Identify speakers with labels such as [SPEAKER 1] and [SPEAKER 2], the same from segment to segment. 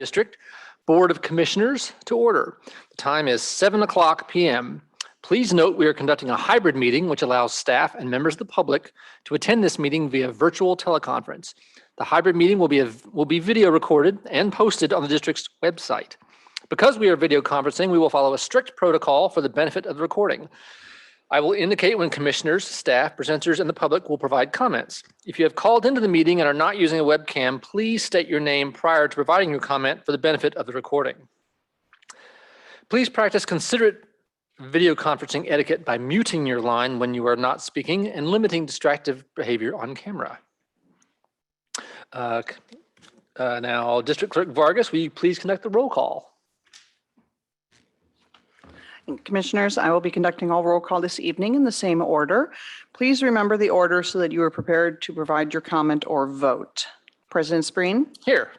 [SPEAKER 1] District Board of Commissioners to order. The time is 7:00 p.m. Please note we are conducting a hybrid meeting, which allows staff and members of the public to attend this meeting via virtual teleconference. The hybrid meeting will be video recorded and posted on the district's website. Because we are video conferencing, we will follow a strict protocol for the benefit of the recording. I will indicate when commissioners, staff, presenters, and the public will provide comments. If you have called into the meeting and are not using a webcam, please state your name prior to providing your comment for the benefit of the recording. Please practice considerate video conferencing etiquette by muting your line when you are not speaking and limiting distractive behavior on camera. Now, District Clerk Vargas, will you please conduct the roll call?
[SPEAKER 2] Commissioners, I will be conducting all roll call this evening in the same order. Please remember the order so that you are prepared to provide your comment or vote. President Spreen?
[SPEAKER 1] Here.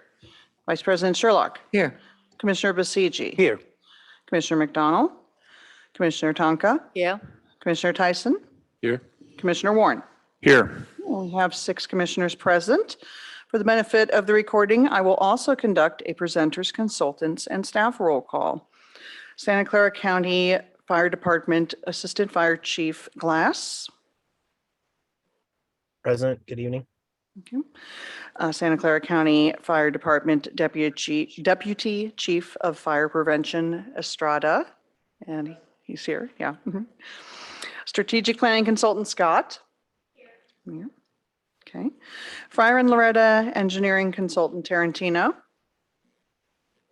[SPEAKER 2] Vice President Sherlock?
[SPEAKER 3] Here.
[SPEAKER 2] Commissioner Basigi?
[SPEAKER 3] Here.
[SPEAKER 2] Commissioner McDonald? Commissioner Tonka?
[SPEAKER 3] Yeah.
[SPEAKER 2] Commissioner Tyson?
[SPEAKER 1] Here.
[SPEAKER 2] Commissioner Warren?
[SPEAKER 4] Here.
[SPEAKER 2] We have 6 commissioners present. For the benefit of the recording, I will also conduct a presenters, consultants, and staff roll call. Santa Clara County Fire Department Assistant Fire Chief Glass.
[SPEAKER 5] Present. Good evening.
[SPEAKER 2] Thank you. Santa Clara County Fire Department Deputy Chief of Fire Prevention Estrada, and he's here. Yeah. Strategic Planning Consultant Scott. Here. Okay. Fire and Loretta Engineering Consultant Tarantino.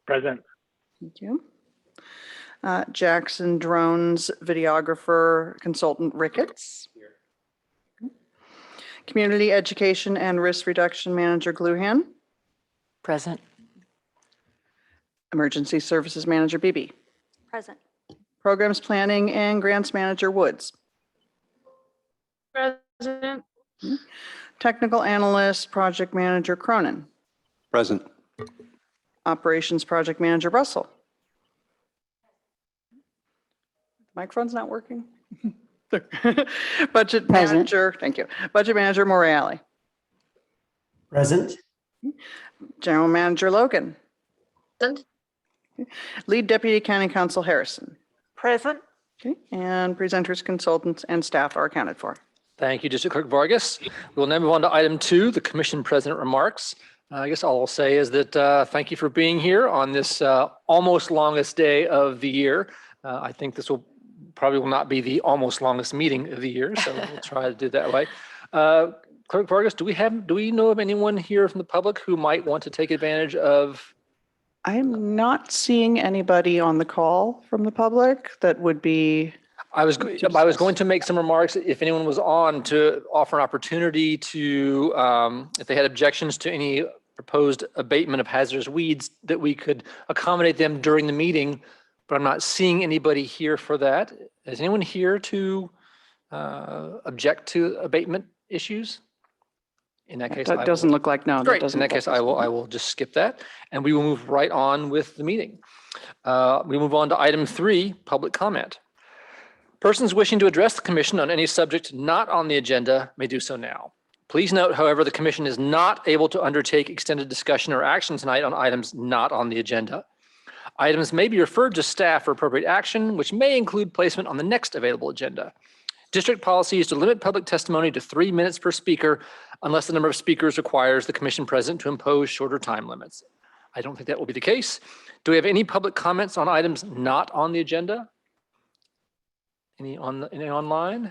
[SPEAKER 4] Present.
[SPEAKER 2] Thank you. Jackson Drones Videographer Consultant Ricketts. Community Education and Risk Reduction Manager Gluhan.
[SPEAKER 3] Present.
[SPEAKER 2] Emergency Services Manager Beebe.
[SPEAKER 6] Present.
[SPEAKER 2] Programs Planning and Grants Manager Woods.
[SPEAKER 6] Present.
[SPEAKER 2] Technical Analyst Project Manager Cronin.
[SPEAKER 4] Present.
[SPEAKER 2] Operations Project Manager Russell. Microphone's not working. Budget
[SPEAKER 3] Present.
[SPEAKER 2] Manager, thank you. Budget Manager Morale.
[SPEAKER 5] Present.
[SPEAKER 2] General Manager Logan.
[SPEAKER 6] Present.
[SPEAKER 2] Lead Deputy County Counsel Harrison.
[SPEAKER 3] Present.
[SPEAKER 2] Okay, and presenters, consultants, and staff are accounted for.
[SPEAKER 1] Thank you, District Clerk Vargas. We will now move on to item 2, the Commission President remarks. I guess all I'll say is that thank you for being here on this almost longest day of the year. I think this will not be the almost longest meeting of the year, so we'll try to do it that way. Clerk Vargas, do we know of anyone here from the public who might want to take advantage of?
[SPEAKER 2] I am not seeing anybody on the call from the public that would be.
[SPEAKER 1] I was going to make some remarks if anyone was on to offer an opportunity to, if they had objections to any proposed abatement of hazardous weeds, that we could accommodate them during the meeting, but I'm not seeing anybody here for that. Is anyone here to object to abatement issues? In that case,
[SPEAKER 2] That doesn't look like, no.
[SPEAKER 1] Great. In that case, I will just skip that, and we will move right on with the meeting. We move on to item 3, public comment. Persons wishing to address the commission on any subject not on the agenda may do so now. Please note, however, the commission is not able to undertake extended discussion or action tonight on items not on the agenda. Items may be referred to staff for appropriate action, which may include placement on the next available agenda. District policy is to limit public testimony to 3 minutes per speaker unless the number of speakers requires the commission president to impose shorter time limits. I don't think that will be the case. Do we have any public comments on items not on the agenda? Any online?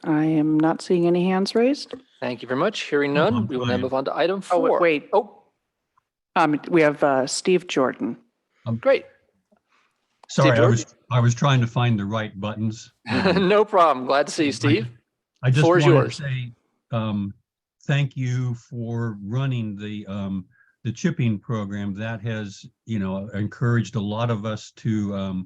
[SPEAKER 2] I am not seeing any hands raised.
[SPEAKER 1] Thank you very much. Hearing none, we will now move on to item 4.
[SPEAKER 2] Oh, wait.
[SPEAKER 1] Oh,
[SPEAKER 2] We have Steve Jordan.
[SPEAKER 1] great.
[SPEAKER 4] Sorry,
[SPEAKER 1] Steve
[SPEAKER 4] I was trying to find the right buttons.
[SPEAKER 1] No problem. Glad to see you, Steve.
[SPEAKER 4] I just
[SPEAKER 1] Floor is
[SPEAKER 4] wanted
[SPEAKER 1] yours.
[SPEAKER 4] to say thank you for running the chipping program. That has, encouraged a lot of us to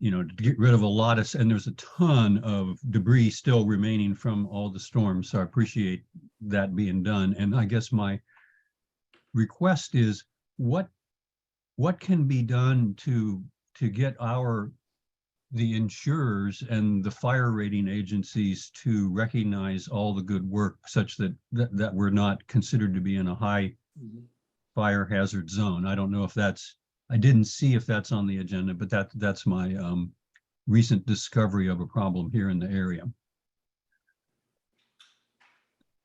[SPEAKER 4] to get rid of a lot of, and there's a ton of debris still remaining from all the storms. So I appreciate that being done. And I guess my request is what can be done to get the insurers and the fire rating agencies to recognize all the good work such that we're not considered to be in a high fire hazard zone. I don't know if I didn't see if that's on the agenda, but that's my recent discovery of a problem here in the area.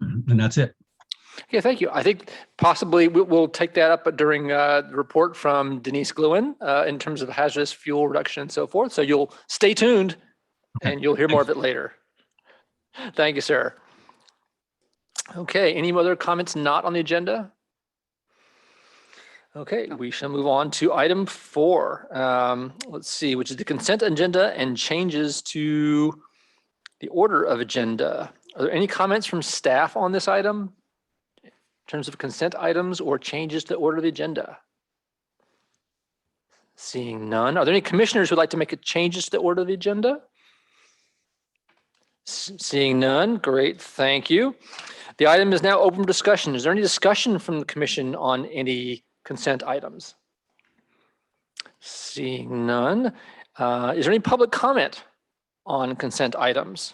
[SPEAKER 4] And that's it.
[SPEAKER 1] Okay, thank you. I think possibly we'll take that up during the report from Denise Gluen in terms of hazardous fuel reduction and so forth. So you'll stay tuned and you'll hear more of it later. Thank you, sir. Okay, any other comments not on the agenda? Okay, we shall move on to item 4. Let's see, which is the consent agenda and changes to the order of agenda. Are there any comments from staff on this item in terms of consent items or changes to the order of the agenda? Seeing none. Are there any commissioners who'd like to make changes to the order of the agenda? Seeing none. Great, thank you. The item is now open for discussion. Is there any discussion from the commission on any consent items? Seeing none. Is there any public comment on consent items?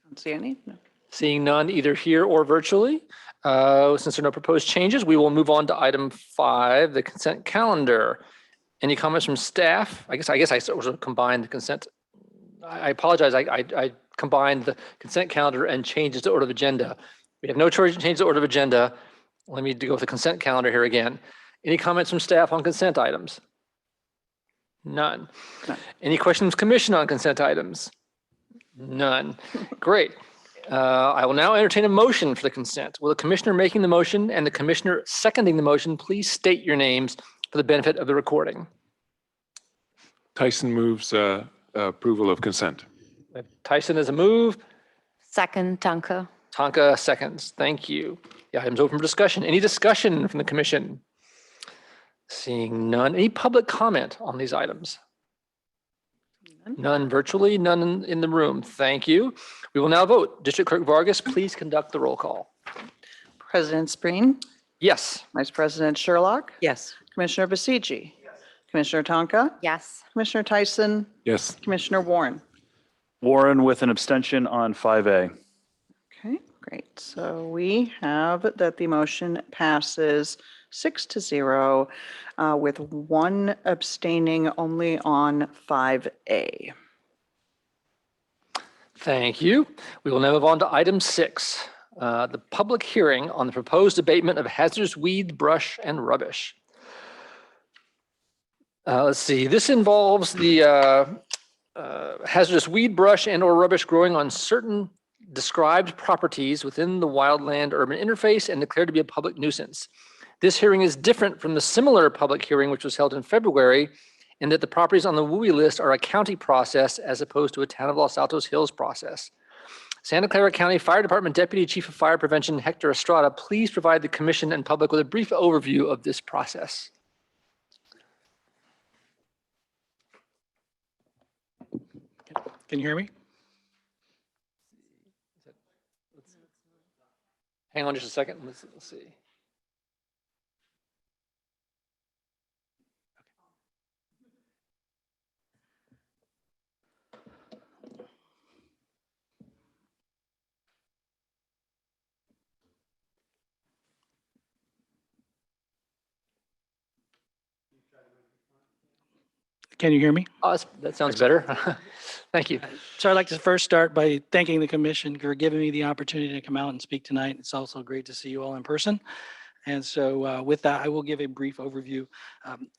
[SPEAKER 2] Don't see any. No.
[SPEAKER 1] Seeing none either here or virtually. Since there are no proposed changes, we will move on to item 5, the consent calendar. Any comments from staff? I guess I sort of combined the consent. I apologize. I combined the consent calendar and changes to order of agenda. We have no choice to change the order of agenda. Let me go with the consent calendar here again. Any comments from staff on consent items? None.
[SPEAKER 2] None.
[SPEAKER 1] Any questions, commission, on consent items? None. Great. I will now entertain a motion for the consent. Will the commissioner making the motion and the commissioner seconding the motion please state your names for the benefit of the recording?
[SPEAKER 7] Tyson moves approval of consent.
[SPEAKER 1] Tyson is a move.
[SPEAKER 3] Second, Tonka.
[SPEAKER 1] Tonka seconds. Thank you. The item's open for discussion. Any discussion from the commission? Seeing none. Any public comment on these items? None virtually, none in the room. Thank you. We will now vote. District Clerk Vargas, please conduct the roll call.
[SPEAKER 2] President Spreen,
[SPEAKER 1] Yes.
[SPEAKER 2] Vice President Sherlock,
[SPEAKER 3] Yes.
[SPEAKER 2] Commissioner Basiji, Commissioner Tonka,
[SPEAKER 3] Yes.
[SPEAKER 2] Commissioner Tyson,
[SPEAKER 7] Yes.
[SPEAKER 2] Commissioner Warren.
[SPEAKER 8] Warren with an abstention on 5A.
[SPEAKER 2] Okay, great. So we have that the motion passes 6-0 with one abstaining only on 5A.
[SPEAKER 1] Thank you. We will now move on to item 6, the public hearing on the proposed abatement of hazardous weed, brush, and rubbish. Let's see, this involves the hazardous weed, brush, and or rubbish growing on certain described properties within the wildland urban interface and declared to be a public nuisance. This hearing is different from the similar public hearing which was held in February in that the properties on the WUI list are a county process as opposed to a Town of Los Altos Hills process. Santa Clara County Fire Department Deputy Chief of Fire Prevention Hector Estrada, please provide the commission and public with a brief overview of this process.
[SPEAKER 9] Can you hear me?
[SPEAKER 1] Hang on just a second. Let's see.
[SPEAKER 9] Can you hear me?
[SPEAKER 1] Oh, that sounds better. Thank you.
[SPEAKER 9] So I'd like to first start by thanking the commission for giving me the opportunity to come out and speak tonight. It's also great to see you all in person. And so with that, I will give a brief overview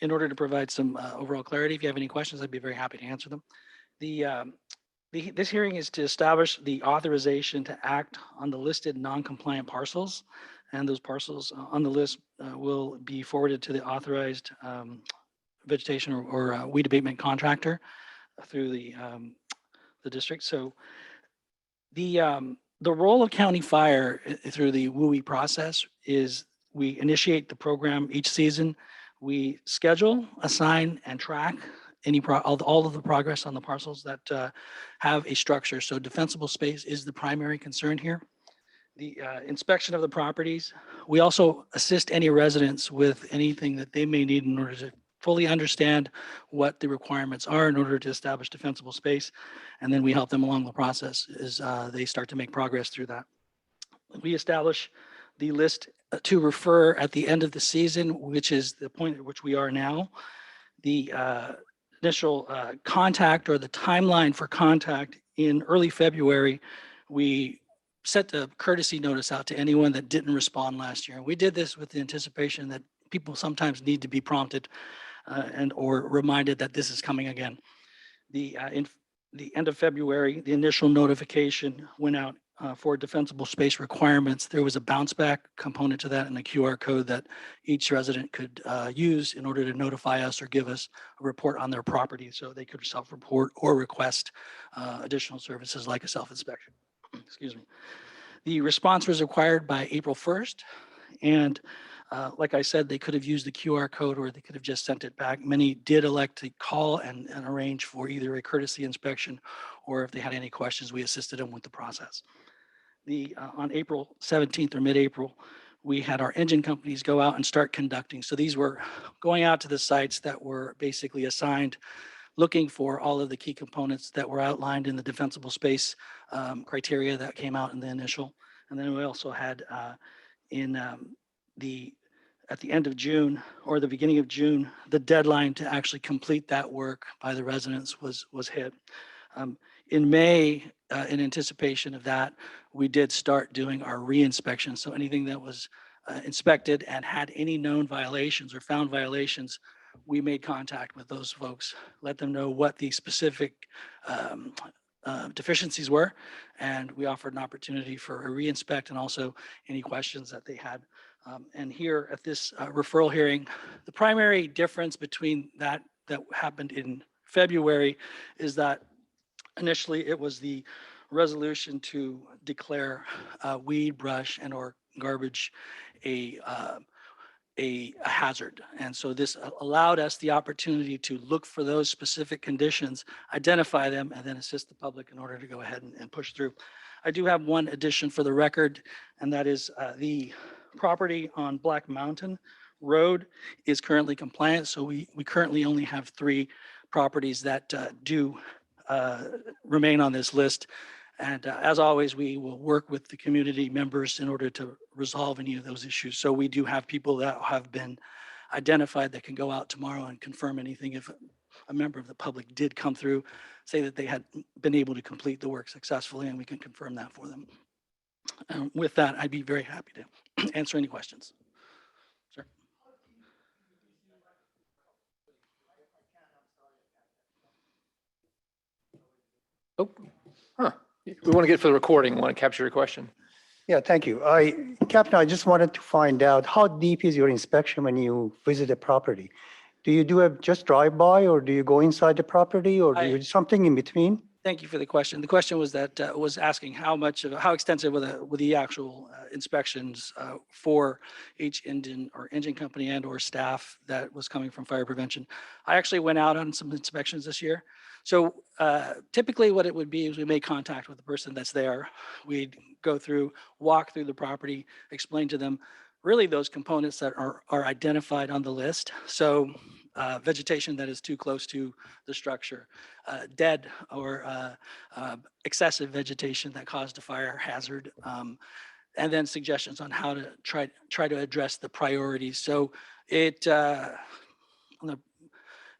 [SPEAKER 9] in order to provide some overall clarity. If you have any questions, I'd be very happy to answer them. This hearing is to establish the authorization to act on the listed non-compliant parcels. And those parcels on the list will be forwarded to the authorized vegetation or weed abatement contractor through the district. So the role of county fire through the WUI process is we initiate the program each season. We schedule, assign, and track all of the progress on the parcels that have a structure. So defensible space is the primary concern here. The inspection of the properties. We also assist any residents with anything that they may need in order to fully understand what the requirements are in order to establish defensible space. And then we help them along the process as they start to make progress through that. We establish the list to refer at the end of the season, which is the point at which we are now, the initial contact or the timeline for contact in early February, we sent a courtesy notice out to anyone that didn't respond last year. We did this with the anticipation that people sometimes need to be prompted and or reminded that this is coming again. In the end of February, the initial notification went out for defensible space requirements. There was a bounce back component to that and a QR code that each resident could use in order to notify us or give us a report on their property, so they could self-report or request additional services like a self-inspection. Excuse me. The response was required by April 1st. And like I said, they could have used the QR code or they could have just sent it back. Many did elect to call and arrange for either a courtesy inspection, or if they had any questions, we assisted them with the process. On April 17th or mid-April, we had our engine companies go out and start conducting. So these were going out to the sites that were basically assigned, looking for all of the key components that were outlined in the defensible space criteria that came out in the initial. And then we also had at the end of June or the beginning of June, the deadline to actually complete that work by the residents was hit. In May, in anticipation of that, we did start doing our re-inspection. So anything that was inspected and had any known violations or found violations, we made contact with those folks, let them know what the specific deficiencies were, and we offered an opportunity for a re-inspect and also any questions that they had. And here at this referral hearing, the primary difference between that happened in February is that initially it was the resolution to declare weed, brush, and or garbage a hazard. And so this allowed us the opportunity to look for those specific conditions, identify them, and then assist the public in order to go ahead and push through. I do have one addition for the record, and that is the property on Black Mountain Road is currently compliant. So we currently only have 3 properties that do remain on this list. And as always, we will work with the community members in order to resolve any of those issues. So we do have people that have been identified that can go out tomorrow and confirm anything if a member of the public did come through, say that they had been able to complete the work successfully, and we can confirm that for them. With that, I'd be very happy to answer any questions. Sir.
[SPEAKER 1] Oh, huh. We want to get for the recording. We want to capture your question.
[SPEAKER 10] Yeah, thank you. Captain, I just wanted to find out how deep is your inspection when you visit a property? Do you do a just drive-by, or do you go inside the property, or do you do something in between?
[SPEAKER 9] Thank you for the question. The question was that was asking how extensive were the actual inspections for each engine company and or staff that was coming from fire prevention. I actually went out on some inspections this year. So typically what it would be is we make contact with the person that's there. We'd go through, walk through the property, explain to them really those components that are identified on the list. So vegetation that is too close to the structure, dead or excessive vegetation that caused a fire hazard, and then suggestions on how to try to address the priorities. So on the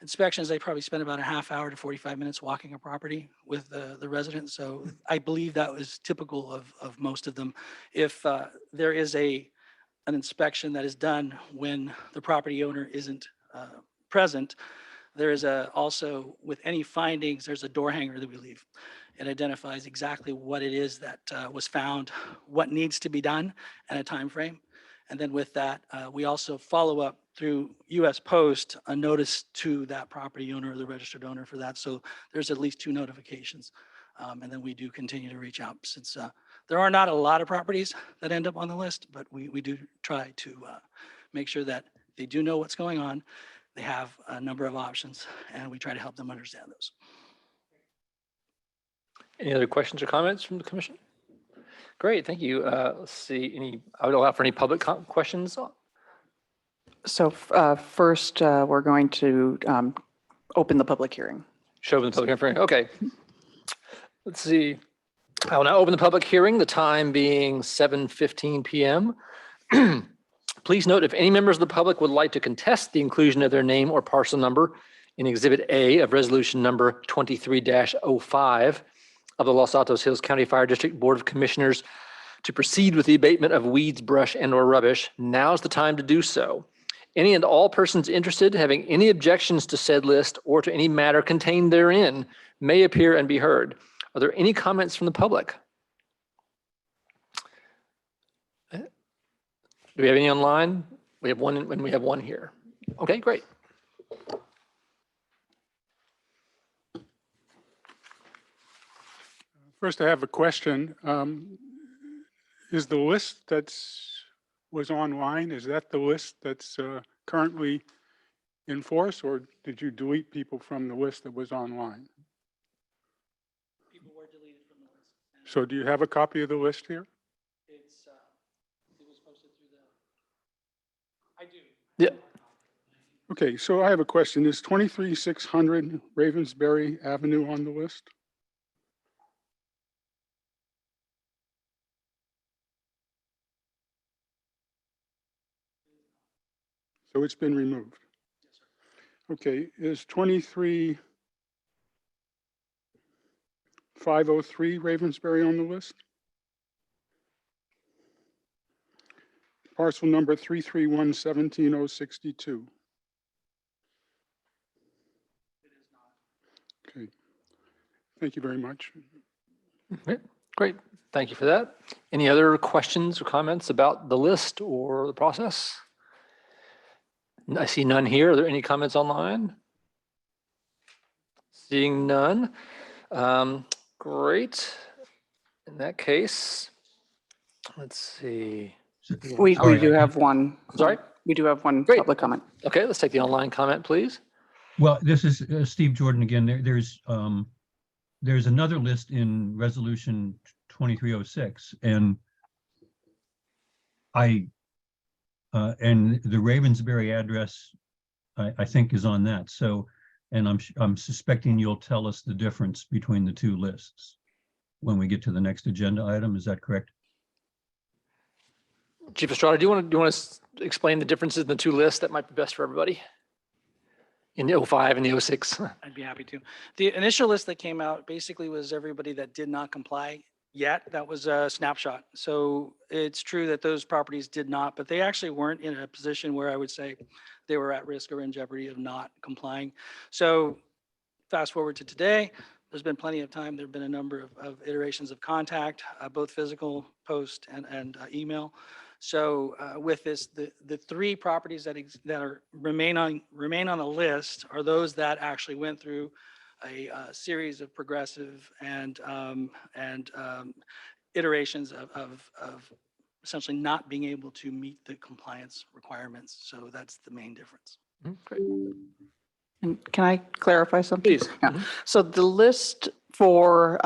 [SPEAKER 9] inspections, they probably spend about a half hour to 45 minutes walking a property with the residents. So I believe that was typical of most of them. If there is an inspection that is done when the property owner isn't present, there is also with any findings, there's a door hanger that we leave. It identifies exactly what it is that was found, what needs to be done, and a time frame. And then with that, we also follow up through US Post a notice to that property owner or the registered owner for that. So there's at least 2 notifications. And then we do continue to reach out since there are not a lot of properties that end up on the list, but we do try to make sure that they do know what's going on. They have a number of options, and we try to help them understand those.
[SPEAKER 1] Any other questions or comments from the commission? Great, thank you. Let's see, I would allow for any public questions.
[SPEAKER 2] So first, we're going to open the public hearing.
[SPEAKER 1] Show open the public hearing. Okay. Let's see. I will now open the public hearing, the time being 7:15 p.m. Please note if any members of the public would like to contest the inclusion of their name or parcel number in Exhibit A of Resolution Number 23-05 of the Los Altos Hills County Fire District Board of Commissioners to proceed with the abatement of weeds, brush, and/or rubbish, now's the time to do so. Any and all persons interested having any objections to said list or to any matter contained therein may appear and be heard. Are there any comments from the public? Do we have any online? We have one, and we have one here. Okay, great.
[SPEAKER 11] First, I have a question. Is the list was online, is that the list that's currently in force, or did you delete people from the list that was online?
[SPEAKER 9] People were deleted from the list. And
[SPEAKER 11] So do you have a copy of the list here?
[SPEAKER 9] it was posted through the, I do.
[SPEAKER 1] Yeah.
[SPEAKER 11] Okay, so I have a question. Is 23600 Ravensbury Avenue on the list? So it's been removed. Okay, is 23503 Ravensbury on the list? Parcel number 331-17062. Okay, thank you very much.
[SPEAKER 1] Okay, great. Thank you for that. Any other questions or comments about the list or the process? I see none here. Are there any comments online? Seeing none. Great. In that case, let's see.
[SPEAKER 2] We
[SPEAKER 4] Sorry,
[SPEAKER 2] do
[SPEAKER 4] I-
[SPEAKER 2] have one.
[SPEAKER 1] Sorry?
[SPEAKER 2] We do have one
[SPEAKER 1] Great.
[SPEAKER 2] public comment.
[SPEAKER 1] Okay, let's take the online comment, please.
[SPEAKER 4] Well, this is Steve Jordan again. There's another list in Resolution 2306, and and the Ravensbury address, I think, is on that. So, and I'm suspecting you'll tell us the difference between the two lists when we get to the next agenda item. Is that correct?
[SPEAKER 1] Chief Estrada, do you want to explain the differences in the two lists? That might be best for everybody. In the 05 and the 06.
[SPEAKER 9] I'd be happy to. The initial list that came out basically was everybody that did not comply yet. That was a snapshot. So it's true that those properties did not, but they actually weren't in a position where I would say they were at risk or in jeopardy of not complying. So fast forward to today, there's been plenty of time. There've been a number of iterations of contact, both physical, post, and email. So with this, the three properties that remain on the list are those that actually went through a series of progressive and iterations of essentially not being able to meet the compliance requirements. So that's the main difference.
[SPEAKER 1] Great.
[SPEAKER 2] And can I clarify something?
[SPEAKER 1] Please.
[SPEAKER 2] Yeah. So the list for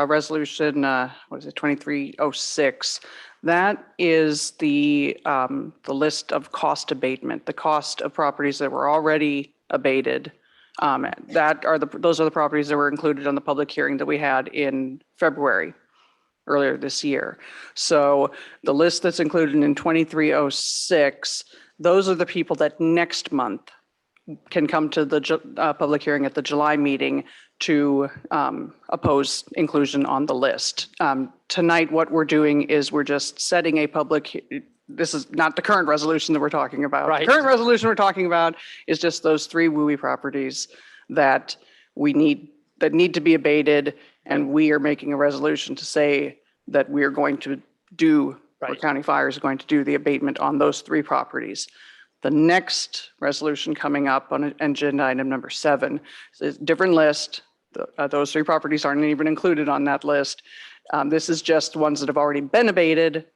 [SPEAKER 2] resolution, what is it, 2306, that is the list of cost abatement, the cost of properties that were already abated. Those are the properties that were included on the public hearing that we had in February, earlier this year. So the list that's included in 2306, those are the people that next month can come to the public hearing at the July meeting to oppose inclusion on the list. Tonight, what we're doing is we're just setting a this is not the current resolution that we're talking about.
[SPEAKER 1] Right.
[SPEAKER 2] The current resolution we're talking about is just those three WUI properties that need to be abated, and we are making a resolution to say that we are going to do, or County Fire is going to do the abatement on those three properties. The next resolution coming up on agenda item number 7 is a different list. Those three properties aren't even included on that list. This is just ones that have already been abated.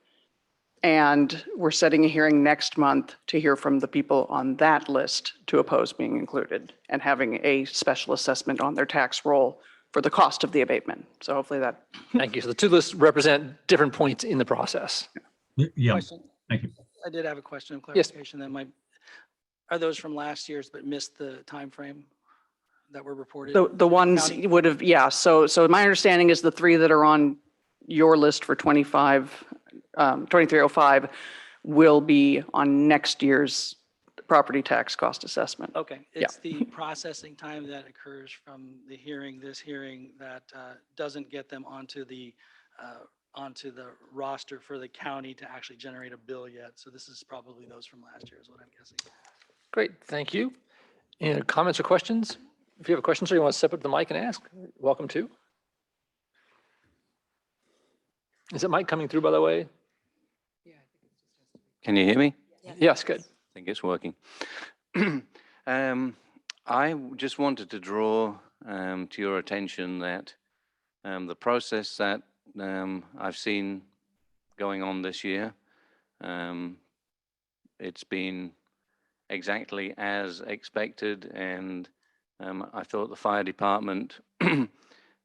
[SPEAKER 2] And we're setting a hearing next month to hear from the people on that list to oppose being included and having a special assessment on their tax roll for the cost of the abatement. So hopefully that.
[SPEAKER 1] Thank you. So the two lists represent different points in the process.
[SPEAKER 4] Yeah,
[SPEAKER 9] Question.
[SPEAKER 4] thank you.
[SPEAKER 9] I did have a question of
[SPEAKER 1] Yes.
[SPEAKER 9] clarification that are those from last year's but missed the time frame that were reported?
[SPEAKER 2] The ones
[SPEAKER 9] County?
[SPEAKER 2] would have, yeah. So my understanding is the three that are on your list for 25 2305 will be on next year's property tax cost assessment.
[SPEAKER 9] Okay, it's the processing time that occurs from the hearing, this hearing, that doesn't get them onto the roster for the county to actually generate a bill yet. So this is probably those from last year is what I'm guessing.
[SPEAKER 1] Great, thank you. Any other comments or questions? If you have a question, sir, you want to step up to the mic and ask, welcome to. Is the mic coming through, by the way?
[SPEAKER 12] Can you hear me?
[SPEAKER 1] Yes, good.
[SPEAKER 12] I think it's working. I just wanted to draw to your attention that the process that I've seen going on this year, it's been exactly as expected, and I thought the fire department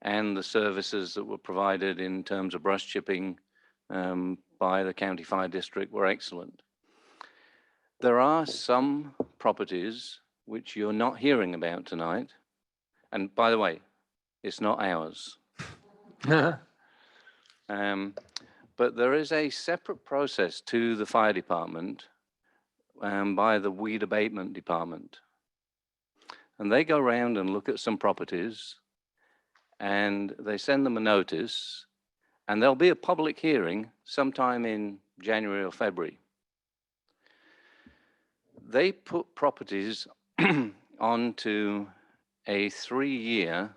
[SPEAKER 12] and the services that were provided in terms of brush chipping by the county fire district were excellent. There are some properties which you're not hearing about tonight. And by the way, it's not ours. But there is a separate process to the fire department by the weed abatement department. And they go around and look at some properties and they send them a notice, and there'll be a public hearing sometime in January or February. They put properties onto a 3-year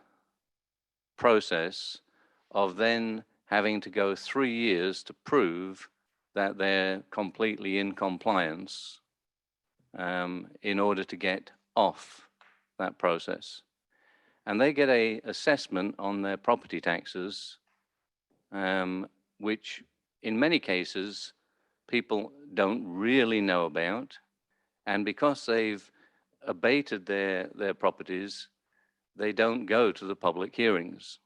[SPEAKER 12] process of then having to go 3 years to prove that they're completely in compliance in order to get off that process. And they get an assessment on their property taxes, which in many cases people don't really know about. And because they've abated their properties, they don't go to the public hearings.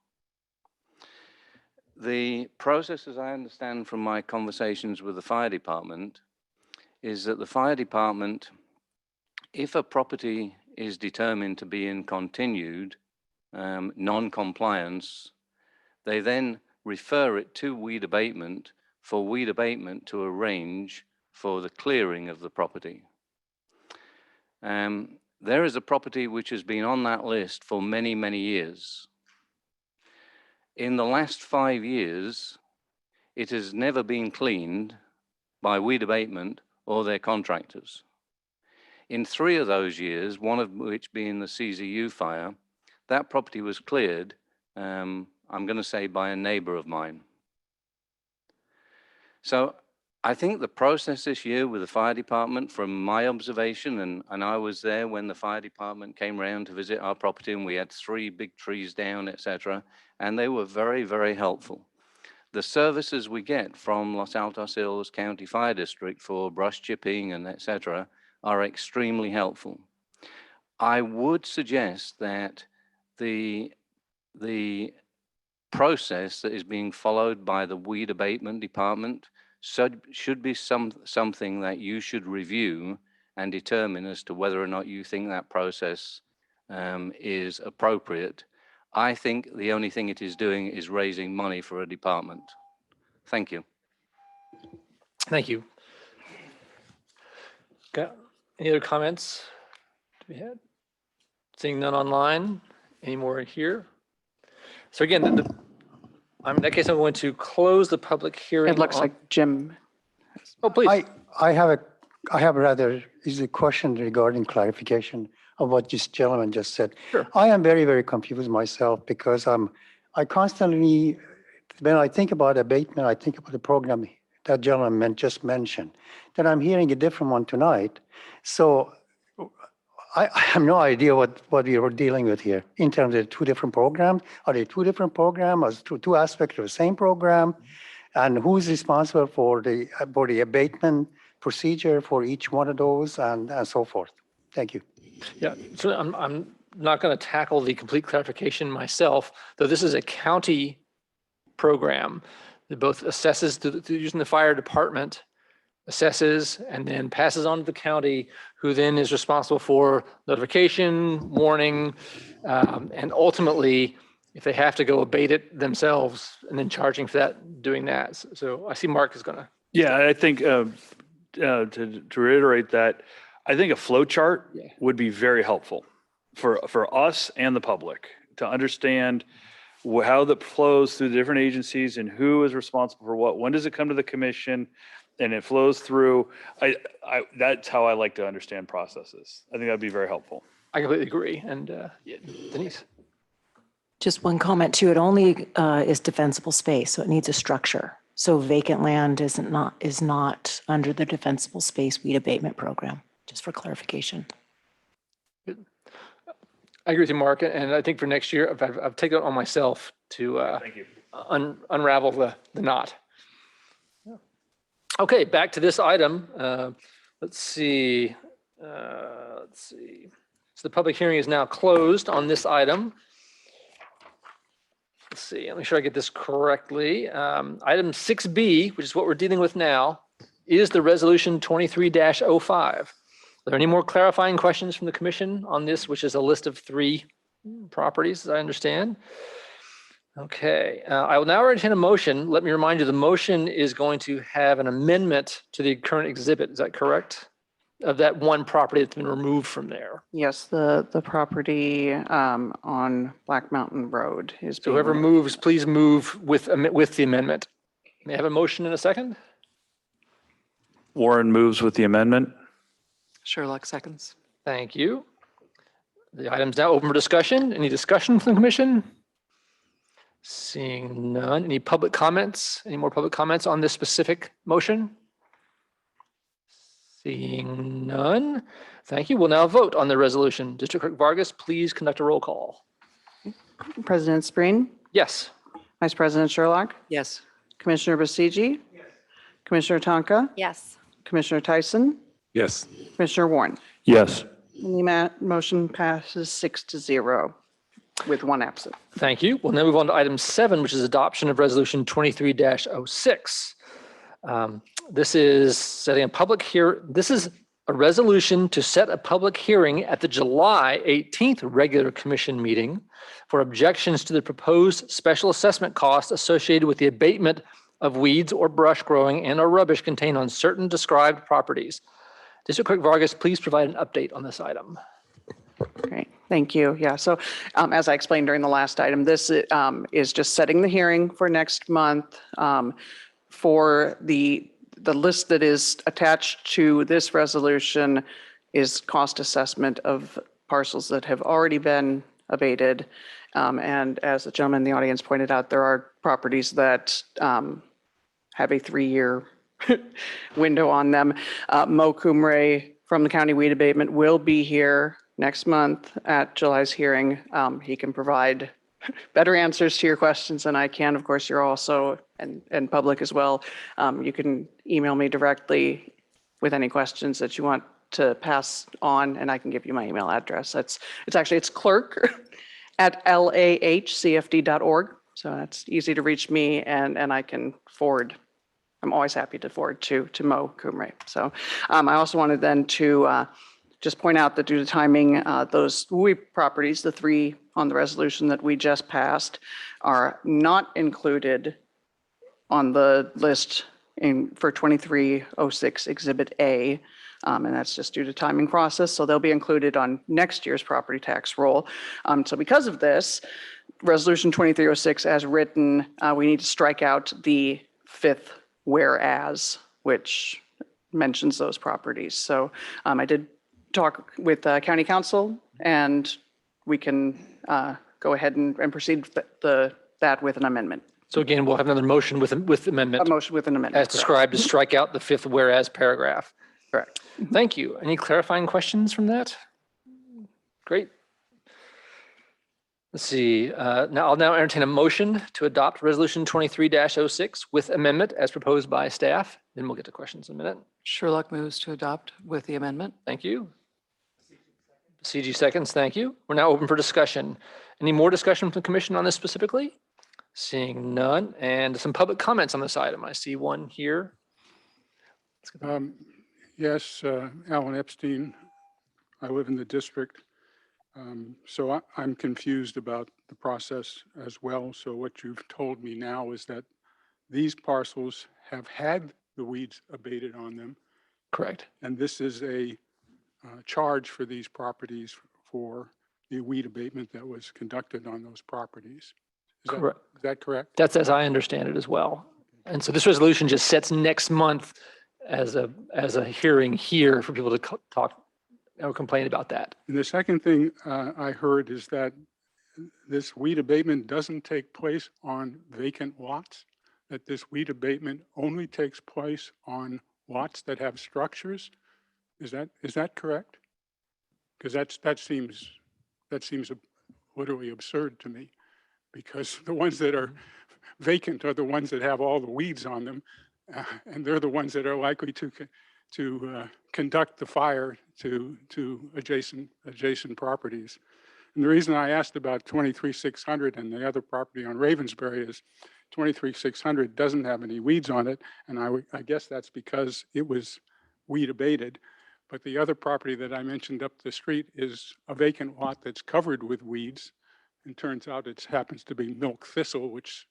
[SPEAKER 12] The process, as I understand from my conversations with the fire department, is that the fire department, if a property is determined to be in continued non-compliance, they then refer it to weed abatement for weed abatement to arrange for the clearing of the property. There is a property which has been on that list for many, many years. In the last 5 years, it has never been cleaned by weed abatement or their contractors. In 3 of those years, one of which being the CZU fire, that property was cleared, I'm going to say by a neighbor of mine. So I think the process this year with the fire department, from my observation, and I was there when the fire department came around to visit our property, and we had 3 big trees down, etc., and they were very, very helpful. The services we get from Los Altos Hills County Fire District for brush chipping and etc. are extremely helpful. I would suggest that the process that is being followed by the weed abatement department should be something that you should review and determine as to whether or not you think that process is appropriate. I think the only thing it is doing is raising money for a department. Thank you.
[SPEAKER 1] Thank you. Got any other comments to be had? Seeing none online, any more here? So again, in that case, I'm going to close the public hearing.
[SPEAKER 2] It looks like Jim.
[SPEAKER 1] Oh, please.
[SPEAKER 10] I have a rather easy question regarding clarification of what this gentleman just said.
[SPEAKER 1] Sure.
[SPEAKER 10] I am very, very confused myself because I constantly, when I think about abatement, I think about the program that gentleman just mentioned. Then I'm hearing a different one tonight. So I have no idea what we are dealing with here in terms of 2 different programs. Are they 2 different programs or 2 aspects of the same program? And who is responsible for the abatement procedure for each one of those and so forth? Thank you.
[SPEAKER 1] Yeah, so I'm not going to tackle the complete clarification myself, though this is a county program that both assesses through using the fire department, assesses, and then passes on to the county, who then is responsible for notification, warning, and ultimately, if they have to go abate it themselves, and then charging for that, doing that. So I see Mark is going to
[SPEAKER 8] Yeah, I think to reiterate that, I think a flow chart
[SPEAKER 1] Yeah.
[SPEAKER 8] would be very helpful for us and the public to understand how that flows through the different agencies and who is responsible for what. When does it come to the commission? And it flows through. That's how I like to understand processes. I think that'd be very helpful.
[SPEAKER 1] I completely agree. And yeah, Denise?
[SPEAKER 13] Just one comment too, it only is defensible space, so it needs a structure. So vacant land is not under the defensible space weed abatement program, just for clarification.
[SPEAKER 1] I agree with you, Mark. And I think for next year, I've taken it on myself to
[SPEAKER 8] Thank you.
[SPEAKER 1] unravel the knot. Okay, back to this item. Let's see. So the public hearing is now closed on this item. Let's see, let me make sure I get this correctly. Item 6B, which is what we're dealing with now, is the resolution 23-05. Are there any more clarifying questions from the commission on this, which is a list of 3 properties, as I understand? Okay, I will now entertain a motion. Let me remind you, the motion is going to have an amendment to the current exhibit. Is that correct? Of that one property that's been removed from there.
[SPEAKER 2] Yes, the property on Black Mountain Road is.
[SPEAKER 1] So whoever moves, please move with the amendment. May I have a motion in a second?
[SPEAKER 8] Warren moves with the amendment.
[SPEAKER 13] Sherlock seconds.
[SPEAKER 1] Thank you. The item's now open for discussion. Any discussion from the commission? Seeing none. Any public comments? Any more public comments on this specific motion? Seeing none. Thank you. We'll now vote on the resolution. District Clerk Vargas, please conduct a roll call.
[SPEAKER 2] President Spreen,
[SPEAKER 1] Yes.
[SPEAKER 2] Vice President Sherlock,
[SPEAKER 13] Yes.
[SPEAKER 2] Commissioner Basiji, Commissioner Tonka,
[SPEAKER 3] Yes.
[SPEAKER 2] Commissioner Tyson,
[SPEAKER 7] Yes.
[SPEAKER 2] Commissioner Warren.
[SPEAKER 8] Yes.
[SPEAKER 2] And the motion passes 6-0 with 1 absent.
[SPEAKER 1] Thank you. We'll now move on to item 7, which is adoption of resolution 23-06. This is setting a public hearing. This is a resolution to set a public hearing at the July 18th regular commission meeting for objections to the proposed special assessment costs associated with the abatement of weeds or brush growing and or rubbish contained on certain described properties. District Clerk Vargas, please provide an update on this item.
[SPEAKER 2] Great, thank you. Yeah, so as I explained during the last item, this is just setting the hearing for next month for the list that is attached to this resolution is cost assessment of parcels that have already been abated. And as the gentleman in the audience pointed out, there are properties that have a 3-year window on them. Mo Kumre from the County Weed Abatement will be here next month at July's hearing. He can provide better answers to your questions than I can. Of course, you're also, and public as well, you can email me directly with any questions that you want to pass on, and I can give you my email address. It's clerk at LAHCFD.org. So that's easy to reach me, and I can forward. I'm always happy to forward to Mo Kumre. So I also wanted then to just point out that due to timing, those properties, the 3 on the resolution that we just passed, are not included on the list for 2306 Exhibit A. And that's just due to timing process. So they'll be included on next year's property tax roll. So because of this, Resolution 2306 as written, we need to strike out the 5th whereas, which mentions those properties. So I did talk with County Council, and we can go ahead and proceed that with an amendment.
[SPEAKER 1] So again, we'll have another motion with amendment.
[SPEAKER 2] A motion with an amendment.
[SPEAKER 1] As described to strike out the 5th whereas paragraph.
[SPEAKER 2] Correct.
[SPEAKER 1] Thank you. Any clarifying questions from that? Great. Let's see. I'll now entertain a motion to adopt resolution 23-06 with amendment as proposed by staff. Then we'll get to questions in a minute.
[SPEAKER 13] Sherlock moves to adopt with the amendment.
[SPEAKER 1] Thank you. CG seconds. Thank you. We're now open for discussion. Any more discussion from the commission on this specifically? Seeing none, and some public comments on this item. I see one here.
[SPEAKER 11] Yes, Alan Epstein. I live in the district. So I'm confused about the process as well. So what you've told me now is that these parcels have had the weeds abated on them.
[SPEAKER 1] Correct.
[SPEAKER 11] And this is a charge for these properties for the weed abatement that was conducted on those properties.
[SPEAKER 1] Correct.
[SPEAKER 11] Is that correct?
[SPEAKER 1] That's as I understand it as well. And so this resolution just sets next month as a hearing here for people to talk or complain about that.
[SPEAKER 11] And the second thing I heard is that this weed abatement doesn't take place on vacant lots, that this weed abatement only takes place on lots that have structures. Is that correct? Because that seems literally absurd to me, because the ones that are vacant are the ones that have all the weeds on them, and they're the ones that are likely to conduct the fire to adjacent properties. And the reason I asked about 23-600 and the other property on Ravensbury is 23-600 doesn't have any weeds on it, and I guess that's because it was weed abated. But the other property that I mentioned up the street is a vacant lot that's covered with weeds. And turns out it happens to be milk thistle, which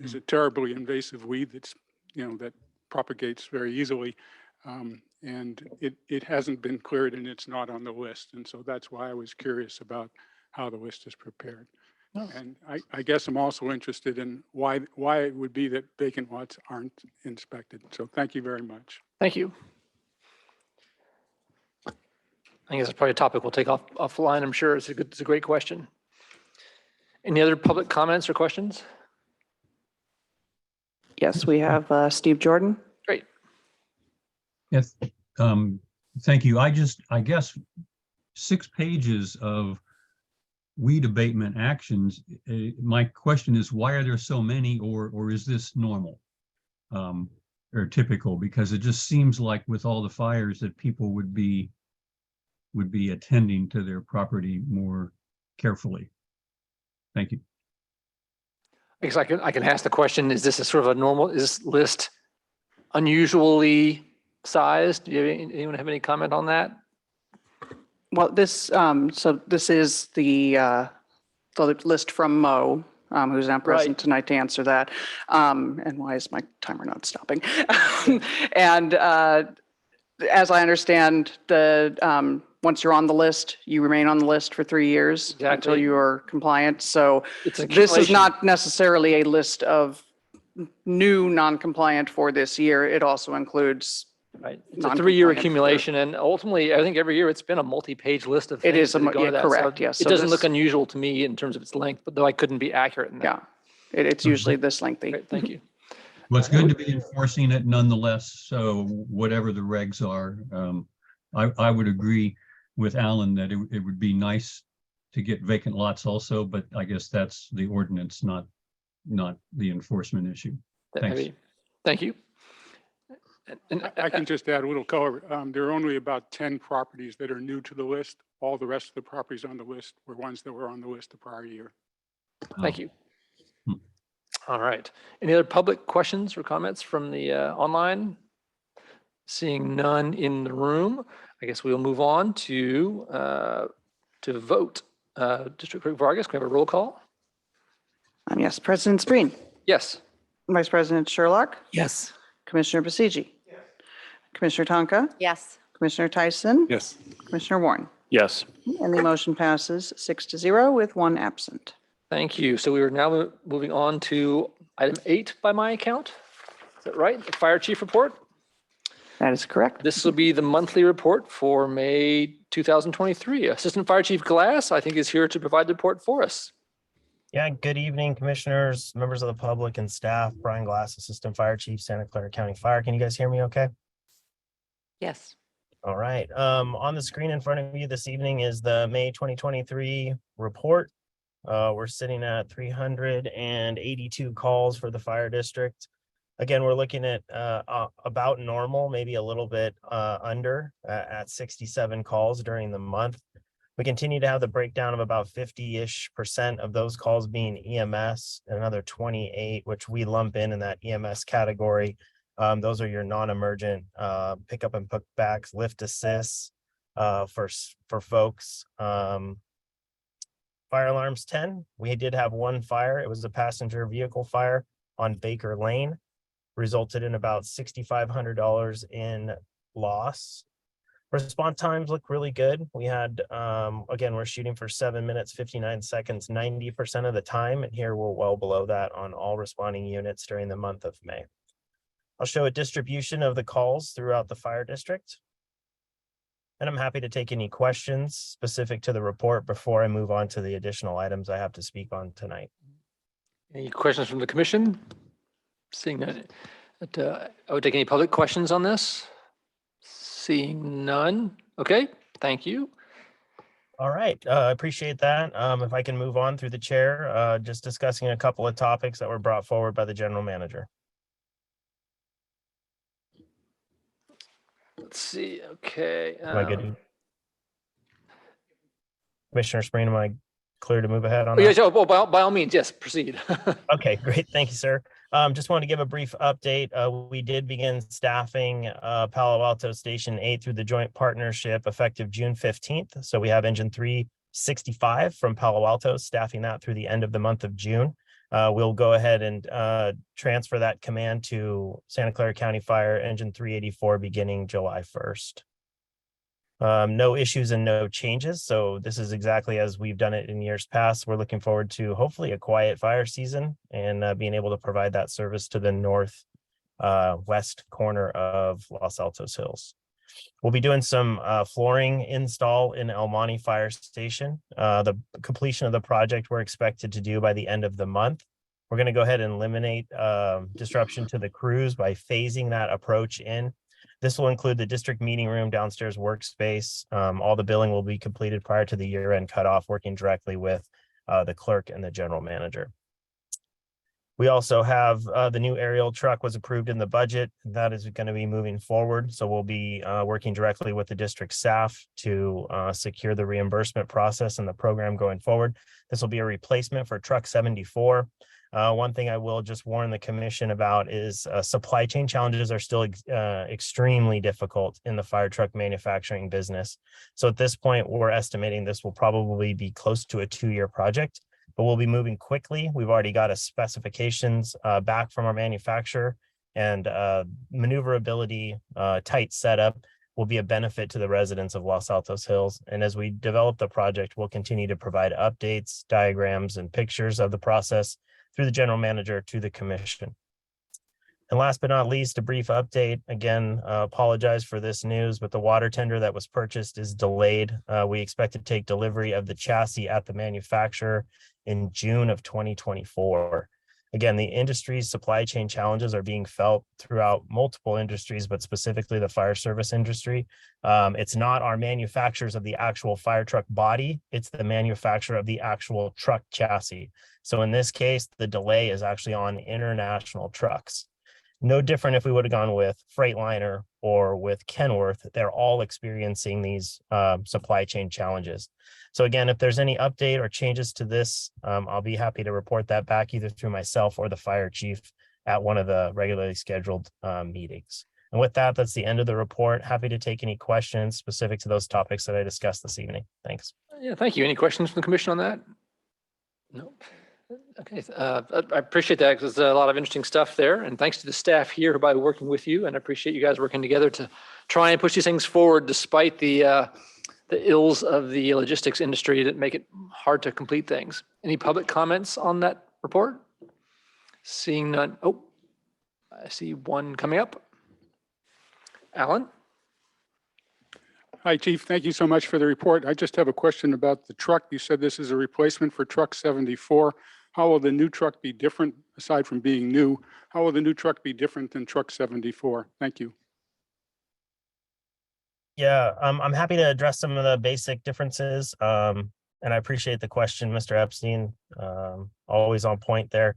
[SPEAKER 11] is a terribly invasive weed that propagates very easily. And it hasn't been cleared and it's not on the list. And so that's why I was curious about how the list is prepared. Oh. And I guess I'm also interested in why it would be that vacant lots aren't inspected. So thank you very much.
[SPEAKER 1] Thank you. I think it's probably a topic we'll take offline, I'm sure. It's a great question. Any other public comments or questions?
[SPEAKER 2] Yes, we have Steve Jordan.
[SPEAKER 1] Great.
[SPEAKER 4] Yes, thank you. I guess 6 pages of weed abatement actions. My question is, why are there so many, or is this normal or typical? Because it just seems like with all the fires that people would be attending to their property more carefully. Thank you.
[SPEAKER 1] I guess I can ask the question, is this a sort of a normal, is this list unusually sized? Do you have anyone have any comment on that?
[SPEAKER 2] Well, this so this is the list from Mo, who's not present tonight to answer that. And why is my timer not stopping? And as I understand, once you're on the list, you remain on the list for 3 years until you are compliant. So this is not necessarily a list of new non-compliant for this year. It also includes
[SPEAKER 1] It's a 3-year accumulation, and ultimately, I think every year it's been a multi-page list of things.
[SPEAKER 2] It is correct.
[SPEAKER 1] So
[SPEAKER 2] yes.
[SPEAKER 1] it doesn't look unusual to me in terms of its length, but though I couldn't be accurate in that.
[SPEAKER 2] Yeah, it's usually this lengthy.
[SPEAKER 1] Great, thank you.
[SPEAKER 4] Well, it's good to be enforcing it nonetheless. So whatever the regs are, I would agree with Alan that it would be nice to get vacant lots also, but I guess that's the ordinance, not the enforcement issue. Thanks.
[SPEAKER 1] Thank you.
[SPEAKER 11] And I can just add a little color. There are only about 10 properties that are new to the list. All the rest of the properties on the list were ones that were on the list the prior year.
[SPEAKER 1] Thank you. All right. Any other public questions or comments from the online? Seeing none in the room, I guess we'll move on to vote. District Clerk Vargas, can we have a roll call?
[SPEAKER 2] Yes, President Spreen.
[SPEAKER 1] Yes.
[SPEAKER 2] Vice President Sherlock.
[SPEAKER 9] Yes.
[SPEAKER 2] Commissioner Basigi. Yes. Commissioner Tonka.
[SPEAKER 3] Yes.
[SPEAKER 2] Commissioner Tyson.
[SPEAKER 7] Yes.
[SPEAKER 2] Commissioner Warren.
[SPEAKER 8] Yes.
[SPEAKER 2] And the motion passes 6-0 with 1 absent.
[SPEAKER 1] Thank you. So we are now moving on to item 8 by my account. Is that right? The Fire Chief report?
[SPEAKER 2] That is correct.
[SPEAKER 1] This will be the monthly report for May 2023. Assistant Fire Chief Glass, I think, is here to provide the report for us.
[SPEAKER 5] Yeah, good evening, commissioners, members of the public and staff. Brian Glass, Assistant Fire Chief, Santa Clara County Fire. Can you guys hear me okay?
[SPEAKER 3] Yes.
[SPEAKER 5] All right. On the screen in front of you this evening is the May 2023 report. We're sitting at 382 calls for the fire district. Again, we're looking at about normal, maybe a little bit under at 67 calls during the month. We continue to have the breakdown of about 50-ish% of those calls being EMS, and another 28, which we lump in that EMS category. Those are your non-emergent pickup and putbacks, lift assists for folks. Fire alarms 10. We did have one fire. It was a passenger vehicle fire on Baker Lane. resulted in about $6,500 in loss. Response times look really good. We had, again, we're shooting for 7 minutes, 59 seconds, 90% of the time. And here we're well below that on all responding units during the month of May. I'll show a distribution of the calls throughout the fire district. And I'm happy to take any questions specific to the report before I move on to the additional items I have to speak on tonight.
[SPEAKER 1] Any questions from the commission? Seeing none, I would take any public questions on this. Seeing none. Okay, thank you.
[SPEAKER 5] All right, I appreciate that. If I can move on through the chair, just discussing a couple of topics that were brought forward by the general manager.
[SPEAKER 1] Let's see. Okay.
[SPEAKER 5] Am I good? Commissioner Spreen, am I clear to move ahead on
[SPEAKER 1] Oh,
[SPEAKER 5] that?
[SPEAKER 1] yeah, oh, by all means, yes, proceed.
[SPEAKER 5] Okay, great. Thank you, sir. Just wanted to give a brief update. We did begin staffing Palo Alto Station 8 through the joint partnership effective June 15th. So we have engine 365 from Palo Alto staffing that through the end of the month of June. We'll go ahead and transfer that command to Santa Clara County Fire engine 384 beginning July 1st. No issues and no changes. So this is exactly as we've done it in years past. We're looking forward to hopefully a quiet fire season and being able to provide that service to the north west corner of Los Altos Hills. We'll be doing some flooring install in El Monte Fire Station. The completion of the project we're expected to do by the end of the month. We're going to go ahead and eliminate disruption to the crews by phasing that approach in. This will include the district meeting room, downstairs workspace. All the billing will be completed prior to the year-end cutoff, working directly with the clerk and the general manager. We also have the new aerial truck was approved in the budget. That is going to be moving forward. So we'll be working directly with the district staff to secure the reimbursement process and the program going forward. This will be a replacement for truck 74. One thing I will just warn the commission about is supply chain challenges are still extremely difficult in the fire truck manufacturing business. So at this point, we're estimating this will probably be close to a 2-year project, but we'll be moving quickly. We've already got a specifications back from our manufacturer, and maneuverability, tight setup will be a benefit to the residents of Los Altos Hills. And as we develop the project, we'll continue to provide updates, diagrams, and pictures of the process through the general manager to the commission. And last but not least, a brief update. Again, apologize for this news, but the water tender that was purchased is delayed. We expect to take delivery of the chassis at the manufacturer in June of 2024. Again, the industry's supply chain challenges are being felt throughout multiple industries, but specifically the fire service industry. It's not our manufacturers of the actual fire truck body, it's the manufacturer of the actual truck chassis. So in this case, the delay is actually on international trucks. No different if we would have gone with Freightliner or with Kenworth. They're all experiencing these supply chain challenges. So again, if there's any update or changes to this, I'll be happy to report that back either through myself or the fire chief at one of the regularly scheduled meetings. And with that, that's the end of the report. Happy to take any questions specific to those topics that I discussed this evening. Thanks.
[SPEAKER 1] Yeah, thank you. Any questions from the commission on that? No. Okay, I appreciate that because there's a lot of interesting stuff there. And thanks to the staff here by working with you. And I appreciate you guys working together to try and push these things forward despite the ills of the logistics industry that make it hard to complete things. Any public comments on that report? Seeing none. Oh, I see one coming up. Alan?
[SPEAKER 11] Hi, Chief. Thank you so much for the report. I just have a question about the truck. You said this is a replacement for truck 74. How will the new truck be different, aside from being new? How will the new truck be different than truck 74? Thank you.
[SPEAKER 5] Yeah, I'm happy to address some of the basic differences. And I appreciate the question, Mr. Epstein. Always on point there.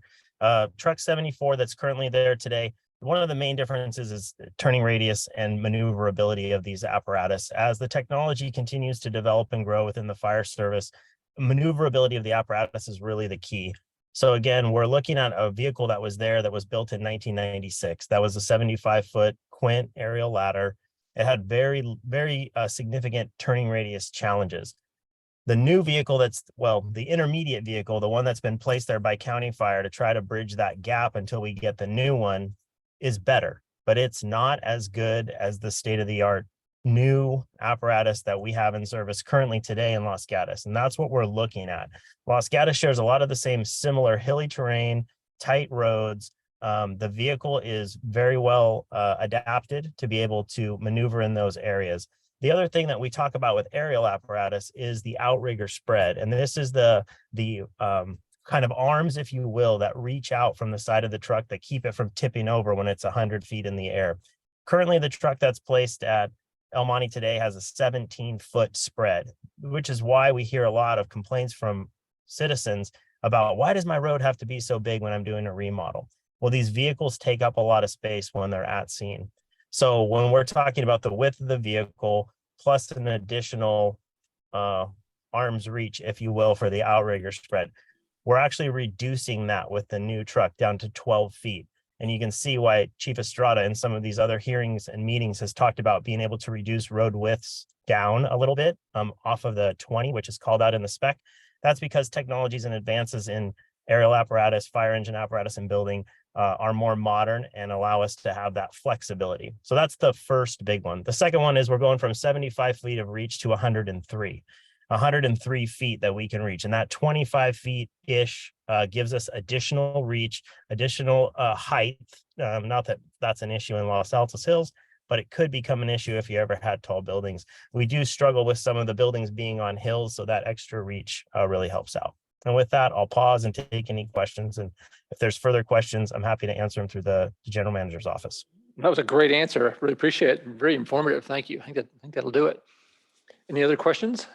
[SPEAKER 5] Truck 74 that's currently there today, one of the main differences is turning radius and maneuverability of these apparatus. As the technology continues to develop and grow within the fire service, maneuverability of the apparatus is really the key. So again, we're looking at a vehicle that was there that was built in 1996. That was a 75-foot Quint aerial ladder. It had very significant turning radius challenges. The new vehicle the intermediate vehicle, the one that's been placed there by County Fire to try to bridge that gap until we get the new one, is better, but it's not as good as the state-of-the-art new apparatus that we have in service currently today in Los Gatos. And that's what we're looking at. Los Gatos shares a lot of the same similar hilly terrain, tight roads. The vehicle is very well adapted to be able to maneuver in those areas. The other thing that we talk about with aerial apparatus is the outrigger spread. And this is the kind of arms, if you will, that reach out from the side of the truck that keep it from tipping over when it's 100 feet in the air. Currently, the truck that's placed at El Monte today has a 17-foot spread, which is why we hear a lot of complaints from citizens about, why does my road have to be so big when I'm doing a remodel? Well, these vehicles take up a lot of space when they're at scene. So when we're talking about the width of the vehicle, plus an additional arm's reach, if you will, for the outrigger spread, we're actually reducing that with the new truck down to 12 feet. And you can see why Chief Estrada in some of these other hearings and meetings has talked about being able to reduce road widths down a little bit off of the 20, which is called out in the spec. That's because technologies and advances in aerial apparatus, fire engine apparatus, and building are more modern and allow us to have that flexibility. So that's the first big one. The second one is we're going from 75 feet of reach to 103 feet that we can reach. And that 25 feet-ish gives us additional reach, additional height. Not that that's an issue in Los Altos Hills, but it could become an issue if you ever had tall buildings. We do struggle with some of the buildings being on hills, so that extra reach really helps out. And with that, I'll pause and take any questions. And if there's further questions, I'm happy to answer them through the general manager's office.
[SPEAKER 1] That was a great answer. Really appreciate it. Very informative. Thank you. I think that'll do it. Any other questions?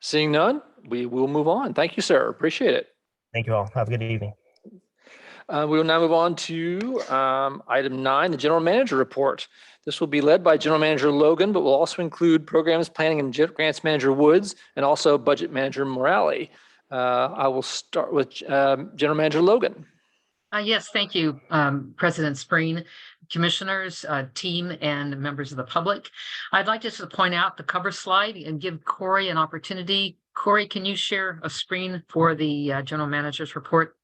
[SPEAKER 1] Seeing none, we will move on. Thank you, sir. Appreciate it.
[SPEAKER 5] Thank you all. Have a good evening.
[SPEAKER 1] We will now move on to item 9, the general manager report. This will be led by General Manager Logan, but will also include programs planning and grants manager Woods and also budget manager Morale. I will start with General Manager Logan.
[SPEAKER 3] Yes, thank you, President Spreen, commissioners, team, and members of the public. I'd like just to point out the cover slide and give Corey an opportunity. Corey, can you share a screen for the general manager's report?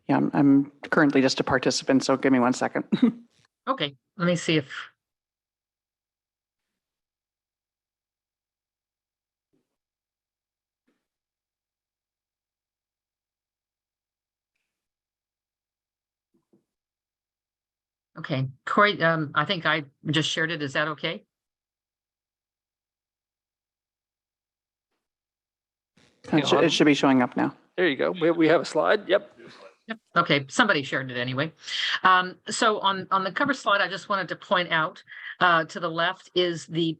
[SPEAKER 2] Yeah, I'm currently just a participant, so give me 1 second.
[SPEAKER 3] Okay, let me see if. Okay, Corey, I think I just shared it. Is that okay?
[SPEAKER 2] It should be showing up now.
[SPEAKER 1] There you go. We have a slide. Yep.
[SPEAKER 3] Yep. Okay, somebody shared it anyway. So on the cover slide, I just wanted to point out to the left is the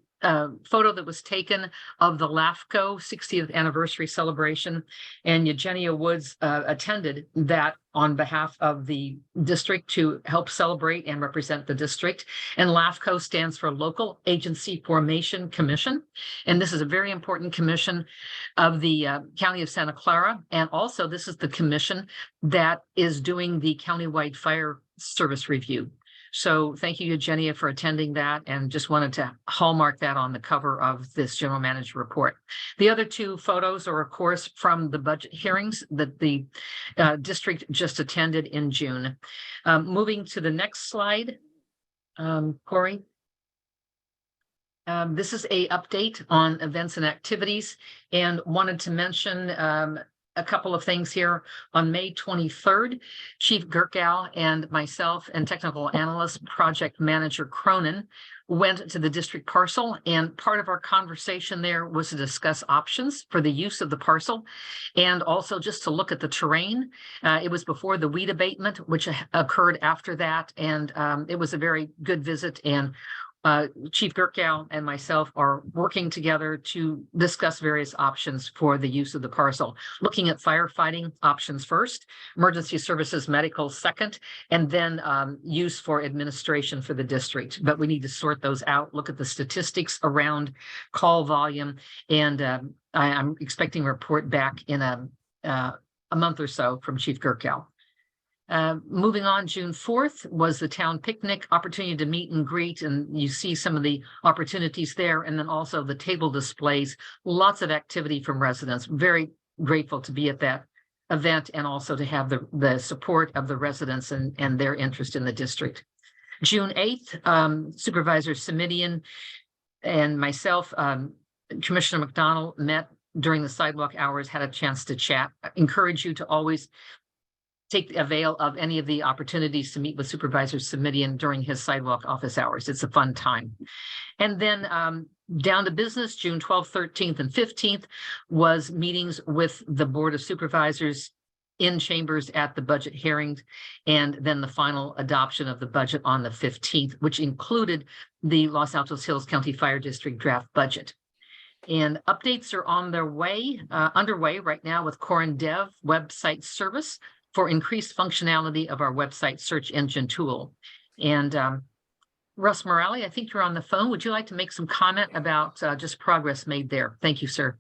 [SPEAKER 3] photo that was taken of the LAHCFD 60th anniversary celebration, and Eugenia Woods attended that on behalf of the district to help celebrate and represent the district. And LAHCFD stands for Local Agency Formation Commission. And this is a very important commission of the County of Santa Clara. And also this is the commission that is doing the countywide fire service review. So thank you, Eugenia, for attending that, and just wanted to hallmark that on the cover of this general manager report. The other two photos are, of course, from the budget hearings that the district just attended in June. Moving to the next slide, Corey. This is an update on events and activities, and wanted to mention a couple of things here. On May 23rd, Chief Gerkow and myself and technical analyst project manager Cronin went to the district parcel, and part of our conversation there was to discuss options for the use of the parcel and also just to look at the terrain. It was before the weed abatement, which occurred after that, and it was a very good visit, and Chief Gerkow and myself are working together to discuss various options for the use of the parcel, looking at firefighting options first, emergency services medical second, and then use for administration for the district. But we need to sort those out, look at the statistics around call volume, and I'm expecting a report back in a month or so from Chief Gerkow. Moving on, June 4th was the town picnic, opportunity to meet and greet, and you see some of the opportunities there, and then also the table displays, lots of activity from residents. Very grateful to be at that event and also to have the support of the residents and their interest in the district. June 8th, Supervisor Simidian and myself, Commissioner McDonald met during the sidewalk hours, had a chance to chat. I encourage you to always take avail of any of the opportunities to meet with Supervisor Simidian during his sidewalk office hours. It's a fun time. And then down to business, June 12th, 13th, and 15th was meetings with the Board of Supervisors in chambers at the budget hearings, and then the final adoption of the budget on the 15th, which included the Los Altos Hills County Fire District draft budget. And updates are on their way, underway right now with Corin Dev website service for increased functionality of our website search engine tool. And Russ Morale, I think you're on the phone. Would you like to make some comment about just progress made there? Thank you, sir.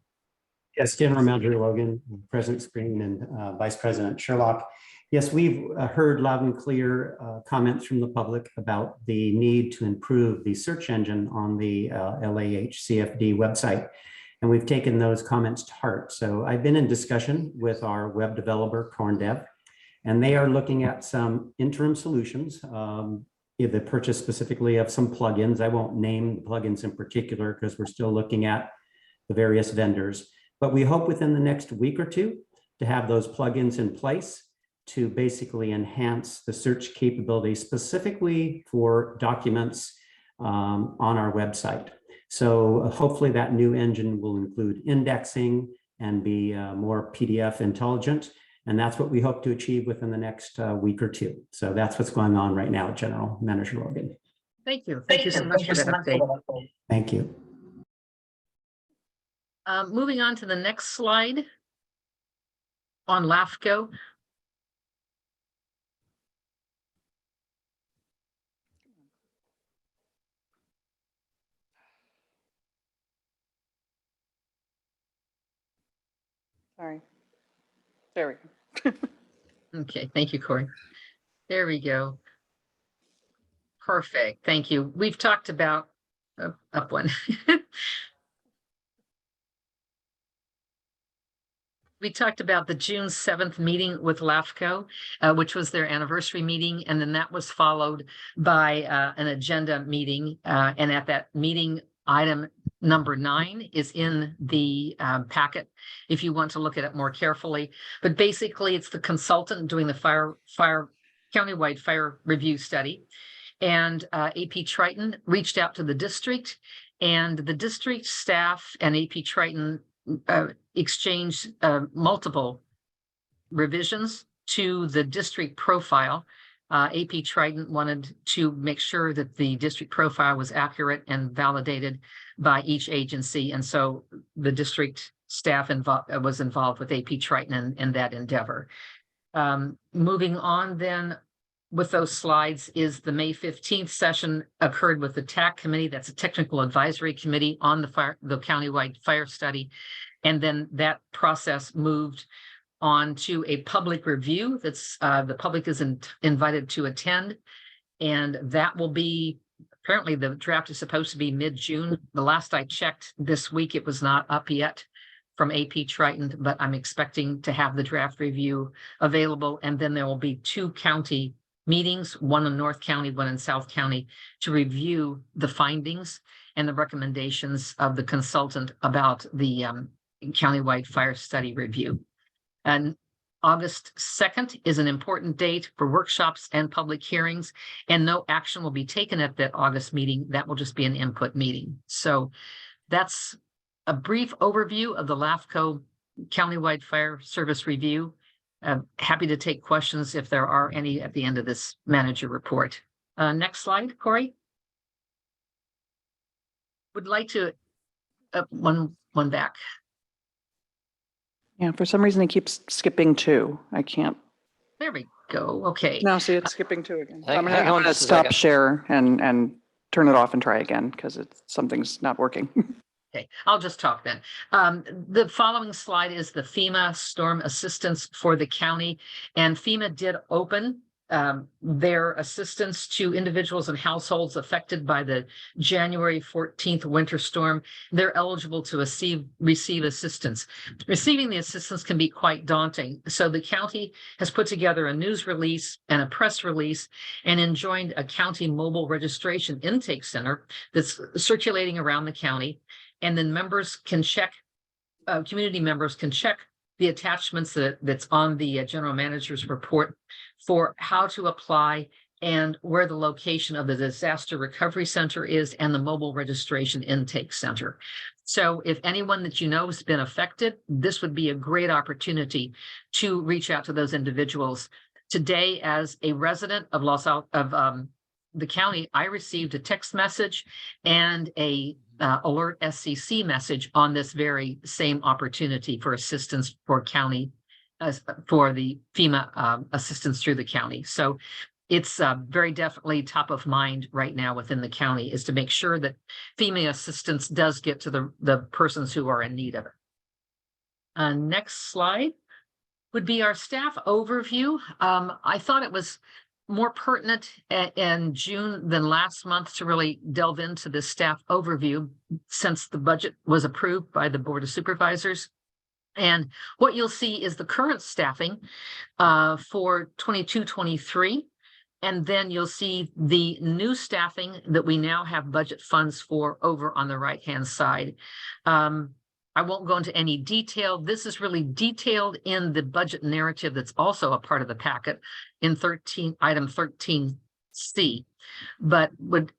[SPEAKER 14] Yes, General Manager Logan, President Screen, and Vice President Sherlock. Yes, we've heard loud and clear comments from the public about the need to improve the search engine on the LAHCFD website. And we've taken those comments to heart. So I've been in discussion with our web developer, CornDev, and they are looking at some interim solutions. The purchase specifically of some plugins. I won't name the plugins in particular because we're still looking at the various vendors. But we hope within the next week or two to have those plugins in place to basically enhance the search capability specifically for documents on our website. So hopefully that new engine will include indexing and be more PDF intelligent. And that's what we hope to achieve within the next week or two. So that's what's going on right now, General Manager Logan.
[SPEAKER 3] Thank you. Thank you so much for that update.
[SPEAKER 14] Thank you.
[SPEAKER 3] Moving on to the next slide on LAHCFD.
[SPEAKER 2] Sorry. There we go.
[SPEAKER 3] Okay, thank you, Corey. There we go. Perfect, thank you. We've talked about, up one. We talked about the June 7th meeting with LAHCFD, which was their anniversary meeting, and then that was followed by an agenda meeting. And at that meeting, item number 9 is in the packet if you want to look at it more carefully. But basically, it's the consultant doing the countywide fire review study. And AP Triton reached out to the district, and the district staff and AP Triton exchanged multiple revisions to the district profile. AP Triton wanted to make sure that the district profile was accurate and validated by each agency. And so the district staff was involved with AP Triton in that endeavor. Moving on then with those slides is the May 15th session occurred with the TAC committee. That's a technical advisory committee on the countywide fire study. And then that process moved on to a public review that's the public is invited to attend. And that will be, apparently the draft is supposed to be mid-June. The last I checked this week, it was not up yet from AP Triton, but I'm expecting to have the draft review available. And then there will be 2 county meetings, one in North County, one in South County, to review the findings and the recommendations of the consultant about the countywide fire study review. And August 2nd is an important date for workshops and public hearings, and no action will be taken at that August meeting. That will just be an input meeting. So that's a brief overview of the LAHCFD countywide fire service review. Happy to take questions if there are any at the end of this manager report. Next slide, Corey. Would like to, one back.
[SPEAKER 2] Yeah, for some reason it keeps skipping 2. I can't.
[SPEAKER 3] There we go. Okay.
[SPEAKER 2] Now see, it's skipping 2 again.
[SPEAKER 1] Hang
[SPEAKER 2] I'm
[SPEAKER 1] on
[SPEAKER 2] gonna
[SPEAKER 1] just a
[SPEAKER 2] stop
[SPEAKER 1] second.
[SPEAKER 2] share and turn it off and try again because something's not working.
[SPEAKER 3] Okay, I'll just talk then. The following slide is the FEMA storm assistance for the county, and FEMA did open their assistance to individuals and households affected by the January 14th winter storm. They're eligible to receive assistance. Receiving the assistance can be quite daunting. So the county has put together a news release and a press release and enjoined a county mobile registration intake center that's circulating around the county. And then members can check, community members can check the attachments that's on the general manager's report for how to apply and where the location of the disaster recovery center is and the mobile registration intake center. So if anyone that you know has been affected, this would be a great opportunity to reach out to those individuals. Today, as a resident of the county, I received a text message and a alert SCC message on this very same opportunity for assistance for county, for the FEMA assistance through the county. So it's very definitely top of mind right now within the county, is to make sure that FEMA assistance does get to the persons who are in need of it. Next slide would be our staff overview. I thought it was more pertinent in June than last month to really delve into this staff overview, since the budget was approved by the Board of Supervisors. And what you'll see is the current staffing for 22-23. And then you'll see the new staffing that we now have budget funds for over on the right-hand side. I won't go into any detail. This is really detailed in the budget narrative that's also a part of the packet in item 13C, but would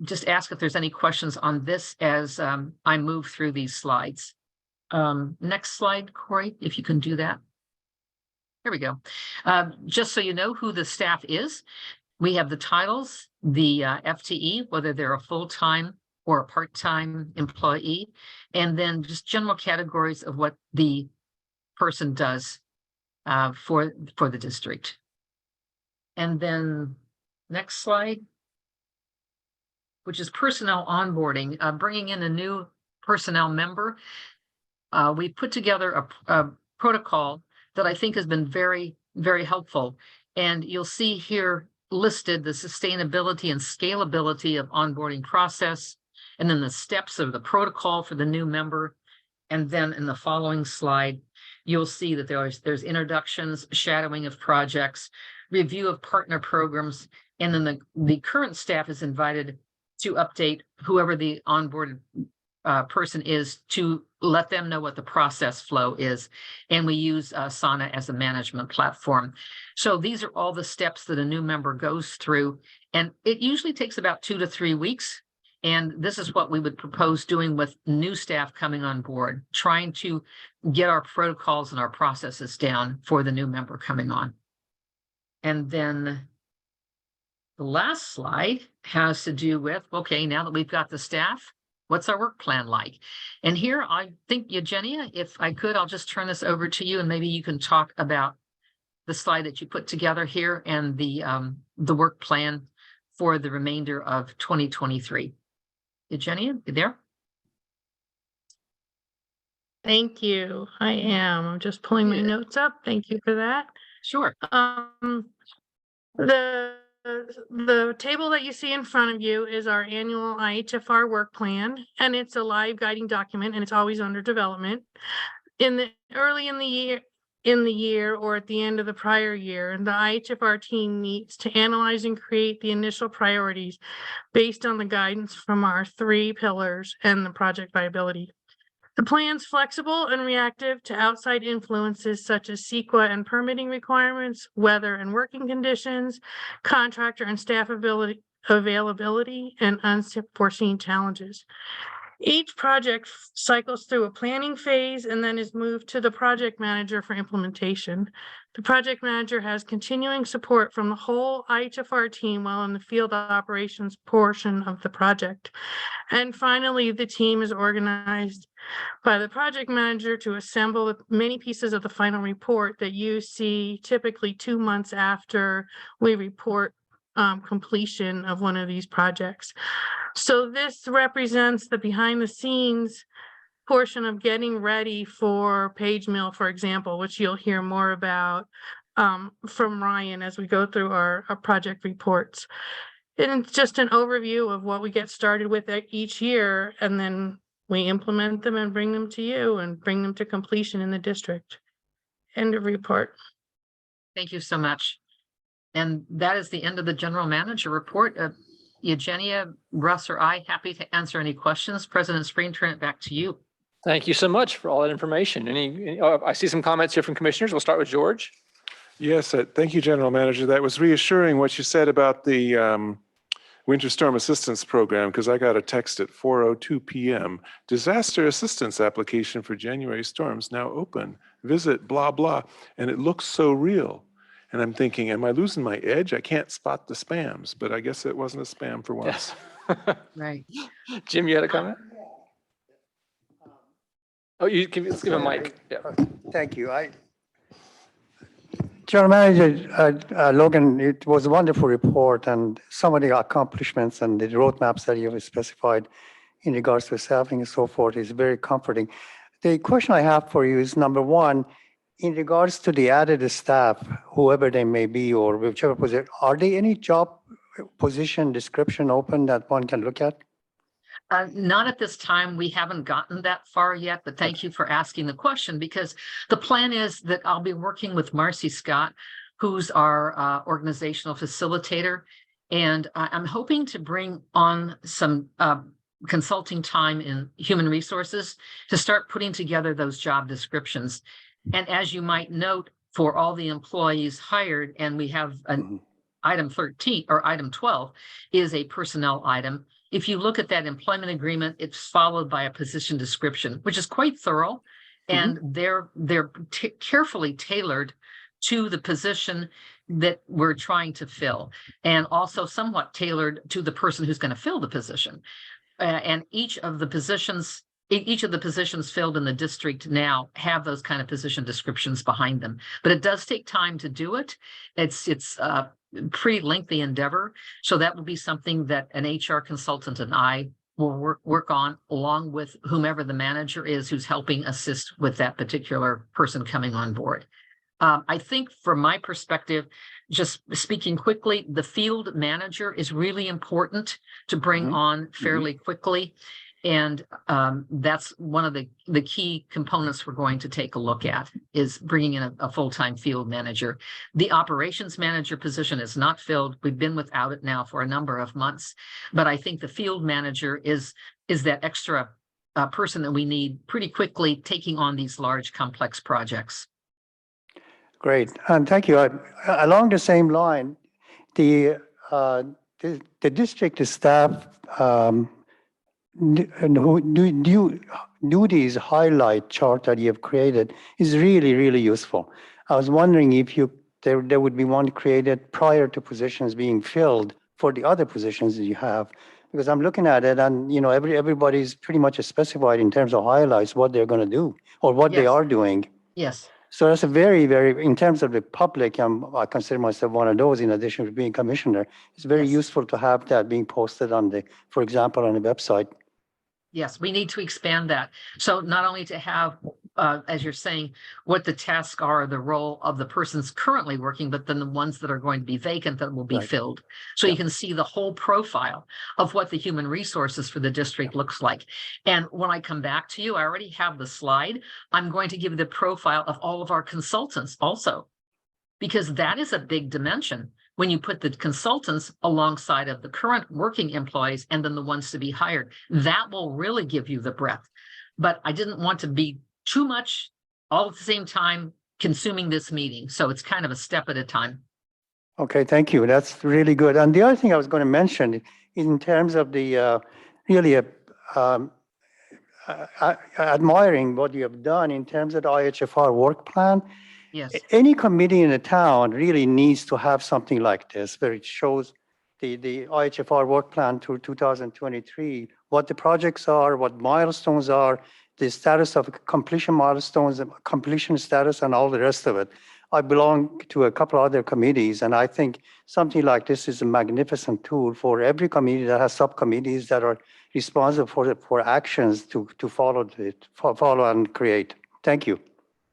[SPEAKER 3] just ask if there's any questions on this as I move through these slides. Next slide, Corey, if you can do that. Here we go. Just so you know who the staff is, we have the titles, the FTE, whether they're a full-time or a part-time employee, and then just general categories of what the person does for the district. And then next slide, which is personnel onboarding, bringing in a new personnel member. We put together a protocol that I think has been very, very helpful. And you'll see here listed the sustainability and scalability of onboarding process, and then the steps of the protocol for the new member. And then in the following slide, you'll see that there's introductions, shadowing of projects, review of partner programs, and then the current staff is invited to update whoever the onboarded person is, to let them know what the process flow is. And we use Asana as a management platform. So these are all the steps that a new member goes through. And it usually takes about 2 to 3 weeks. And this is what we would propose doing with new staff coming on board, trying to get our protocols and our processes down for the new member coming on. And then the last slide has to do with, okay, now that we've got the staff, what's our work plan like? And here, I think, Eugenia, if I could, I'll just turn this over to you, and maybe you can talk about the slide that you put together here and the work plan for the remainder of 2023. Eugenia, you there?
[SPEAKER 15] Thank you. I am. I'm just pulling my notes up. Thank you for that.
[SPEAKER 3] Sure.
[SPEAKER 15] The table that you see in front of you is our annual IHFR work plan, and it's a live guiding document, and it's always under development. Early in the year or at the end of the prior year, the IHFR team meets to analyze and create the initial priorities based on the guidance from our 3 pillars and the project viability. The plan's flexible and reactive to outside influences such as CEQA and permitting requirements, weather and working conditions, contractor and staff availability, and unforeseen challenges. Each project cycles through a planning phase and then is moved to the project manager for implementation. The project manager has continuing support from the whole IHFR team while in the field operations portion of the project. And finally, the team is organized by the project manager to assemble many pieces of the final report that you see typically 2 months after we report completion of one of these projects. So this represents the behind the scenes portion of getting ready for Page Mill, for example, which you'll hear more about from Ryan as we go through our project reports. And it's just an overview of what we get started with each year, and then we implement them and bring them to you and bring them to completion in the district. End of report.
[SPEAKER 3] Thank you so much. And that is the end of the general manager report. Eugenia, Russ, or I happy to answer any questions. President Spring, turn it back to you.
[SPEAKER 1] Thank you so much for all that information. I see some comments here from commissioners. We'll start with George.
[SPEAKER 7] Yes, thank you, General Manager. That was reassuring what you said about the Winter Storm Assistance Program, because I got a text at 4:02 p.m. Disaster assistance application for January storms now open. Visit blah, blah. And it looks so real. And I'm thinking, am I losing my edge? I can't spot the spams, but I guess it wasn't a spam for once.
[SPEAKER 1] Yes.
[SPEAKER 3] Right.
[SPEAKER 1] Jim, you had a comment? Oh, let's give a mic. Yeah.
[SPEAKER 10] Thank you. General Manager Logan, it was a wonderful report, and some of the accomplishments and the roadmaps that you have specified in regards to staffing and so forth is very comforting. The question I have for you is, number one, in regards to the added staff, whoever they may be or whichever position, are there any job position description open that one can look at?
[SPEAKER 3] Not at this time. We haven't gotten that far yet, but thank you for asking the question, because the plan is that I'll be working with Marcy Scott, who's our organizational facilitator. And I'm hoping to bring on some consulting time in human resources to start putting together those job descriptions. And as you might note, for all the employees hired, and we have an item 13 or item 12 is a personnel item. If you look at that employment agreement, it's followed by a position description, which is quite thorough, and they're carefully tailored to the position that we're trying to fill, and also somewhat tailored to the person who's going to fill the position. And each of the positions filled in the district now have those kind of position descriptions behind them. But it does take time to do it. It's pretty lengthy endeavor. So that will be something that an HR consultant and I will work on, along with whomever the manager is who's helping assist with that particular person coming on board. I think from my perspective, just speaking quickly, the field manager is really important to bring on fairly quickly. And that's one of the key components we're going to take a look at, is bringing in a full-time field manager. The operations manager position is not filled. We've been without it now for a number of months, but I think the field manager is that extra person that we need pretty quickly, taking on these large, complex projects.
[SPEAKER 10] Great, and thank you. Along the same line, the district staff duties highlight chart that you have created is really, really useful. I was wondering if there would be one created prior to positions being filled for the other positions that you have, because I'm looking at it and everybody's pretty much specified in terms of highlights what they're going to do or what they are doing.
[SPEAKER 3] Yes.
[SPEAKER 10] So that's a very, very, in terms of the public, I consider myself one of those in addition to being commissioner. It's very useful to have that being posted on for example, on the website.
[SPEAKER 3] Yes, we need to expand that. So not only to have, as you're saying, what the tasks are, the role of the persons currently working, but then the ones that are going to be vacant that will be filled. So you can see the whole profile of what the human resources for the district looks like. And when I come back to you, I already have the slide. I'm going to give you the profile of all of our consultants also, because that is a big dimension when you put the consultants alongside of the current working employees and then the ones to be hired. That will really give you the breadth. But I didn't want to be too much all at the same time consuming this meeting. So it's kind of a step at a time.
[SPEAKER 10] Okay, thank you. That's really good. And the other thing I was going to mention in terms of the really admiring what you have done in terms of the IHFR work plan.
[SPEAKER 3] Yes.
[SPEAKER 10] Any committee in the town really needs to have something like this, where it shows the IHFR work plan through 2023, what the projects are, what milestones are, the status of completion milestones, completion status, and all the rest of it. I belong to a couple other committees, and I think something like this is a magnificent tool for every committee that has subcommittees that are responsible for actions to follow and create. Thank you.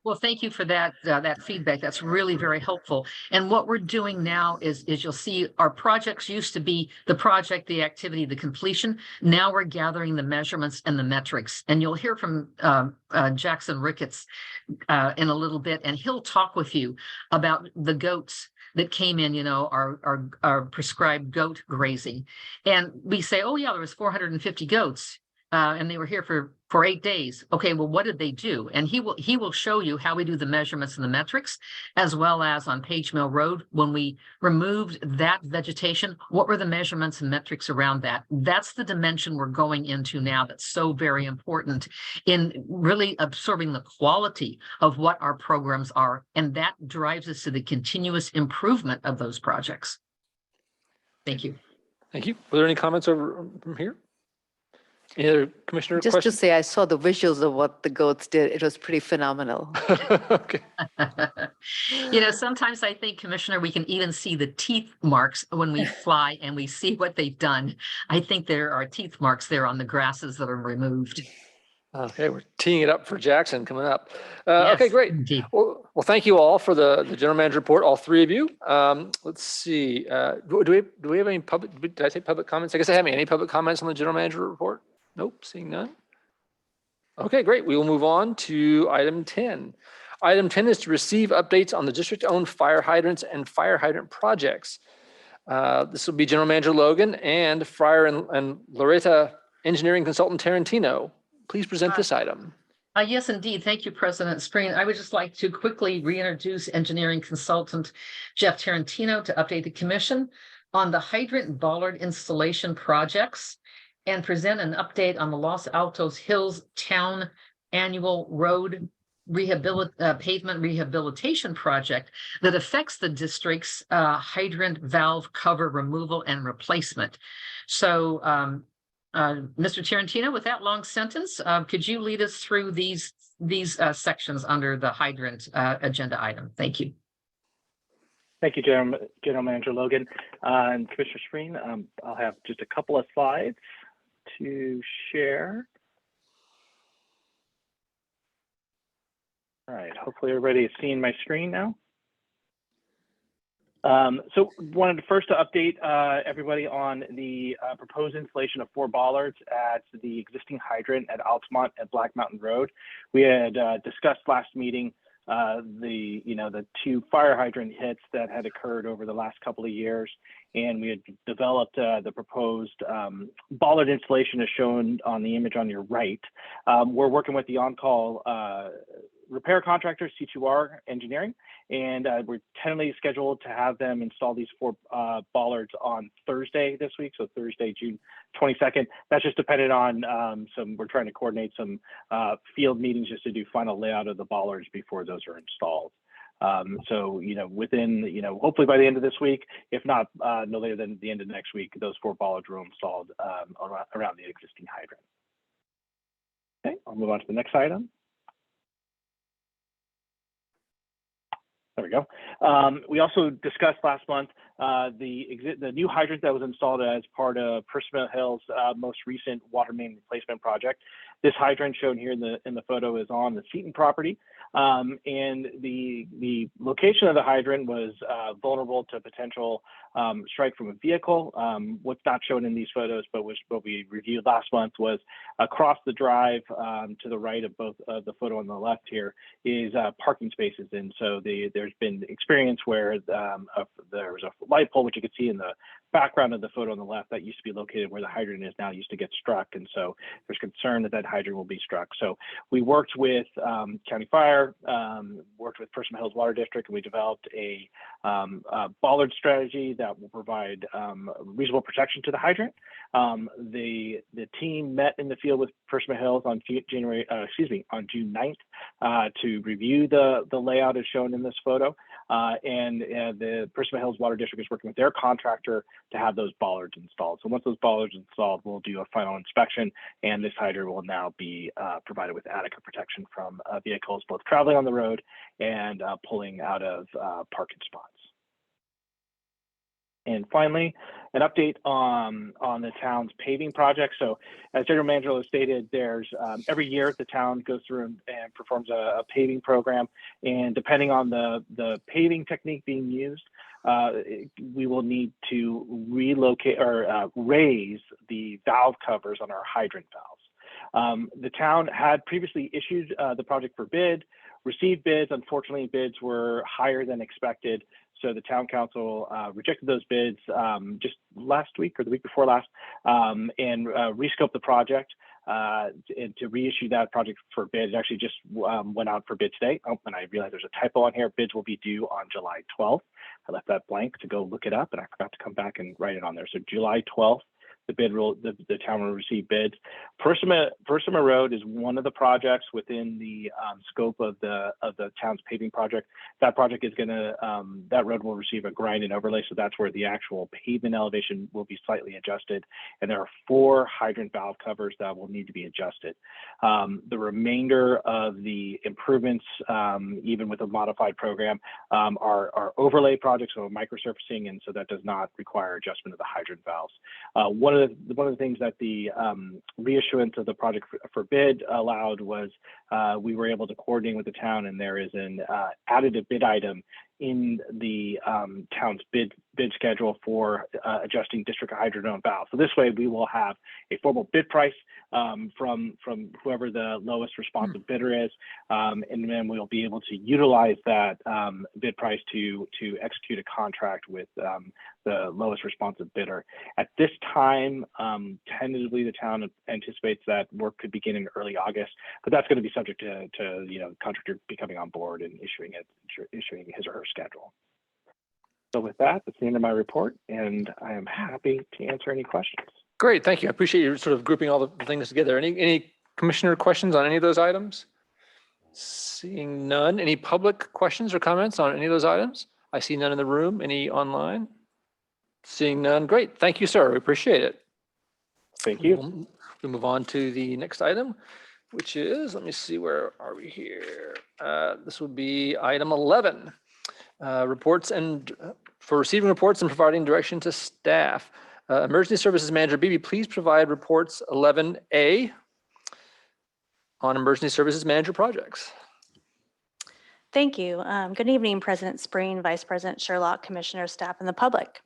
[SPEAKER 3] Well, thank you for that, that feedback. That's really very helpful. And what we're doing now is you'll see our projects used to be the project, the activity, the completion. Now we're gathering the measurements and the metrics. And you'll hear from Jackson Ricketts in a little bit, and he'll talk with you about the goats that came in, our prescribed goat grazing. And we say, oh yeah, there was 450 goats. And they were here for 8 days. Okay, well, what did they do? And he will show you how we do the measurements and the metrics, as well as on Page Mill Road, when we removed that vegetation, what were the measurements and metrics around that? That's the dimension we're going into now that's so very important in really absorbing the quality of what our programs are. And that drives us to the continuous improvement of those projects. Thank you.
[SPEAKER 1] Thank you. Were there any comments over from here? Any other commissioner
[SPEAKER 16] Just
[SPEAKER 1] questions?
[SPEAKER 16] to say, I saw the visuals of what the goats did. It was pretty phenomenal.
[SPEAKER 1] Okay.
[SPEAKER 3] Sometimes I think, Commissioner, we can even see the teeth marks when we fly and we see what they've done. I think there are teeth marks there on the grasses that are removed.
[SPEAKER 1] Okay, we're teeing it up for Jackson coming up.
[SPEAKER 3] Yes,
[SPEAKER 1] Okay, great.
[SPEAKER 3] indeed.
[SPEAKER 1] Well, thank you all for the general manager report, all three of you. Let's see. Do we have any public? Did I say public comments? I guess I haven't any public comments on the general manager report. Nope, seeing none. Okay, great. We will move on to item 10. Item 10 is to receive updates on the district-owned fire hydrants and fire hydrant projects. This will be General Manager Logan and Fryer and Loretta Engineering Consultant Tarantino. Please present this item.
[SPEAKER 3] Yes, indeed. Thank you, President Spreen. I would just like to quickly reintroduce Engineering Consultant Jeff Tarantino to update the Commission on the hydrant bollard installation projects and present an update on the Los Altos Hills Town Annual Road Pavement Rehabilitation Project that affects the district's hydrant valve cover removal and replacement. So, Mr. Tarantino, with that long sentence, could you lead us through these sections under the hydrant agenda item? Thank you.
[SPEAKER 17] Thank you, General Manager Logan and Commissioner Spreen. I'll have just a couple of slides to share. All right, hopefully everybody is seeing my screen now. So wanted first to update everybody on the proposed installation of 4 bollards at the existing hydrant at Altamont at Black Mountain Road. We had discussed last meeting the 2 fire hydrant hits that had occurred over the last couple of years, and we had developed the proposed bollard installation as shown on the image on your right. We're working with the on-call repair contractor, C2R Engineering, and we're tentatively scheduled to have them install these 4 bollards on Thursday this week, so Thursday, June 22nd. That's just dependent on we're trying to coordinate some field meetings just to do final layout of the bollards before those are installed. So, within, hopefully by the end of this week, if not no later than the end of next week, those 4 bollards will be installed around the existing hydrant. Okay, I'll move on to the next item. There we go. We also discussed last month the new hydrant that was installed as part of Percival Hill's most recent water main replacement project. This hydrant shown here in the photo is on the Seaton property, and the location of the hydrant was vulnerable to potential strike from a vehicle. What's not shown in these photos, but what we reviewed last month, was across the drive to the right of both the photo on the left here is parking spaces, and so there's been experience where there was a light pole, which you can see in the background of the photo on the left, that used to be located where the hydrant is now, used to get struck, and so there's concern that hydrant will be struck. So we worked with County Fire, worked with Percival Hills Water District, and we developed a bollard strategy that will provide reasonable protection to the hydrant. The team met in the field with Percival Hills on June 9th to review the layout as shown in this photo, and the Percival Hills Water District is working with their contractor to have those bollards installed. So once those bollards are installed, we'll do a final inspection, and this hydrant will now be provided with adequate protection from vehicles both traveling on the road and pulling out of parking spots. And finally, an update on the town's paving project. So as General Manager has stated, there's every year the town goes through and performs a paving program. And depending on the paving technique being used, we will need to relocate or raise the valve covers on our hydrant valves. The town had previously issued the project for bid, received bids. Unfortunately, bids were higher than expected. So the town council rejected those bids just last week or the week before last and rescoped the project and to reissue that project for bid. It actually just went out for bid today. Oh, and I realized there's a typo on here. Bids will be due on July 12th. I left that blank to go look it up and I forgot to come back and write it on there. So July 12th. The town will receive bids. Persima Road is one of the projects within the scope of the town's paving project. That project is that road will receive a grind and overlay, so that's where the actual pavement elevation will be slightly adjusted. And there are 4 hydrant valve covers that will need to be adjusted. The remainder of the improvements, even with a modified program, are overlay projects, so microsurfacing, and so that does not require adjustment of the hydrant valves. One of the things that the reissuance of the project for bid allowed was we were able to coordinate with the town, and there is an additive bid item in the town's bid schedule for adjusting district hydrant valves. So this way we will have a formal bid price from whoever the lowest responsive bidder is, and then we'll be able to utilize that bid price to execute a contract with the lowest responsive bidder. At this time, tentatively the town anticipates that work could begin in early August, but that's going to be subject to contractor becoming on board and issuing his or her schedule. So with that, that's the end of my report, and I am happy to answer any questions.
[SPEAKER 1] Great, thank you. I appreciate you sort of grouping all the things together. Any commissioner questions on any of those items? Seeing none. Any public questions or comments on any of those items? I see none in the room. Any online? Seeing none. Great, thank you, sir. We appreciate it.
[SPEAKER 17] Thank you.
[SPEAKER 1] We'll move on to the next item, which is, let me see, where are we here? This would be item 11. Reports and for receiving reports and providing direction to staff. Emergency Services Manager Beebe, please provide reports 11A on Emergency Services Manager projects.
[SPEAKER 6] Thank you. Good evening, President Spreen, Vice President Sherlock, Commissioner, staff, and the public.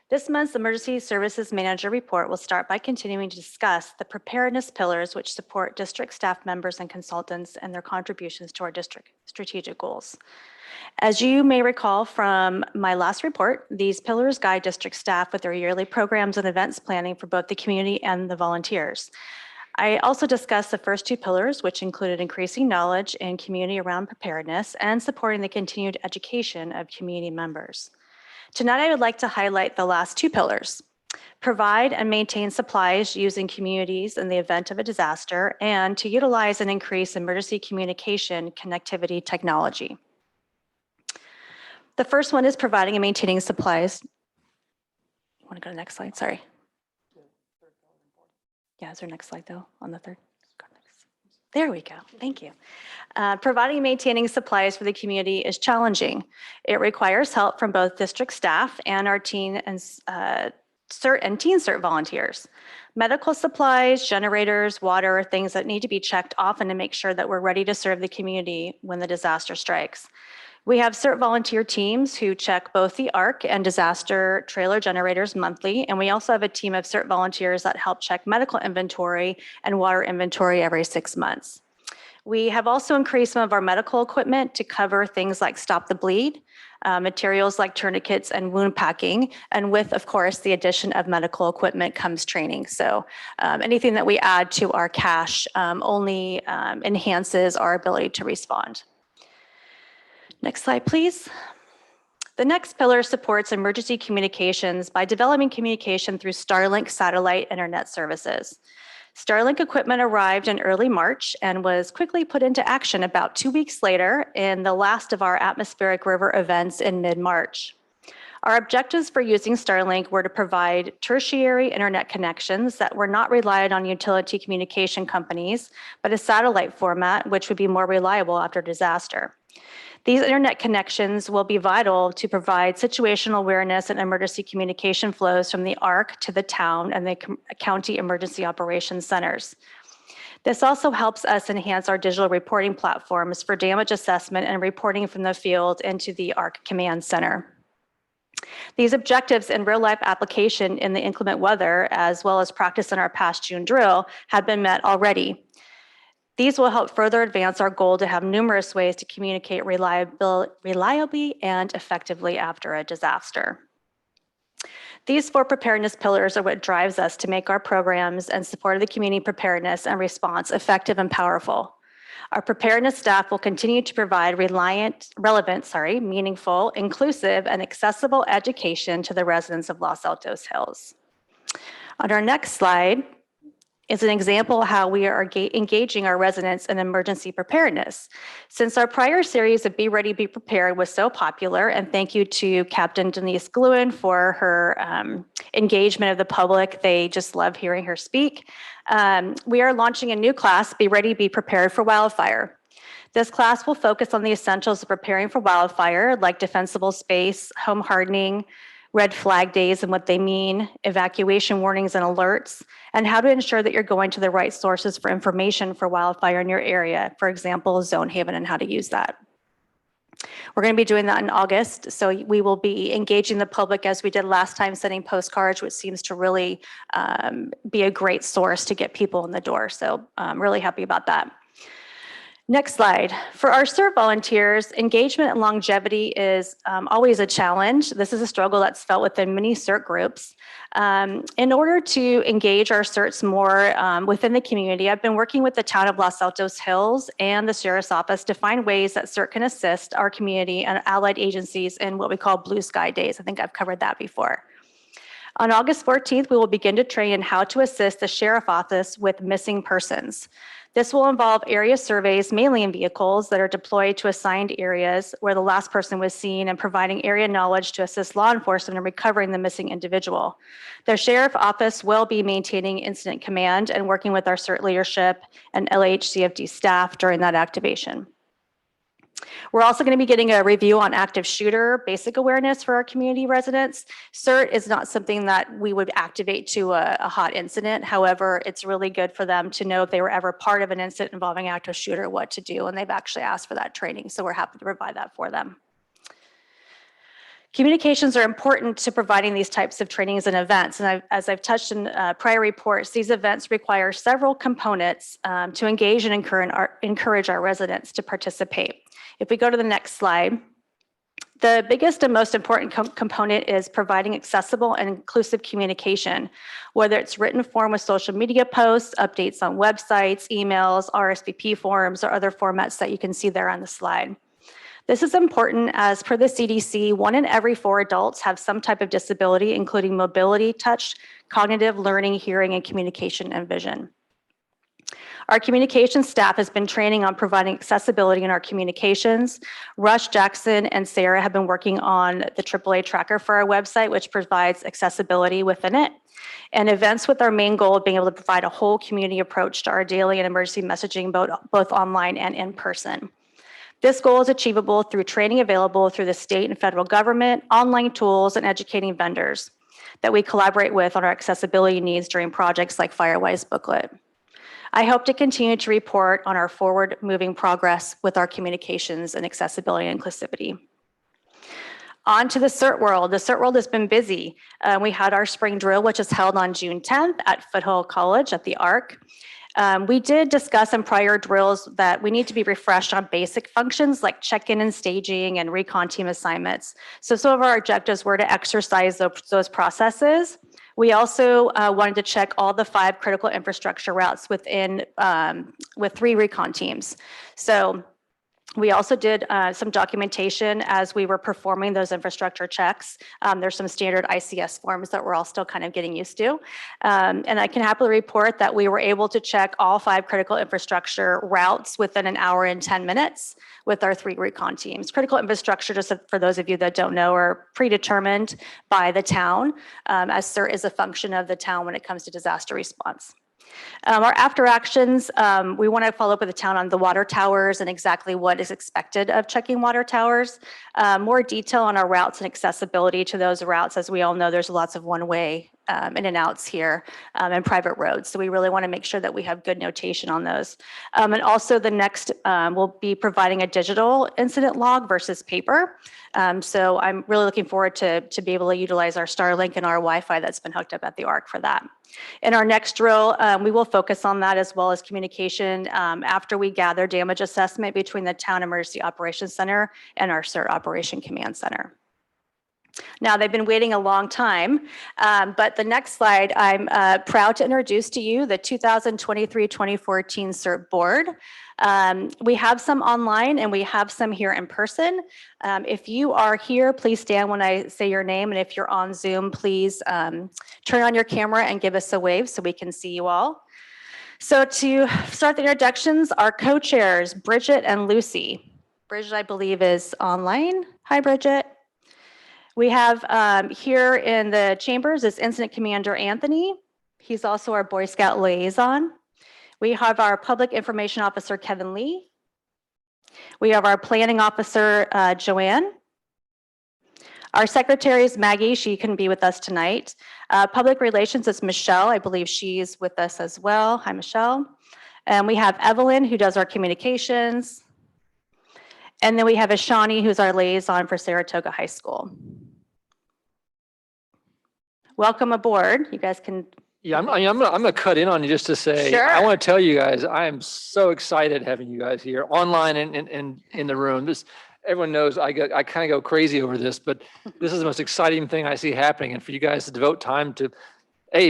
[SPEAKER 6] This month's Emergency Services Manager report will start by continuing to discuss the preparedness pillars which support district staff members and consultants and their contributions to our district strategic goals. As you may recall from my last report, these pillars guide district staff with their yearly programs and events planning for both the community and the volunteers. I also discussed the first 2 pillars, which included increasing knowledge in community around preparedness and supporting the continued education of community members. Tonight, I would like to highlight the last 2 pillars: provide and maintain supplies using communities in the event of a disaster, and to utilize and increase emergency communication connectivity technology. The first one is providing and maintaining supplies. You want to go to the next slide? Sorry. Yeah, is there a next slide though on the third? There we go. Thank you. Providing and maintaining supplies for the community is challenging. It requires help from both district staff and our teen and CERT and teen CERT volunteers. Medical supplies, generators, water, things that need to be checked often to make sure that we're ready to serve the community when the disaster strikes. We have CERT volunteer teams who check both the ARC and disaster trailer generators monthly, and we also have a team of CERT volunteers that help check medical inventory and water inventory every 6 months. We have also increased some of our medical equipment to cover things like stop the bleed, materials like tourniquets and wound packing, and with, of course, the addition of medical equipment comes training. So anything that we add to our cache only enhances our ability to respond. Next slide, please. The next pillar supports emergency communications by developing communication through Starlink satellite internet services. Starlink equipment arrived in early March and was quickly put into action about 2 weeks later in the last of our atmospheric river events in mid-March. Our objectives for using Starlink were to provide tertiary internet connections that were not reliant on utility communication companies, but a satellite format which would be more reliable after disaster. These internet connections will be vital to provide situational awareness and emergency communication flows from the ARC to the town and the county emergency operations centers. This also helps us enhance our digital reporting platforms for damage assessment and reporting from the field into the ARC Command Center. These objectives in real-life application in the inclement weather, as well as practice in our past June drill, have been met already. These will help further advance our goal to have numerous ways to communicate reliably and effectively after a disaster. These 4 preparedness pillars are what drives us to make our programs and support of the community preparedness and response effective and powerful. Our preparedness staff will continue to provide relevant, meaningful, inclusive, and accessible education to the residents of Los Altos Hills. On our next slide is an example of how we are engaging our residents in emergency preparedness. Since our prior series of Be Ready, Be Prepared was so popular, and thank you to Captain Denise Gluen for her engagement of the public. They just love hearing her speak. We are launching a new class, Be Ready, Be Prepared for Wildfire. This class will focus on the essentials of preparing for wildfire, like defensible space, home hardening, red flag days and what they mean, evacuation warnings and alerts, and how to ensure that you're going to the right sources for information for wildfire in your area, for example, Zone Haven and how to use that. We're going to be doing that in August, so we will be engaging the public as we did last time, sending postcards, which seems to really be a great source to get people in the door. So I'm really happy about that. Next slide. For our CERT volunteers, engagement and longevity is always a challenge. This is a struggle that's felt within many CERT groups. In order to engage our CERTs more within the community, I've been working with the town of Los Altos Hills and the Sheriff's Office to find ways that CERT can assist our community and allied agencies in what we call blue sky days. I think I've covered that before. On August 14th, we will begin to train in how to assist the Sheriff's Office with missing persons. This will involve area surveys, mainly in vehicles that are deployed to assigned areas where the last person was seen and providing area knowledge to assist law enforcement in recovering the missing individual. The Sheriff's Office will be maintaining incident command and working with our CERT leadership and LAHCFD staff during that activation. We're also going to be getting a review on active shooter basic awareness for our community residents. CERT is not something that we would activate to a hot incident. However, it's really good for them to know if they were ever part of an incident involving active shooter, what to do. And they've actually asked for that training. So we're happy to provide that for them. Communications are important to providing these types of trainings and events. And as I've touched in prior reports, these events require several components to engage and encourage our residents to participate. If we go to the next slide, the biggest and most important component is providing accessible and inclusive communication, whether it's written form with social media posts, updates on websites, emails, RSVP forms, or other formats that you can see there on the slide. This is important as per the CDC, 1 in every 4 adults have some type of disability, including mobility, touch, cognitive, learning, hearing, and communication and vision. Our communications staff has been training on providing accessibility in our communications. Rush, Jackson, and Sarah have been working on the AAA tracker for our website, which provides accessibility within it, and events with our main goal of being able to provide a whole community approach to our daily and emergency messaging, both online and in person. This goal is achievable through training available through the state and federal government, online tools, and educating vendors that we collaborate with on our accessibility needs during projects like Firewise Booklet. I hope to continue to report on our forward-moving progress with our communications and accessibility and inclusivity. On to the CERT world. The CERT world has been busy. We had our spring drill, which is held on June 10th at Foothill College at the ARC. We did discuss in prior drills that we need to be refreshed on basic functions like check-in and staging and recon team assignments. So some of our objectives were to exercise those processes. We also wanted to check all the 5 critical infrastructure routes within with 3 recon teams. So we also did some documentation as we were performing those infrastructure checks. There's some standard ICS forms that we're all still kind of getting used to. And I can happily report that we were able to check all 5 critical infrastructure routes within an hour and 10 minutes with our 3 recon teams. Critical infrastructure, just for those of you that don't know, are predetermined by the town, as CERT is a function of the town when it comes to disaster response. Our after actions, we want to follow up with the town on the water towers and exactly what is expected of checking water towers. More detail on our routes and accessibility to those routes. As we all know, there's lots of one-way in and outs here and private roads. So we really want to make sure that we have good notation on those. And also the next, we'll be providing a digital incident log versus paper. So I'm really looking forward to be able to utilize our Starlink and our Wi-Fi that's been hooked up at the ARC for that. In our next drill, we will focus on that as well as communication after we gather damage assessment between the Town Emergency Operations Center and our CERT Operation Command Center. Now, they've been waiting a long time, but the next slide, I'm proud to introduce to you the 2023-2014 CERT Board. We have some online and we have some here in person. If you are here, please stand when I say your name. And if you're on Zoom, please turn on your camera and give us a wave so we can see you all. So to start the introductions, our co-chairs, Bridget and Lucy. Bridget, I believe, is online. Hi, Bridget. We have here in the chambers is Incident Commander Anthony. He's also our Boy Scout liaison. We have our Public Information Officer, Kevin Lee. We have our Planning Officer, Joanne. Our Secretary is Maggie. She couldn't be with us tonight. Public Relations is Michelle. I believe she's with us as well. Hi, Michelle. And we have Evelyn, who does our communications. And then we have Ashani, who's our liaison for Saratoga High School. Welcome aboard. You guys can.
[SPEAKER 1] Yeah, I'm gonna cut in on you just to say,
[SPEAKER 6] Sure.
[SPEAKER 1] I want to tell you guys, I am so excited having you guys here online and in the room. This, everyone knows I kind of go crazy over this, but this is the most exciting thing I see happening. And for you guys to devote time to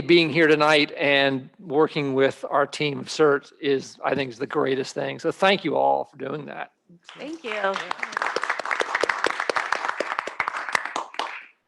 [SPEAKER 1] being here tonight and working with our team of CERT is, I think, is the greatest thing. So thank you all for doing that.
[SPEAKER 6] Thank you.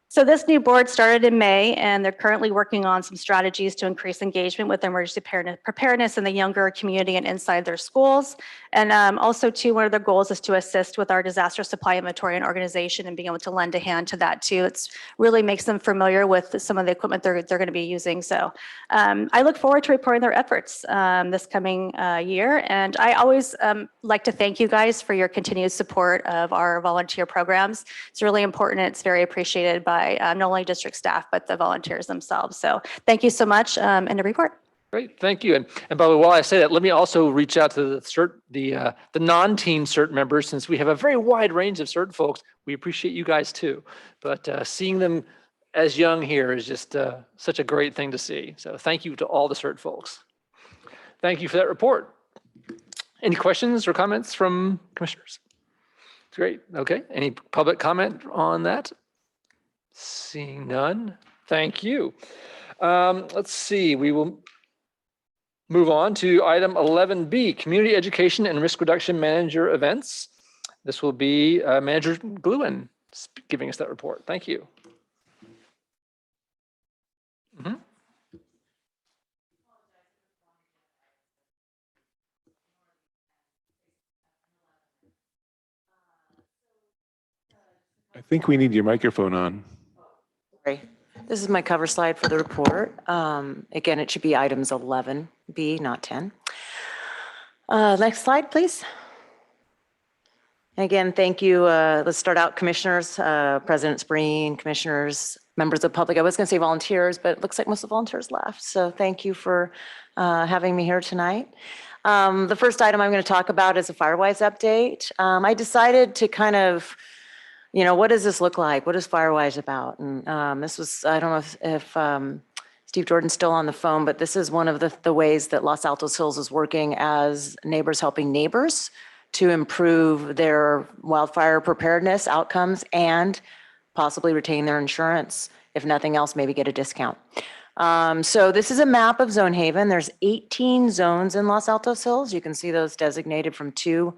[SPEAKER 6] So this new board started in May, and they're currently working on some strategies to increase engagement with emergency preparedness in the younger community and inside their schools. And also, too, one of their goals is to assist with our disaster supply inventory and organization and being able to lend a hand to that, too. It's really makes them familiar with some of the equipment they're going to be using. So I look forward to reporting their efforts this coming year. And I always like to thank you guys for your continued support of our volunteer programs. It's really important. It's very appreciated by not only district staff, but the volunteers themselves. So thank you so much, and a report.
[SPEAKER 1] Great, thank you. And by the way, while I say that, let me also reach out to the CERT, the non-team CERT members, since we have a very wide range of CERT folks. We appreciate you guys too, but seeing them as young here is just such a great thing to see. So thank you to all the CERT folks. Thank you for that report. Any questions or comments from commissioners? Great, okay. Any public comment on that? Seeing none, thank you. Let's see, we will move on to item 11B, Community Education and Risk Reduction Manager Events. This will be Manager Gluen giving us that report. Thank you.
[SPEAKER 7] I think we need your microphone on.
[SPEAKER 13] Sorry. This is my cover slide for the report. Again, it should be items 11B, not 10. Next slide, please. Again, thank you. Let's start out, commissioners, President Spreen, commissioners, members of the public. I was going to say volunteers, but it looks like most of the volunteers left. So thank you for having me here tonight. The first item I'm going to talk about is a FireWise update. I decided to kind of, you know, what does this look like? What is FireWise about? And this was, I don't know if Steve Jordan's still on the phone, but this is one of the ways that Los Altos Hills is working as neighbors helping neighbors to improve their wildfire preparedness outcomes and possibly retain their insurance. If nothing else, maybe get a discount. So this is a map of Zone Haven. There's 18 zones in Los Altos Hills. You can see those designated from 2.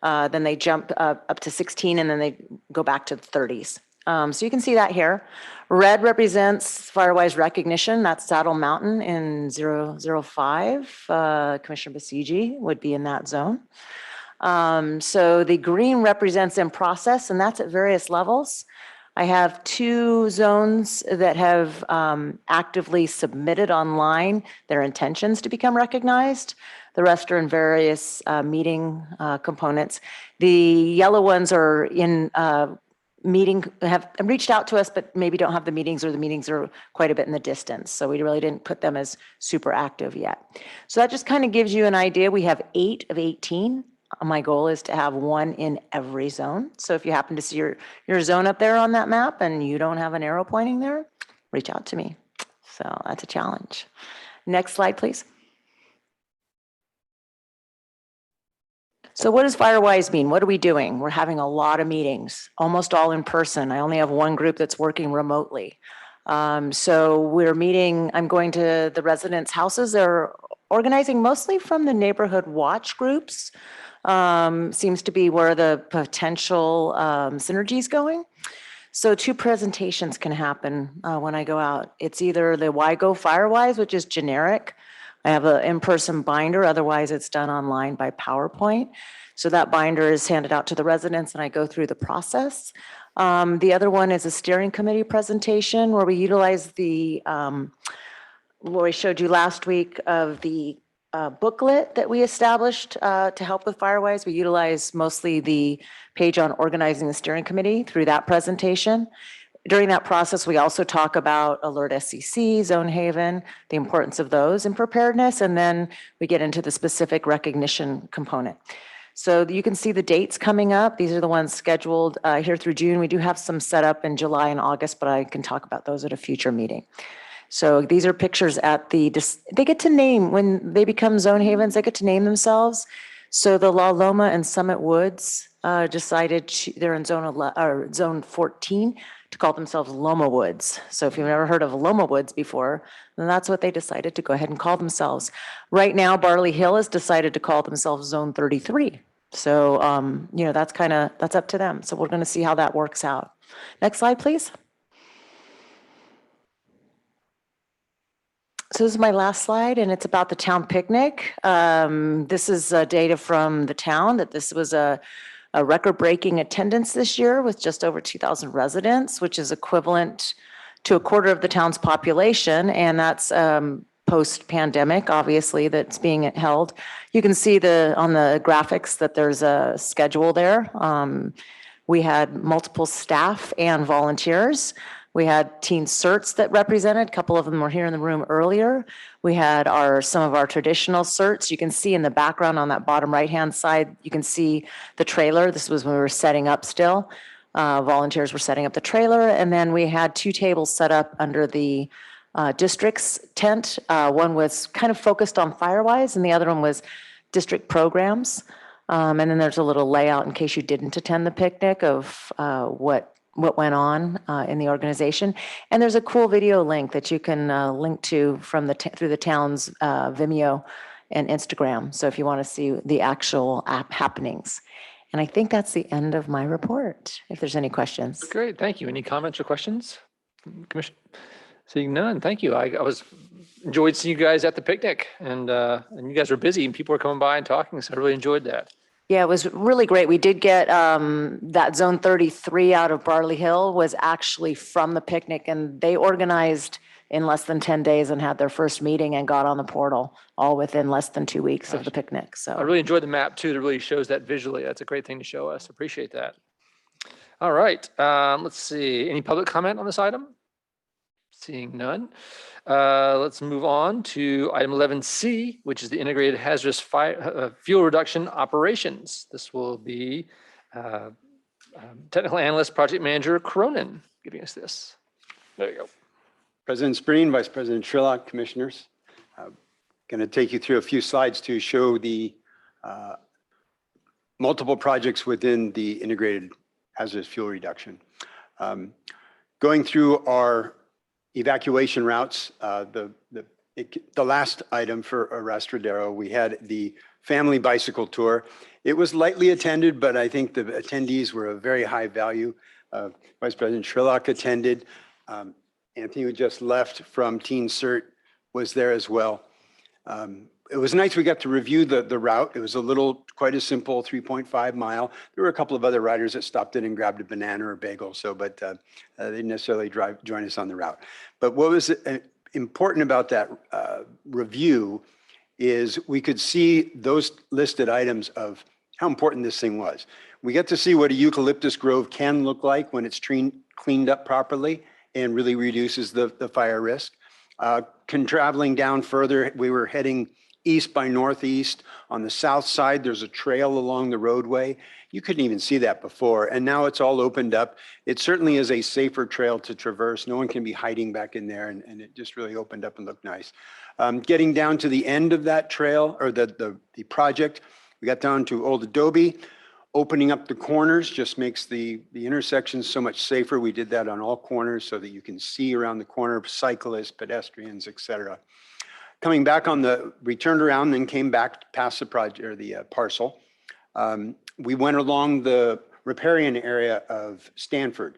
[SPEAKER 13] Then they jump up to 16, and then they go back to the 30s. So you can see that here. Red represents FireWise recognition. That's Saddle Mountain in 005. Commissioner Basigi would be in that zone. So the green represents in process, and that's at various levels. I have 2 zones that have actively submitted online their intentions to become recognized. The rest are in various meeting components. The yellow ones are in meeting, have reached out to us, but maybe don't have the meetings, or the meetings are quite a bit in the distance. So we really didn't put them as super active yet. So that just kind of gives you an idea. We have 8 of 18. My goal is to have 1 in every zone. So if you happen to see your zone up there on that map and you don't have an arrow pointing there, reach out to me. So that's a challenge. Next slide, please. So what does FireWise mean? What are we doing? We're having a lot of meetings, almost all in person. I only have 1 group that's working remotely. So we're meeting, I'm going to the residents' houses. They're organizing mostly from the neighborhood watch groups. Seems to be where the potential synergy is going. So 2 presentations can happen when I go out. It's either the Why Go FireWise, which is generic. I have an in-person binder, otherwise it's done online by PowerPoint. So that binder is handed out to the residents and I go through the process. The other one is a steering committee presentation where we utilize the, what I showed you last week of the booklet that we established to help with FireWise. We utilize mostly the page on organizing the steering committee through that presentation. During that process, we also talk about Alert SCC, Zone Haven, the importance of those in preparedness, and then we get into the specific recognition component. So you can see the dates coming up. These are the ones scheduled here through June. We do have some set up in July and August, but I can talk about those at a future meeting. So these are pictures at the, they get to name, when they become Zone Havens, they get to name themselves. So the La Loma and Summit Woods decided they're in zone 14 to call themselves Loma Woods. So if you've never heard of Loma Woods before, then that's what they decided to go ahead and call themselves. Right now, Barley Hill has decided to call themselves Zone 33. So, you know, that's up to them. So we're going to see how that works out. Next slide, please. So this is my last slide, and it's about the town picnic. This is data from the town that this was a record-breaking attendance this year with just over 2,000 residents, which is equivalent to 1/4 of the town's population, and that's post-pandemic, obviously, that's being held. You can see on the graphics that there's a schedule there. We had multiple staff and volunteers. We had teen certs that represented, a couple of them were here in the room earlier. We had some of our traditional certs. You can see in the background on that bottom right-hand side, you can see the trailer. This was when we were setting up still. Volunteers were setting up the trailer, and then we had 2 tables set up under the district's tent. One was kind of focused on FireWise, and the other one was district programs. And then there's a little layout in case you didn't attend the picnic of what went on in the organization. And there's a cool video link that you can link to from through the town's Vimeo and Instagram. So if you want to see the actual happenings. And I think that's the end of my report, if there's any questions.
[SPEAKER 1] Great, thank you. Any comments or questions? Commission? Seeing none, thank you. I enjoyed seeing you guys at the picnic, and you guys were busy and people were coming by and talking, so I really enjoyed that.
[SPEAKER 13] Yeah, it was really great. We did get that Zone 33 out of Barley Hill was actually from the picnic, and they organized in less than 10 days and had their first meeting and got on the portal all within less than 2 weeks of the picnic. So
[SPEAKER 1] I really enjoyed the map too. That really shows that visually. That's a great thing to show us. Appreciate that. All right, let's see. Any public comment on this item? Seeing none. Let's move on to item 11C, which is the integrated hazardous fuel reduction operations. This will be technical analyst, project manager Cronin giving us this. There you go.
[SPEAKER 18] President Spreen, Vice President Sherlock, Commissioners. Going to take you through a few slides to show the multiple projects within the integrated hazardous fuel reduction. Going through our evacuation routes, the last item for Arrastradero, we had the family bicycle tour. It was lightly attended, but I think the attendees were of very high value. Vice President Sherlock attended. Anthony, who just left from Teen Cert, was there as well. it was nice we got to review the route. It was quite a simple 3.5 mile. There were a couple of other riders that stopped in and grabbed a banana or a bagel, but they didn't necessarily join us on the route. But what was important about that review is we could see those listed items of how important this thing was. We get to see what a eucalyptus grove can look like when it's cleaned up properly and really reduces the fire risk. Traveling down further, we were heading east by northeast. On the south side, there's a trail along the roadway. You couldn't even see that before, and now it's all opened up. It certainly is a safer trail to traverse. No one can be hiding back in there, and it just really opened up and looked nice. Getting down to the end of that trail, or the project, we got down to Old Adobe. Opening up the corners just makes the intersections so much safer. We did that on all corners so that you can see around the corner, cyclists, pedestrians, et cetera. Coming back we turned around and came back past the project, or the parcel. We went along the riparian area of Stanford,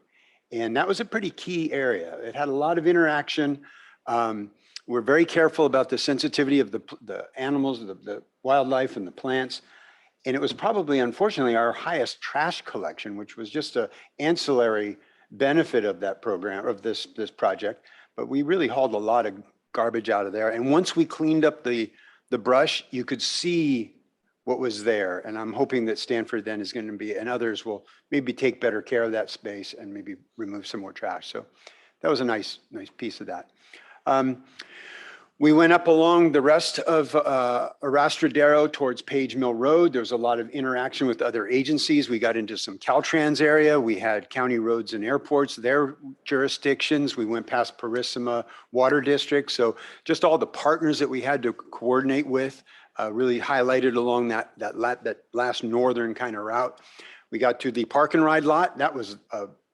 [SPEAKER 18] and that was a pretty key area. It had a lot of interaction. We're very careful about the sensitivity of the animals, the wildlife and the plants. And it was probably, unfortunately, our highest trash collection, which was just an ancillary benefit of that program, of this project. But we really hauled a lot of garbage out of there. And once we cleaned up the brush, you could see what was there. And I'm hoping that Stanford then is going to be, and others will maybe take better care of that space and maybe remove some more trash. So that was a nice piece of that. We went up along the rest of Arrastradero towards Page Mill Road. There was a lot of interaction with other agencies. We got into some Caltrans area. We had county roads and airports, their jurisdictions. We went past Parissima Water District. So just all the partners that we had to coordinate with really highlighted along that last northern kind of route. We got to the park and ride lot. That was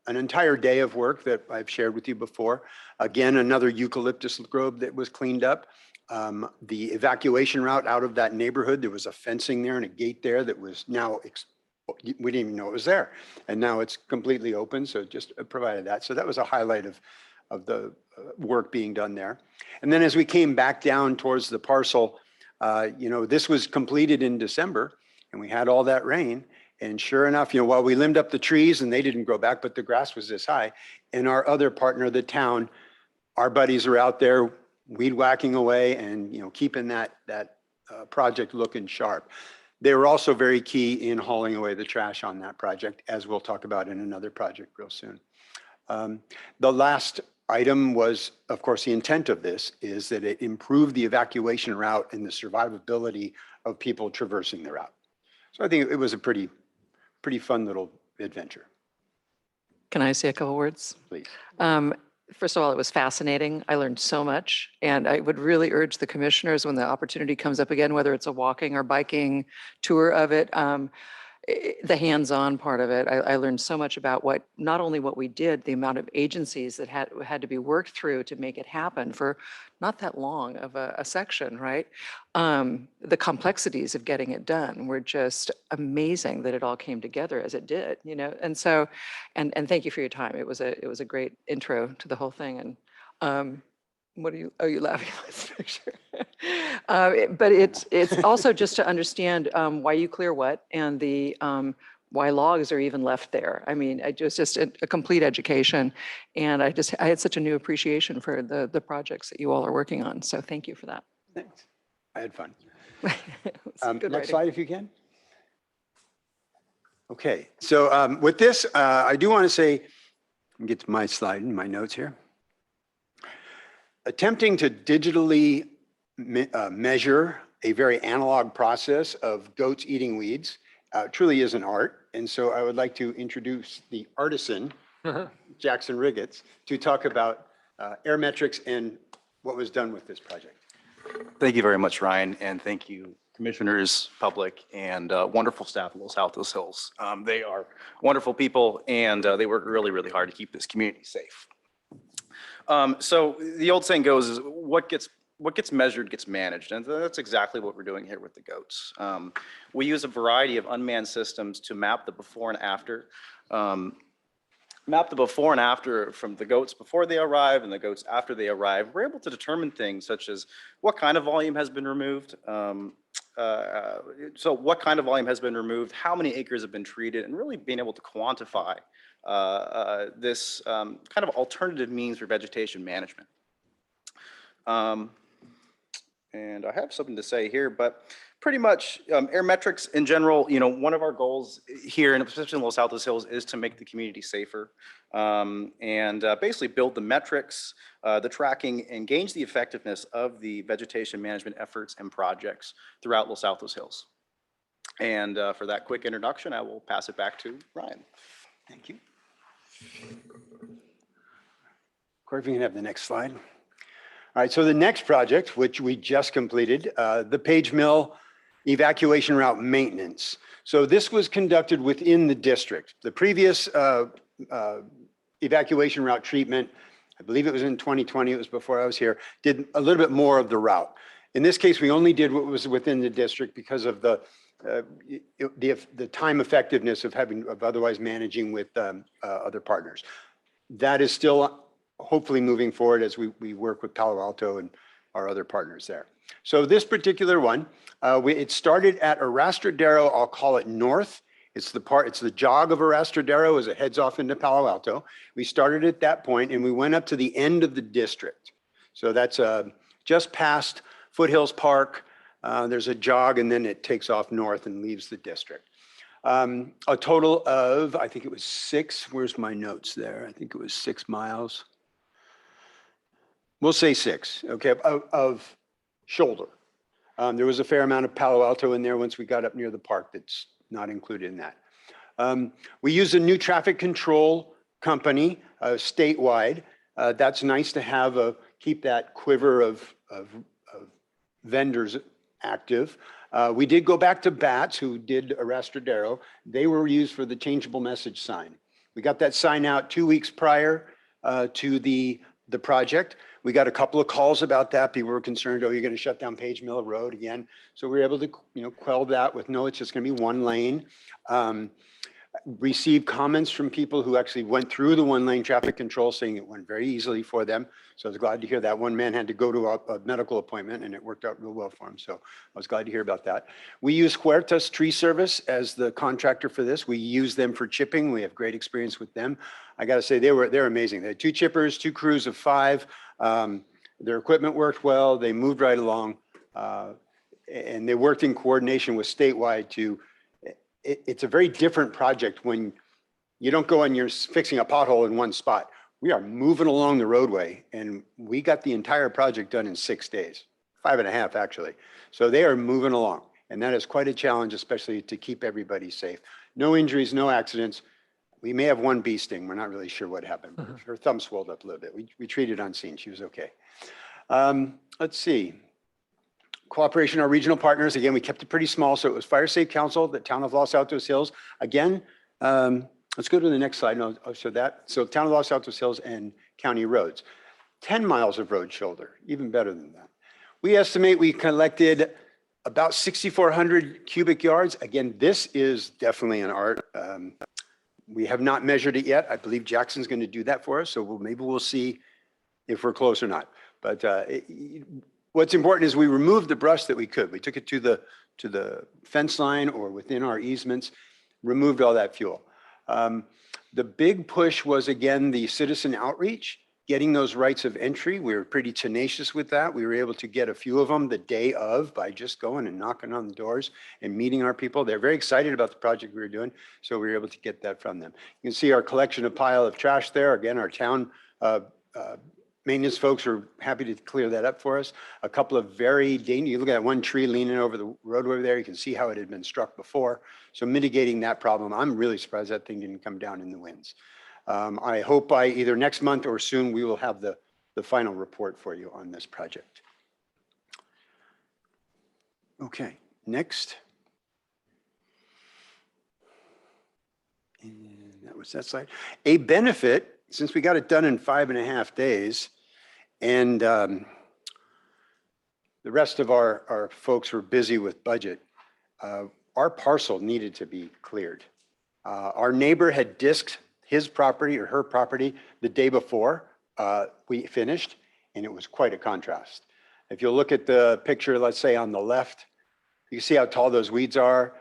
[SPEAKER 18] an entire day of work that I've shared with you before. Again, another eucalyptus grove that was cleaned up. The evacuation route out of that neighborhood, there was a fencing there and a gate there that was now, we didn't even know it was there. And now it's completely open, so just provided that. So that was a highlight of the work being done there. And then as we came back down towards the parcel, this was completed in December and we had all that rain. And sure enough, while we limbed up the trees and they didn't grow back, but the grass was this high, and our other partner, the town, our buddies are out there weed whacking away and, keeping that project looking sharp. They were also very key in hauling away the trash on that project, as we'll talk about in another project real soon. The last item was, of course, the intent of this is that it improved the evacuation route and the survivability of people traversing the route. So I think it was a pretty fun little adventure.
[SPEAKER 19] Can I say a couple words?
[SPEAKER 18] Please.
[SPEAKER 19] First of all, it was fascinating. I learned so much, and I would really urge the commissioners, when the opportunity comes up again, whether it's a walking or biking tour of it, the hands-on part of it. I learned so much about not only what we did, the amount of agencies that had to be worked through to make it happen for not that long of a section, right? The complexities of getting it done were just amazing that it all came together as it did, And so, and thank you for your time. It was a great intro to the whole thing. And what are you laughing at this picture? But it's also just to understand why you clear what and the why logs are even left there. I mean, it was just a complete education, and I had such a new appreciation for the projects that you all are working on. So thank you for that.
[SPEAKER 18] Thanks. I had fun.
[SPEAKER 19] Good
[SPEAKER 18] next
[SPEAKER 19] writing.
[SPEAKER 18] slide, if you can. Okay, so with this, I do want to say, let me get to my slide and my notes here. Attempting to digitally measure a very analog process of goats eating weeds truly is an art. And so I would like to introduce the artisan, Jackson Riggets, to talk about airmetrics and what was done with this project.
[SPEAKER 20] Thank you very much, Ryan, and thank you, commissioners, public, and wonderful staff at Los Altos Hills. They are wonderful people, and they work really, really hard to keep this community safe. So the old saying goes is what gets measured gets managed, and that's exactly what we're doing here with the goats. We use a variety of unmanned systems to map the before and after. map the before and after from the goats before they arrive and the goats after they arrive, we're able to determine things such as what kind of volume has been removed. So what kind of volume has been removed, how many acres have been treated, and really being able to quantify this kind of alternative means for vegetation management. And I have something to say here, but pretty much air metrics in general, one of our goals here, and especially in Los Altos Hills, is to make the community safer and basically build the metrics, the tracking, and gauge the effectiveness of the vegetation management efforts and projects throughout Los Altos Hills. And for that quick introduction, I will pass it back to Ryan.
[SPEAKER 18] Thank you. Corey, if we can have the next slide. All right, so the next project, which we just completed, the Page Mill evacuation route maintenance. So this was conducted within the district. The previous evacuation route treatment, I believe it was in 2020, it was before I was here, did a little bit more of the route. In this case, we only did what was within the district because of the time effectiveness of otherwise managing with other partners. That is still hopefully moving forward as we work with Palo Alto and our other partners there. So this particular one, it started at Arastradero, I'll call it north. It's the jog of Arastradero as it heads off into Palo Alto. We started at that point and we went up to the end of the district. So that's just past Foothills Park. There's a jog and then it takes off north and leaves the district. A total of, I think it was 6, where's my notes there? I think it was 6 miles. We'll say 6, okay, of shoulder. There was a fair amount of Palo Alto in there once we got up near the park that's not included in that. We use a new traffic control company statewide. That's nice to have keep that quiver of vendors active. We did go back to BATS, who did Arastradero. They were used for the changeable message sign. We got that sign out 2 weeks prior to the project. We got a couple of calls about that. People were concerned, oh, you're going to shut down Page Mill Road again. So we were able to quell that with, no, it's just going to be 1 lane. Received comments from people who actually went through the 1-lane traffic control saying it went very easily for them. So I was glad to hear that. One man had to go to a medical appointment and it worked out real well for him. So I was glad to hear about that. We use Huertas Tree Service as the contractor for this. We use them for chipping. We have great experience with them. I got to say, they're amazing. They had 2 chippers, 2 crews of 5. Their equipment worked well. They moved right along. And they worked in coordination with statewide to, it's a very different project when you don't go and you're fixing a pothole in one spot. We are moving along the roadway and we got the entire project done in 6 days, 5.5 actually. So they are moving along and that is quite a challenge, especially to keep everybody safe. No injuries, no accidents. We may have 1 bee sting. We're not really sure what happened. Her thumb swelled up a little bit. We treated on scene. She was okay. Let's see. Cooperation, our regional partners. Again, we kept it pretty small. So it was Fire Safe Council, the town of Los Altos Hills. Again, let's go to the next slide. And I'll show that. So town of Los Altos Hills and county roads. 10 miles of road shoulder, even better than that. We estimate we collected about 6,400 cubic yards. Again, this is definitely an art. We have not measured it yet. I believe Jackson's going to do that for us. So maybe we'll see if we're close or not. But what's important is we removed the brush that we could. We took it to the fence line or within our easements, removed all that fuel. The big push was, again, the citizen outreach, getting those rights of entry. We were pretty tenacious with that. We were able to get a few of them the day of by just going and knocking on the doors and meeting our people. They're very excited about the project we were doing, so we were able to get that from them. You can see our collection of pile of trash there. Again, our town maintenance folks are happy to clear that up for us. A couple of very dangerous, you look at that 1 tree leaning over the roadway there, you can see how it had been struck before. So mitigating that problem, I'm really surprised that thing didn't come down in the winds. I hope by either next month or soon, we will have the final report for you on this project. Okay, next. And that was that slide. A benefit, since we got it done in 5.5 days, and the rest of our folks were busy with budget, our parcel needed to be cleared. Our neighbor had disked his property or her property the day before we finished, and it was quite a contrast. If you look at the picture, let's say on the left, you can see how tall those weeds are.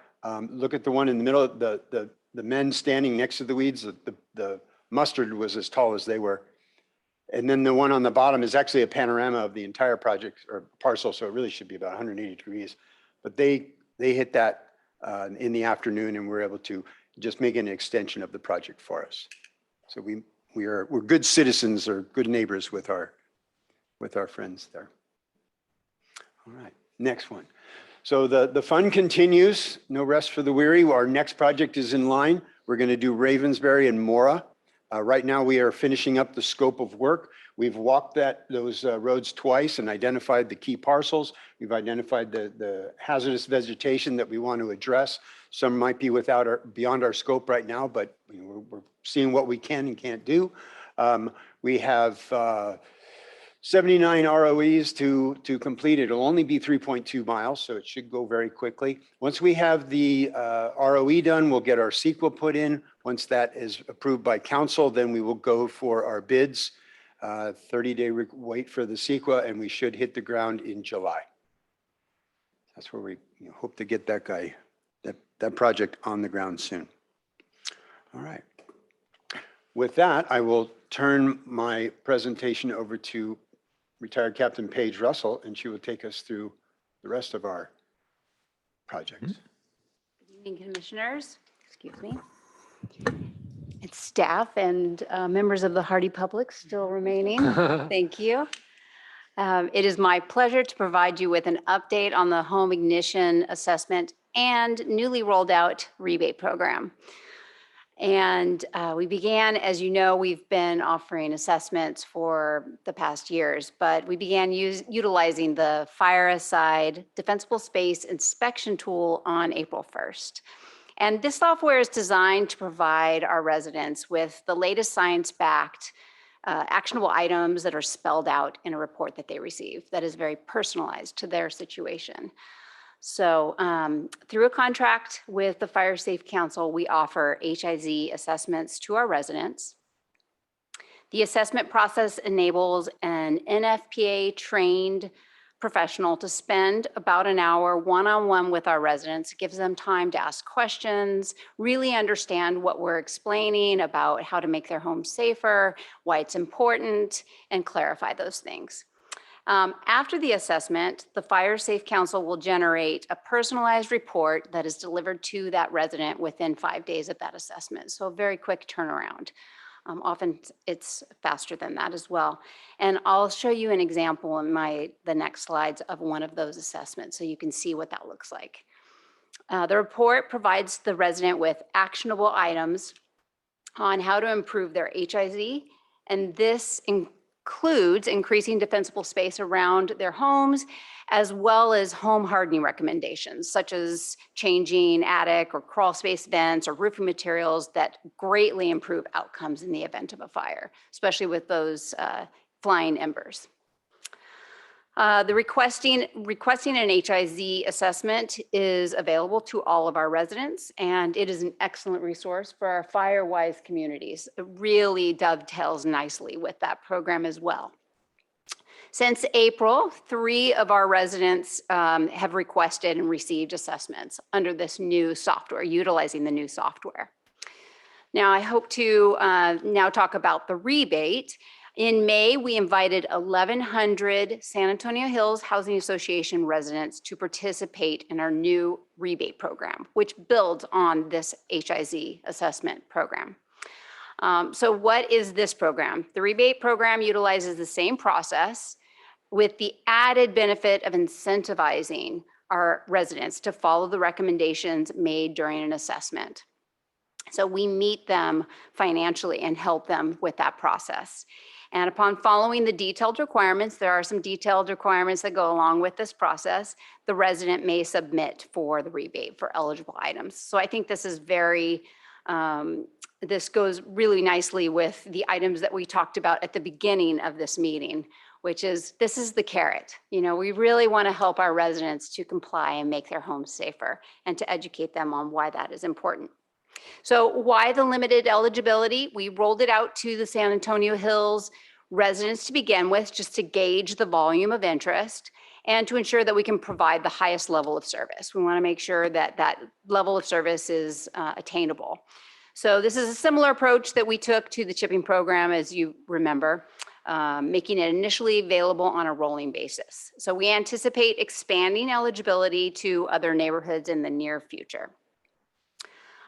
[SPEAKER 18] Look at the one in the middle, the men standing next to the weeds. The mustard was as tall as they were. And then the one on the bottom is actually a panorama of the entire project or parcel, so it really should be about 180 degrees. But they hit that in the afternoon, and we're able to just make an extension of the project for us. So we're good citizens or good neighbors with our friends there. All right, next one. So the fun continues, no rest for the weary. Our next project is in line. We're going to do Ravensbury and Mora. Right now we are finishing up the scope of work. We've walked those roads twice and identified the key parcels. We've identified the hazardous vegetation that we want to address. Some might be beyond our scope right now, but we're seeing what we can and can't do. We have 79 ROEs to complete. It'll only be 3.2 miles, so it should go very quickly. Once we have the ROE done, we'll get our CEQA put in. Once that is approved by council, then we will go for our bids. 30-day wait for the CEQA, and we should hit the ground in July. That's where we hope to get that project on the ground soon. All right. With that, I will turn my presentation over to retired Captain Paige Russell, and she will take us through the rest of our projects.
[SPEAKER 21] Good evening, commissioners. Excuse me. It's staff and members of the hardy public still remaining. Thank you. It is my pleasure to provide you with an update on the home ignition assessment and newly rolled out rebate program. And we began, as you know, we've been offering assessments for the past years, but we began utilizing the Fire Aside Defensible Space Inspection tool on April 1st. And this software is designed to provide our residents with the latest science-backed actionable items that are spelled out in a report that they receive that is very personalized to their situation. So through a contract with the Fire Safe Council, we offer HIZ assessments to our residents. The assessment process enables an NFPA trained professional to spend about an hour one-on-one with our residents, gives them time to ask questions, really understand what we're explaining about how to make their home safer, why it's important, and clarify those things. After the assessment, the Fire Safe Council will generate a personalized report that is delivered to that resident within 5 days of that assessment. So a very quick turnaround. Often it's faster than that as well. And I'll show you an example in the next slides of one of those assessments so you can see what that looks like. The report provides the resident with actionable items on how to improve their HIZ, and this includes increasing defensible space around their homes, as well as home hardening recommendations, such as changing attic or crawl space vents or roofing materials that greatly improve outcomes in the event of a fire, especially with those flying embers. The requesting an HIZ assessment is available to all of our residents, and it is an excellent resource for our fire-wise communities. It really dovetails nicely with that program as well. Since April, 3 of our residents have requested and received assessments under this new software, utilizing the new software. Now, I hope to now talk about the rebate. In May, we invited 1,100 San Antonio Hills Housing Association residents to participate in our new rebate program, which builds on this HIZ assessment program. So what is this program? The rebate program utilizes the same process with the added benefit of incentivizing our residents to follow the recommendations made during an assessment. So we meet them financially and help them with that process. And upon following the detailed requirements, there are some detailed requirements that go along with this process, the resident may submit for the rebate for eligible items. So I think this is this goes really nicely with the items that we talked about at the beginning of this meeting, which is, this is the carrot. You know, we really want to help our residents to comply and make their homes safer and to educate them on why that is important. So why the limited eligibility? We rolled it out to the San Antonio Hills residents to begin with, just to gauge the volume of interest and to ensure that we can provide the highest level of service. We want to make sure that that level of service is attainable. So this is a similar approach that we took to the chipping program, as you remember, making it initially available on a rolling basis. So we anticipate expanding eligibility to other neighborhoods in the near future.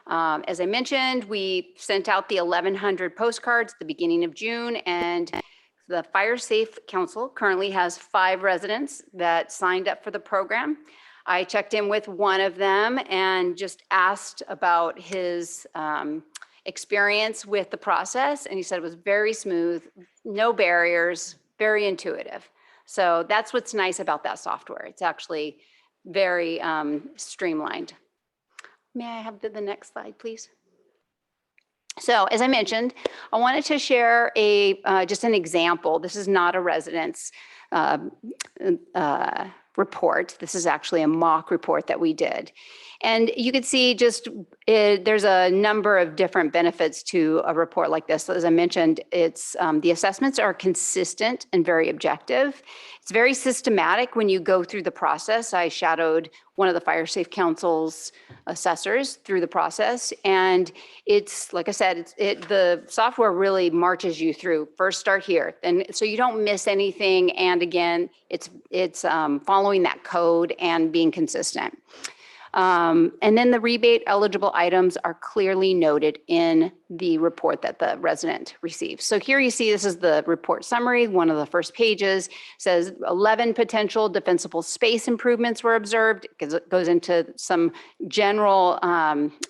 [SPEAKER 21] As I mentioned, we sent out the 1,100 postcards at the beginning of June, and the Fire Safe Council currently has 5 residents that signed up for the program. I checked in with one of them and just asked about his experience with the process, and he said it was very smooth, no barriers, very intuitive. So that's what's nice about that software. It's actually very streamlined. May I have the next slide, please? So as I mentioned, I wanted to share just an example. This is not a residence report. This is actually a mock report that we did. And you could see there's a number of different benefits to a report like this. So as I mentioned, it's the assessments are consistent and very objective. It's very systematic when you go through the process. I shadowed one of the Fire Safe Council's assessors through the process. And it's, like I said, the software really marches you through. First start here. And so you don't miss anything. And again, it's following that code and being consistent. And then the rebate eligible items are clearly noted in the report that the resident receives. So here you see, this is the report summary. One of the first pages says 11 potential defensible space improvements were observed. It goes into some general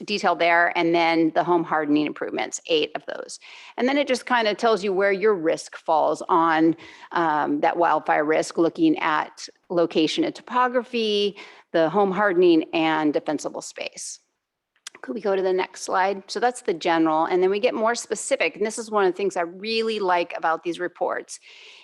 [SPEAKER 21] detail there. And then the home hardening improvements, 8 of those. And then it just kind of tells you where your risk falls on that wildfire risk, looking at location and topography, the home hardening, and defensible space. Could we go to the next slide? So that's the general, and then we get more specific. And this is one of the things I really like about these reports,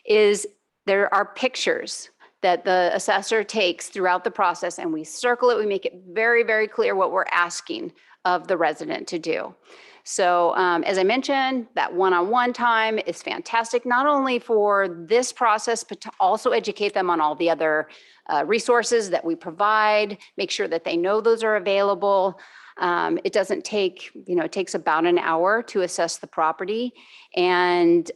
[SPEAKER 21] is there are pictures that the assessor takes throughout the process, and we circle it. We make it very, very clear what we're asking of the resident to do. So as I mentioned, that one-on-one time is fantastic, not only for this process, but to also educate them on all the other resources that we provide, make sure that they know those are available. It doesn't take, it takes about an hour to assess the property. And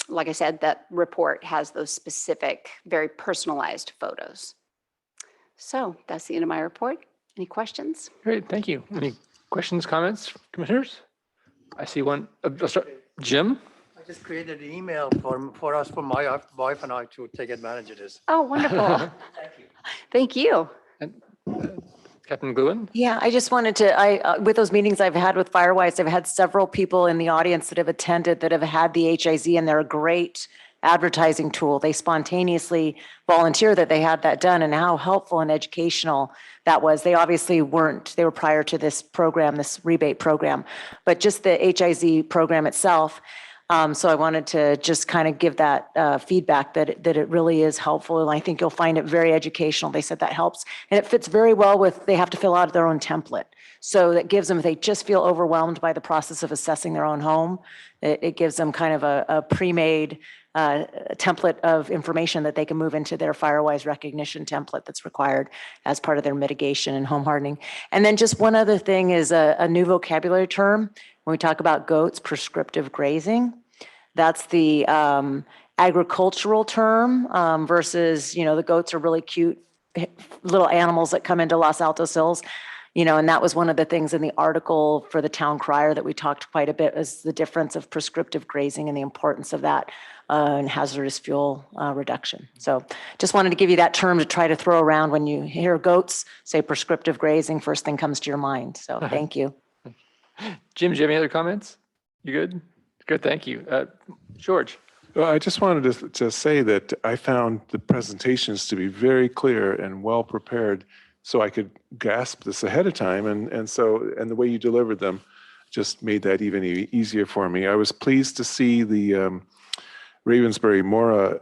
[SPEAKER 21] like I said, that report has those specific, very personalized photos. So that's the end of my report. Any questions?
[SPEAKER 1] Great, thank you. Any questions, comments, commissioners? I see one. Jim?
[SPEAKER 10] I just created an email for my wife and I to take advantage of this.
[SPEAKER 21] Oh, wonderful. Thank you.
[SPEAKER 1] And, Captain Gluen?
[SPEAKER 13] Yeah, I just wanted to, with those meetings I've had with Firewise, I've had several people in the audience that have attended that have had the HIZ, and they're a great advertising tool. They spontaneously volunteer that they had that done, and how helpful and educational that was. They obviously weren't, they were prior to this program, this rebate program, but just the HIZ program itself. So I wanted to just kind of give that feedback that it really is helpful. And I think you'll find it very educational. They said that helps. And it fits very well with, they have to fill out their own template. So that gives them, if they just feel overwhelmed by the process of assessing their own home, it gives them kind of a pre-made template of information that they can move into their Firewise recognition template that's required as part of their mitigation and home hardening. And then just one other thing is a new vocabulary term. When we talk about goats, prescriptive grazing, that's the agricultural term versus, the goats are really cute little animals that come into Los Altos Hills. And that was one of the things in the article for the town crier that we talked quite a bit, was the difference of prescriptive grazing and the importance of that in hazardous fuel reduction. So just wanted to give you that term to try to throw around when you hear goats, say prescriptive grazing, first thing comes to your mind. So thank you.
[SPEAKER 1] Jim, do you have any other comments? You good? Good, thank you. George.
[SPEAKER 7] Well, I just wanted to say that I found the presentations to be very clear and well prepared, so I could grasp this ahead of time, and the way you delivered them just made that even easier for me. I was pleased to see the Ravensbury, Mora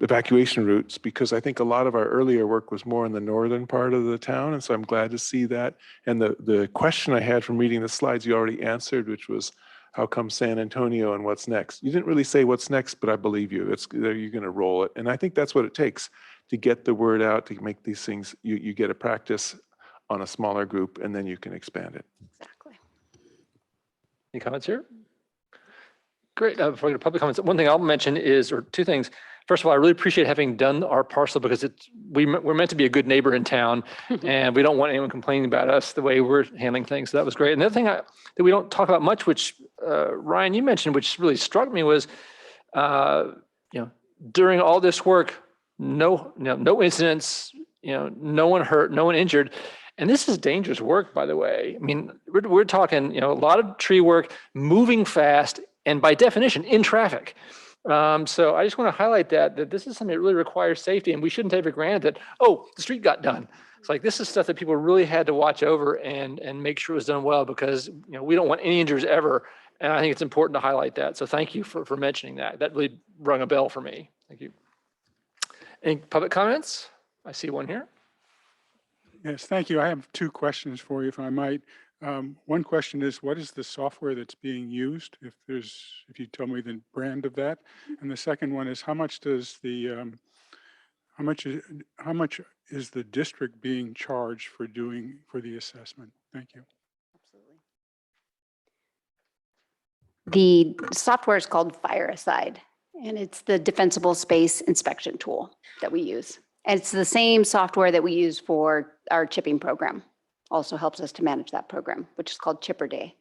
[SPEAKER 7] evacuation routes, because I think a lot of our earlier work was more in the northern part of the town. And so I'm glad to see that. And the question I had from reading the slides, you already answered, which was, how come San Antonio and what's next? You didn't really say what's next, but I believe you. You're going to roll it. And I think that's what it takes to get the word out, to make these things, you get a practice on a smaller group, and then you can expand it.
[SPEAKER 21] Exactly.
[SPEAKER 1] Any comments here? Great. Before we go to public comments, one thing I'll mention is, or two things. First of all, I really appreciate having done our parcel, because we're meant to be a good neighbor in town, and we don't want anyone complaining about us the way we're handling things. So that was great. And the other thing that we don't talk about much, which Ryan, you mentioned, which really struck me, was during all this work, no incidents, no one hurt, no one injured. And this is dangerous work, by the way. I mean, we're talking, a lot of tree work, moving fast, and by definition, in traffic. So I just want to highlight that this is something that really requires safety, and we shouldn't take for granted that, the street got done. It's like, this is stuff that people really had to watch over and make sure it was done well, because we don't want any injuries ever. And I think it's important to highlight that. So thank you for mentioning that. That really rung a bell for me. Thank you. Any public comments? I see one here.
[SPEAKER 11] Yes, thank you. I have two questions for you, if I might. One question is, what is the software that's being used? If you tell me the brand of that. And the second one is, how much is the district being charged for the assessment? Thank you.
[SPEAKER 21] The software is called FireAside, and it's the defensible space inspection tool that we use. And it's the same software that we use for our chipping program. Also helps us to manage that program, which is called Chipper Day.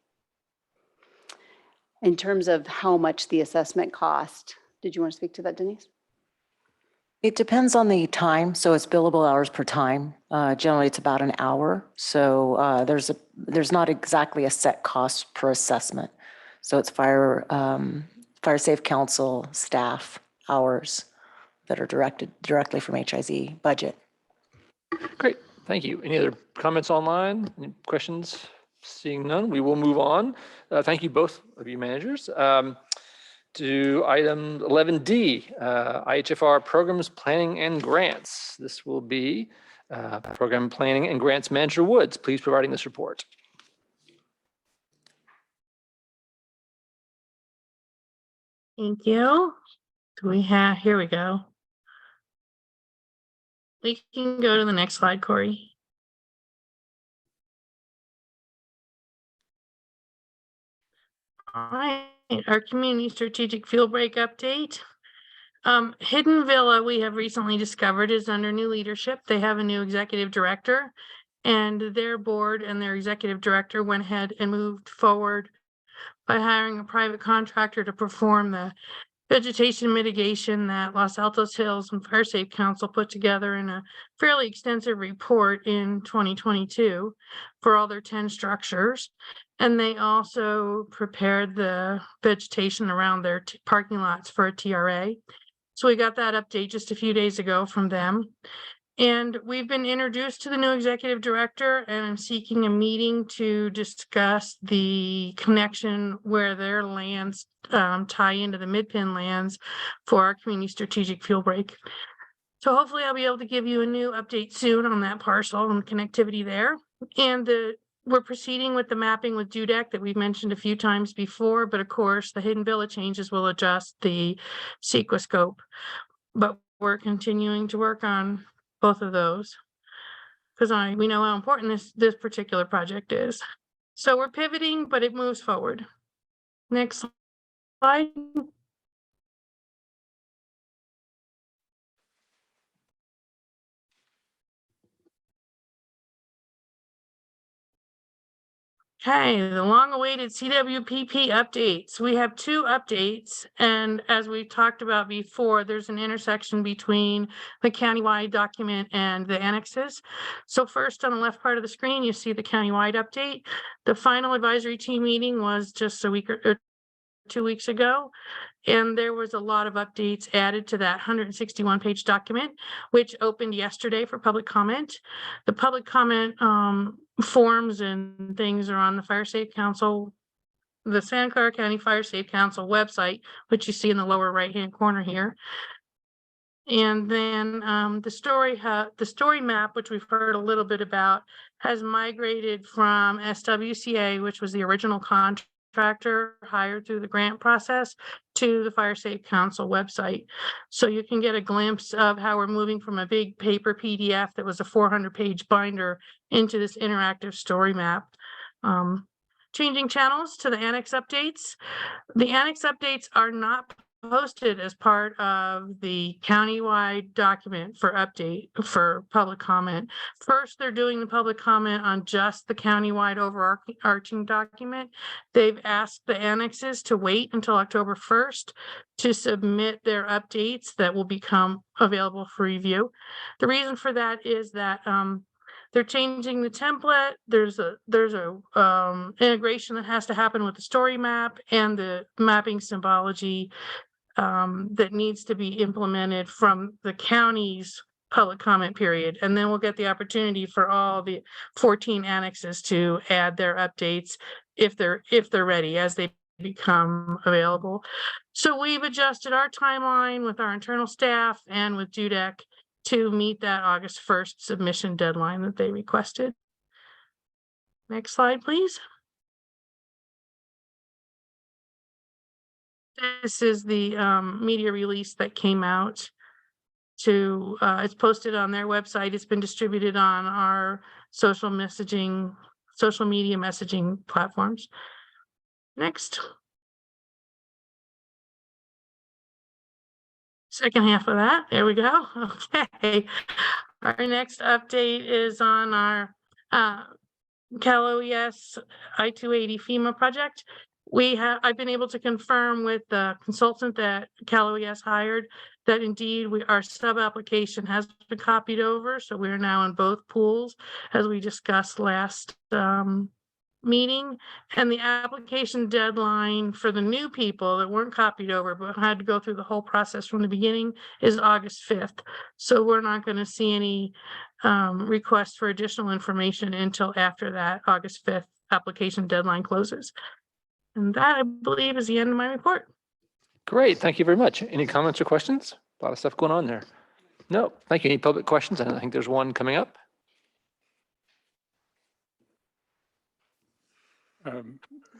[SPEAKER 21] In terms of how much the assessment cost, did you want to speak to that, Denise?
[SPEAKER 13] It depends on the time. So it's billable hours per time. Generally, it's about an hour. So there's not exactly a set cost per assessment. So it's Fire Safe Council staff hours that are directed directly from HIZ budget. Great,
[SPEAKER 1] thank you. Any other comments online? Any questions? Seeing none, we will move on. Thank you, both of you managers. To item 11D, IHFR programs, planning and grants. This will be program planning and grants manager Woods, please providing this report.
[SPEAKER 15] Thank you. Here we go. We can go to the next slide, Corey. All right, our community strategic field break update. Hidden Villa, we have recently discovered, is under new leadership. They have a new executive director, and their board and their executive director went ahead and moved forward by hiring a private contractor to perform the vegetation mitigation that Los Altos Hills and Fire Safe Council put together in a fairly extensive report in 2022 for all their 10 structures. And they also prepared the vegetation around their parking lots for a TRA. So we got that update just a few days ago from them. And we've been introduced to the new executive director, and I'm seeking a meeting to discuss the connection where their lands tie into the Midpin lands for our community strategic fuel break. So hopefully I'll be able to give you a new update soon on that parcel and connectivity there. And we're proceeding with the mapping with DUDEC that we've mentioned a few times before, but of course the Hidden Villa changes will adjust the CEQA scope. But we're continuing to work on both of those because we know how important this particular project is. So we're pivoting, but it moves forward. Next slide. Okay, the long-awaited CWPP updates. We have two updates, and as we talked about before, there's an intersection between the countywide document and the annexes. So first, on the left part of the screen, you see the countywide update. The final advisory team meeting was just a week or 2 weeks ago, and there was a lot of updates added to that 161-page document, which opened yesterday for public comment. The public comment forms and things are on the Fire Safe Council the Santa Clara County Fire Safe Council website, which you see in the lower right-hand corner here. And then the story map, which we've heard a little bit about, has migrated from SWCA, which was the original contractor hired through the grant process, to the Fire Safe Council website. So you can get a glimpse of how we're moving from a big paper PDF that was a 400-page binder into this interactive story map. Changing channels to the annex updates. The annex updates are not posted as part of the countywide document for update for public comment. First, they're doing the public comment on just the countywide overarching document. They've asked the annexes to wait until October 1st to submit their updates that will become available for review. The reason for that is that they're changing the template. There's a integration that has to happen with the story map and the mapping symbology that needs to be implemented from the county's public comment period. And then we'll get the opportunity for all the 14 annexes to add their updates if they're ready as they become available. So we've adjusted our timeline with our internal staff and with JUDEC to meet that August 1st submission deadline that they requested. Next slide, please. This is the media release that came out to, it's posted on their website. It's been distributed on our social media messaging platforms. Next. Second half of that. There we go. Okay. Our next update is on our Cal OES I-280 FEMA project. I've been able to confirm with the consultant that Cal OES hired that indeed our sub-application has been copied over. So we are now in both pools as we discussed last meeting. And the application deadline for the new people that weren't copied over but had to go through the whole process from the beginning is August 5th. So we're not going to see any requests for additional information until after that August 5th application deadline closes. And that, I believe, is the end of my report.
[SPEAKER 1] Great. Thank you very much. Any comments or questions? A lot of stuff going on there. No, thank you. Any public questions? I think there's one coming up.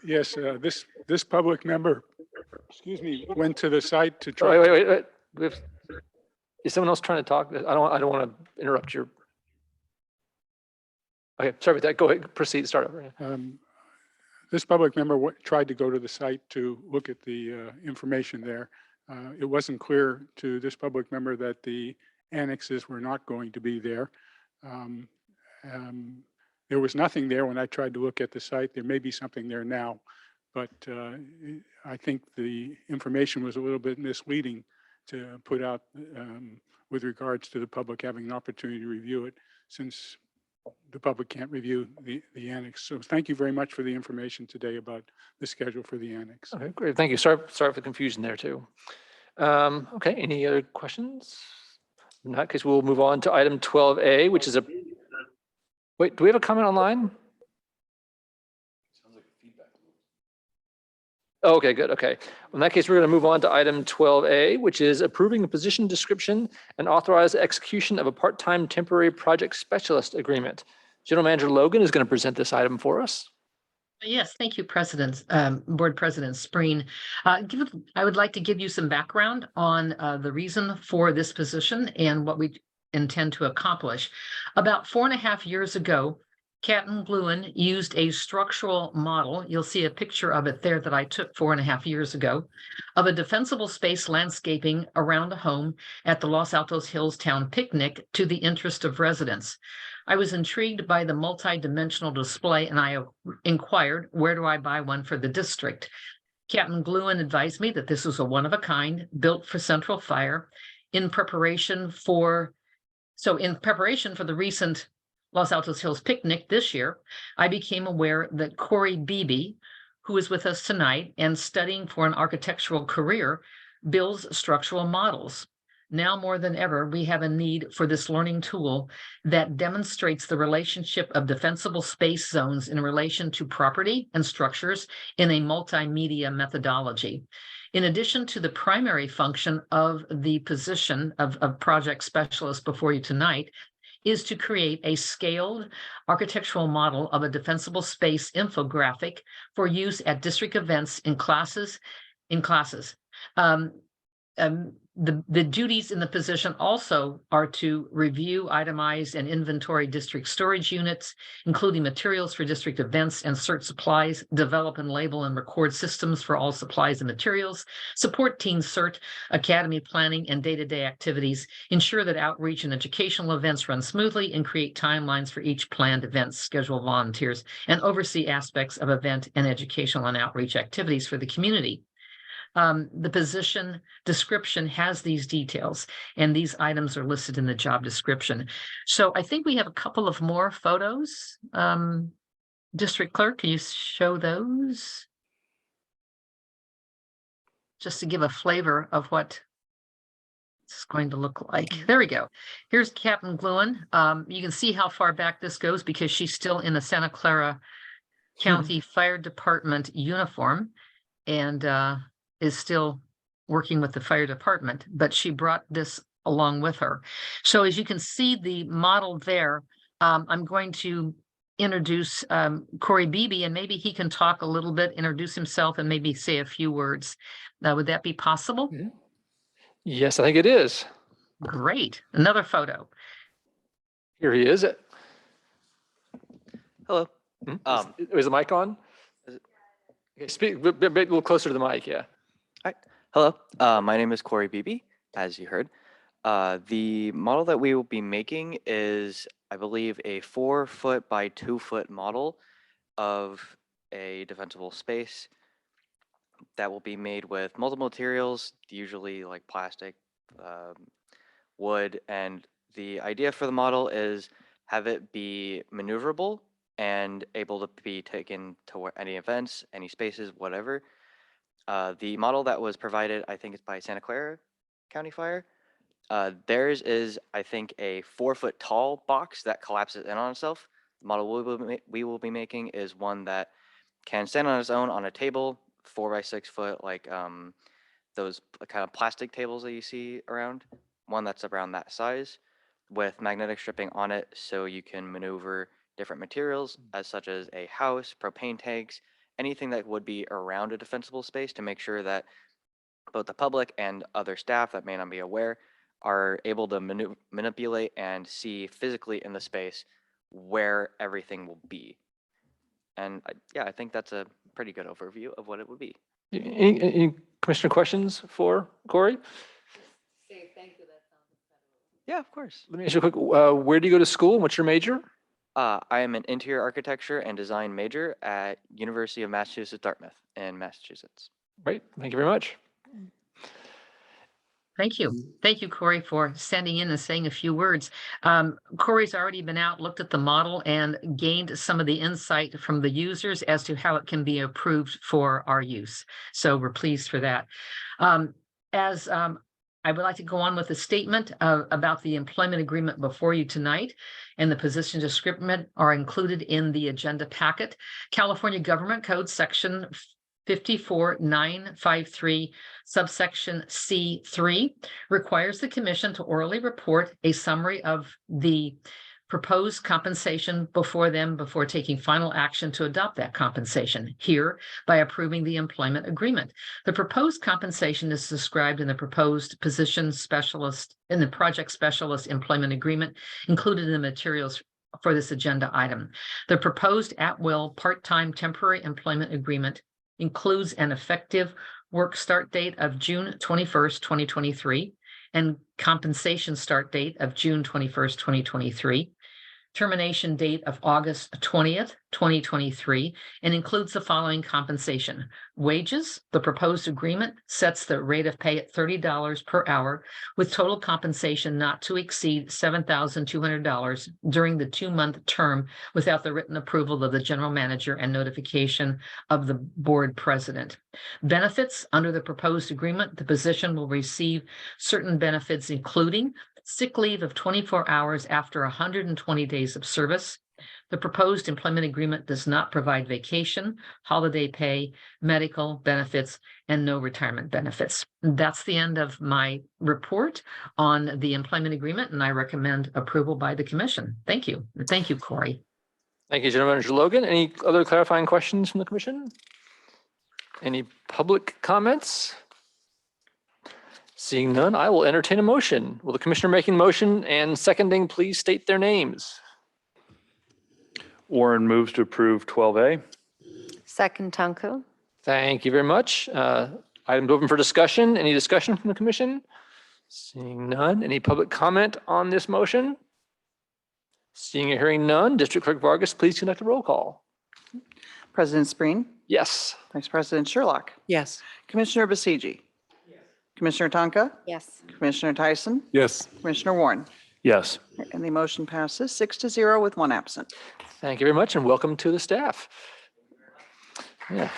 [SPEAKER 11] Yes, this public member, excuse me, went to the site to try.
[SPEAKER 1] Wait. Is someone else trying to talk? I don't want to interrupt your. Okay, sorry about that. Go ahead, proceed, start over.
[SPEAKER 11] This public member tried to go to the site to look at the information there. It wasn't clear to this public member that the annexes were not going to be there. There was nothing there when I tried to look at the site. There may be something there now, but I think the information was a little bit misleading to put out with regards to the public having an opportunity to review it, since the public can't review the annex. So thank you very much for the information today about the schedule for the annex.
[SPEAKER 1] Okay, great. Thank you. Sorry for the confusion there too. Okay, any other questions? In that case, we'll move on to item 12A, which is wait, do we have a comment online? Oh, okay, good. Okay. In that case, we're going to move on to item 12A, which is approving the position description and authorize the execution of a part-time temporary project specialist agreement. General Manager Logan is going to present this item for us.
[SPEAKER 3] Yes, thank you, Board President Spreen. I would like to give you some background on the reason for this position and what we intend to accomplish. About 4.5 years ago, Captain Gluen used a structural model. You'll see a picture of it there that I took 4.5 years ago of a defensible space landscaping around a home at the Los Altos Hills Town Picnic to the interest of residents. I was intrigued by the multi-dimensional display and I inquired, where do I buy one for the district? Captain Gluen advised me that this was a one-of-a-kind built for Central Fire in preparation for the recent Los Altos Hills Picnic this year. I became aware that Corey Beebe, who is with us tonight and studying for an architectural career, builds structural models. Now more than ever, we have a need for this learning tool that demonstrates the relationship of defensible space zones in relation to property and structures in a multimedia methodology. In addition to the primary function of the position of project specialist before you tonight, is to create a scaled architectural model of a defensible space infographic for use at district events in classes. The duties in the position also are to review, itemize, and inventory district storage units, including materials for district events and cert supplies, develop and label and record systems for all supplies and materials, support teen cert, academy planning, and day-to-day activities, ensure that outreach and educational events run smoothly, and create timelines for each planned event, schedule volunteers, and oversee aspects of event and educational and outreach activities for the community. The position description has these details, and these items are listed in the job description. So I think we have a couple of more photos. District Clerk, can you show those? Just to give a flavor of what it's going to look like. There we go. Here's Captain Gluen. You can see how far back this goes because she's still in the Santa Clara County Fire Department uniform, and is still working with the fire department, but she brought this along with her. So as you can see the model there, I'm going to introduce Corey Beebe, and maybe he can talk a little bit, introduce himself, and maybe say a few words. Would that be possible?
[SPEAKER 1] Yes, I think it is.
[SPEAKER 3] Great. Another photo.
[SPEAKER 1] Here he is.
[SPEAKER 12] Hello.
[SPEAKER 1] Is the mic on? Okay, speak a little closer to the mic, yeah.
[SPEAKER 12] Hello, my name is Corey Beebe, as you heard. The model that we will be making is, I believe, a 4-foot by 2-foot model of a defensible space that will be made with multiple materials, usually like plastic, wood, and the idea for the model is have it be maneuverable and able to be taken to any events, any spaces, whatever. The model that was provided, I think it's by Santa Clara County Fire. Theirs is, I think, a 4-foot tall box that collapses in on itself. The model we will be making is one that can stand on its own on a table, 4 by 6 foot, like those kind of plastic tables that you see around. One that's around that size with magnetic stripping on it so you can maneuver different materials as such as a house, propane tanks, anything that would be around a defensible space to make sure that both the public and other staff that may not be aware are able to manipulate and see physically in the space where everything will be. And yeah, I think that's a pretty good overview of what it would be.
[SPEAKER 1] Any commissioner questions for Corey?
[SPEAKER 19] Thank you.
[SPEAKER 12] Yeah, of course.
[SPEAKER 1] Let me ask you a quick, where do you go to school and what's your major?
[SPEAKER 12] I am an interior architecture and design major at University of Massachusetts, Dartmouth in Massachusetts.
[SPEAKER 1] Great, thank you very much.
[SPEAKER 3] Thank you. Thank you, Corey, for sending in and saying a few words. Corey's already been out, looked at the model, and gained some of the insight from the users as to how it can be approved for our use. So we're pleased for that. I would like to go on with a statement about the employment agreement before you tonight, and the position description are included in the agenda packet. California Government Code Section 54953 subsection C3 requires the commission to orally report a summary of the proposed compensation before taking final action to adopt that compensation here by approving the employment agreement. The proposed compensation is described in the proposed position specialist in the project specialist employment agreement included in the materials for this agenda item. The proposed at-will part-time temporary employment agreement includes an effective work start date of June 21st, 2023, and compensation start date of June 21st, 2023. termination date of August 20th, 2023, and includes the following compensation. Wages, the proposed agreement sets the rate of pay at $30 per hour with total compensation not to exceed $7,200 during the 2-month term without the written approval of the general manager and notification of the board president. Benefits, under the proposed agreement, the position will receive certain benefits, including sick leave of 24 hours after 120 days of service. The proposed employment agreement does not provide vacation, holiday pay, medical benefits, and no retirement benefits. That's the end of my report on the employment agreement, and I recommend approval by the commission. Thank you. Thank you, Corey.
[SPEAKER 1] Thank you, General Manager Logan. Any other clarifying questions from the commission? Any public comments? Seeing none, I will entertain a motion. Will the commissioner making the motion and seconding please state their names?
[SPEAKER 8] Warren moves to approve 12A.
[SPEAKER 16] Second, Tunku.
[SPEAKER 1] Thank you very much. Items open for discussion. Any discussion from the commission? Seeing none. Any public comment on this motion? Seeing or hearing none, District Clerk Vargas, please conduct a roll call.
[SPEAKER 2] President Spreen,
[SPEAKER 1] Yes.
[SPEAKER 2] Vice President Sherlock,
[SPEAKER 19] Yes.
[SPEAKER 2] Commissioner Basiji, Commissioner Tonka,
[SPEAKER 21] Yes.
[SPEAKER 2] Commissioner Tyson,
[SPEAKER 7] Yes.
[SPEAKER 2] Commissioner Warren.
[SPEAKER 8] Yes.
[SPEAKER 2] And the motion passes 6-0 with 1 absent.
[SPEAKER 1] Thank you very much and welcome to the staff. Yeah.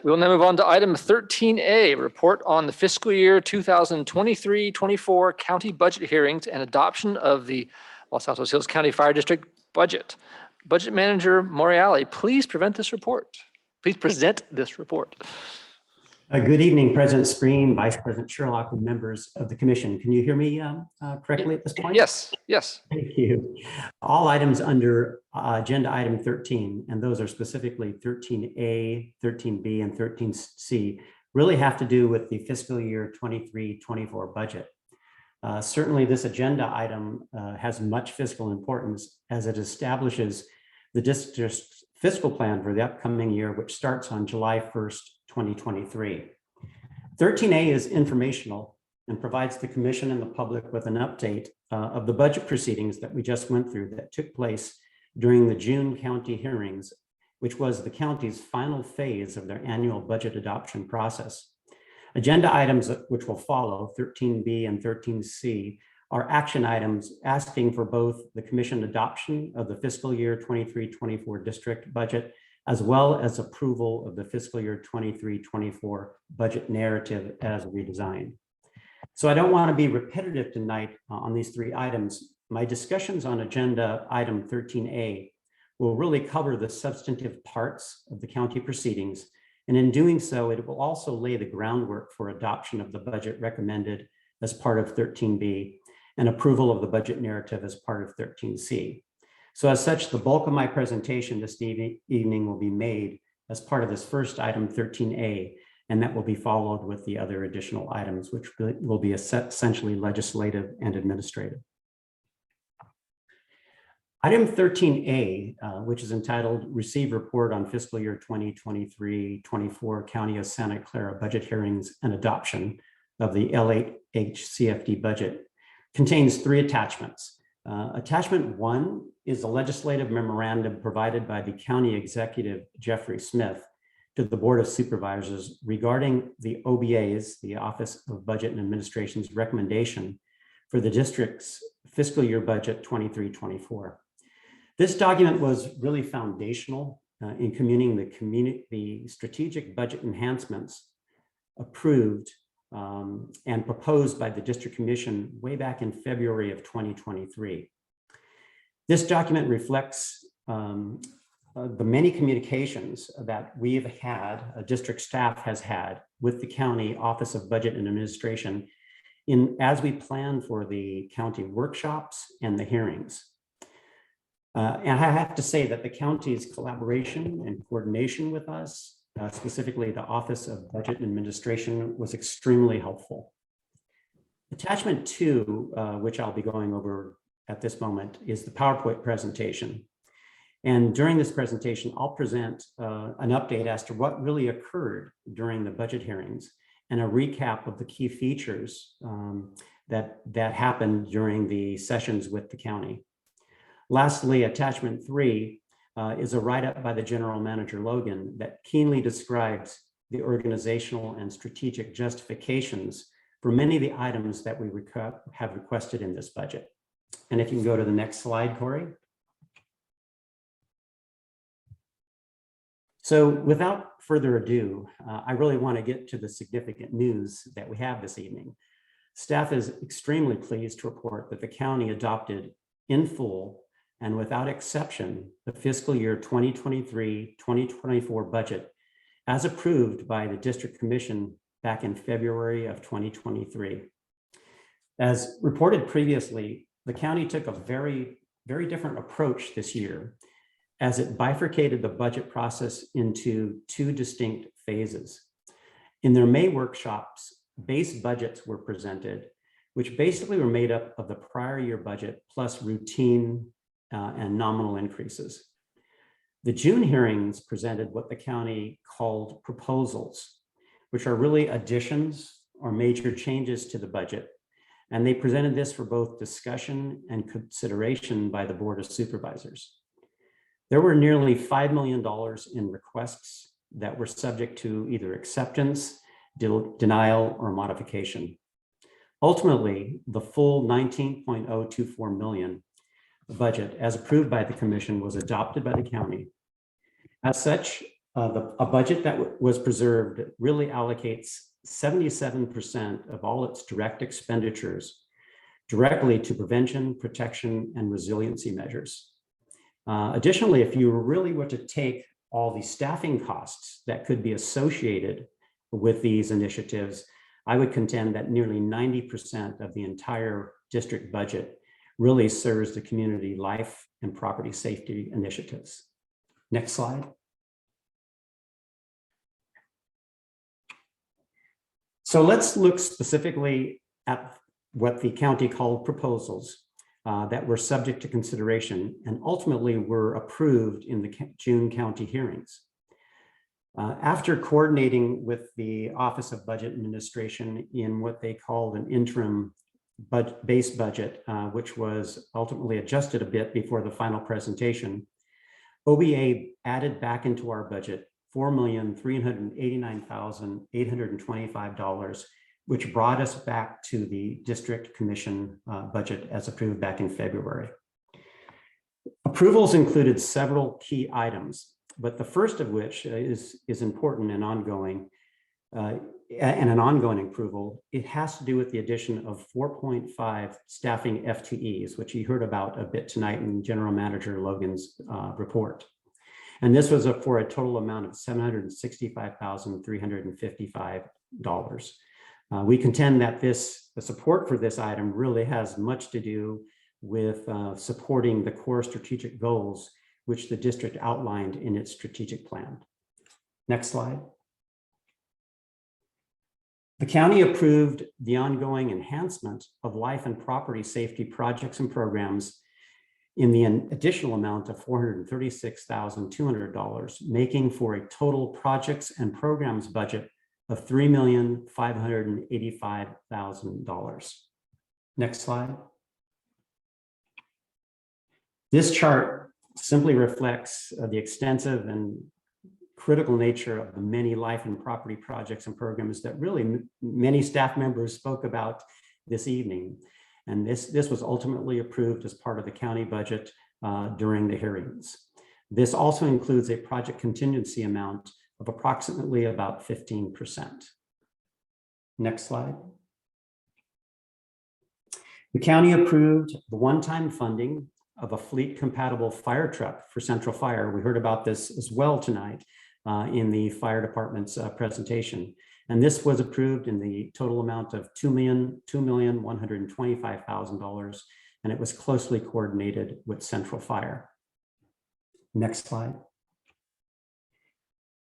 [SPEAKER 1] We will now move on to item 13A, report on the fiscal year 2023-24 county budget hearings and adoption of the Los Altos Hills County Fire District budget. Budget Manager Moriali, please present this report.
[SPEAKER 14] Good evening, President Spreen, Vice President Sherlock, and members of the commission. Can you hear me correctly at this point?
[SPEAKER 1] Yes, yes.
[SPEAKER 14] Thank you. All items under agenda item 13, and those are specifically 13A, 13B, and 13C, really have to do with the fiscal year 23-24 budget. Certainly this agenda item has much fiscal importance as it establishes the district's fiscal plan for the upcoming year, which starts on July 1st, 2023. 13A is informational and provides the commission and the public with an update of the budget proceedings that we just went through that took place during the June county hearings, which was the county's final phase of their annual budget adoption process. Agenda items which will follow, 13B and 13C, are action items asking for both the commission adoption of the fiscal year 23-24 district budget, as well as approval of the fiscal year 23-24 budget narrative as redesigned. So I don't want to be repetitive tonight on these 3 items. My discussions on agenda item 13A will really cover the substantive parts of the county proceedings. And in doing so, it will also lay the groundwork for adoption of the budget recommended as part of 13B and approval of the budget narrative as part of 13C. So as such, the bulk of my presentation this evening will be made as part of this first item 13A, and that will be followed with the other additional items, which will be essentially legislative and administrative. Item 13A, which is entitled Receive Report on Fiscal Year 2023-24 County of Santa Clara Budget Hearings and Adoption of the LAHCFD budget, contains 3 attachments. Attachment 1 is a legislative memorandum provided by the county executive, Jeffrey Smith, to the Board of Supervisors regarding the OBA's, the Office of Budget and Administration's recommendation for the district's fiscal year budget 23-24. This document was really foundational in communicating the strategic budget enhancements approved and proposed by the District Commission way back in February of 2023. This document reflects the many communications that we've had, district staff has had with the County Office of Budget and Administration as we plan for the county workshops and the hearings. And I have to say that the county's collaboration and coordination with us, specifically the Office of Budget and Administration, was extremely helpful. Attachment 2, which I'll be going over at this moment, is the PowerPoint presentation. And during this presentation, I'll present an update as to what really occurred during the budget hearings and a recap of the key features that happened during the sessions with the county. Lastly, attachment 3 is a write-up by the General Manager Logan that keenly describes the organizational and strategic justifications for many of the items that we have requested in this budget. And if you can go to the next slide, Corey. So without further ado, I really want to get to the significant news that we have this evening. Staff is extremely pleased to report that the county adopted in full and without exception the fiscal year 2023-2024 budget as approved by the District Commission back in February of 2023. As reported previously, the county took a very different approach this year as it bifurcated the budget process into 2 distinct phases. In their May workshops, base budgets were presented, which basically were made up of the prior year budget plus routine and nominal increases. The June hearings presented what the county called proposals, which are really additions or major changes to the budget. And they presented this for both discussion and consideration by the Board of Supervisors. There were nearly $5 million in requests that were subject to either acceptance, denial, or modification. Ultimately, the full $19.024 million budget as approved by the commission was adopted by the county. As such, a budget that was preserved really allocates 77% of all its direct expenditures directly to prevention, protection, and resiliency measures. Additionally, if you really were to take all the staffing costs that could be associated with these initiatives, I would contend that nearly 90% of the entire district budget really serves the community life and property safety initiatives. Next slide. So let's look specifically at what the county called proposals that were subject to consideration and ultimately were approved in the June county hearings. After coordinating with the Office of Budget Administration in what they called an interim base budget, which was ultimately adjusted a bit before the final presentation, OBA added back into our budget $4,389,825, which brought us back to the District Commission budget as approved back in February. Approvals included several key items, but the first of which is important and ongoing, and an ongoing approval. It has to do with the addition of 4.5 staffing FTEs, which you heard about a bit tonight in General Manager Logan's report. And this was for a total amount of $765,355. We contend that the support for this item really has much to do with supporting the core strategic goals which the district outlined in its strategic plan. Next slide. The county approved the ongoing enhancement of life and property safety projects and programs in the additional amount of $436,200, making for a total projects and programs budget of $3,585,000. Next slide. This chart simply reflects the extensive and critical nature of the many life and property projects and programs that really many staff members spoke about this evening. And this was ultimately approved as part of the county budget during the hearings. This also includes a project contingency amount of approximately about 15%. Next slide. The county approved the one-time funding of a fleet compatible fire truck for Central Fire. We heard about this as well tonight in the fire department's presentation. And this was approved in the total amount of $2,125,000, and it was closely coordinated with Central Fire. Next slide.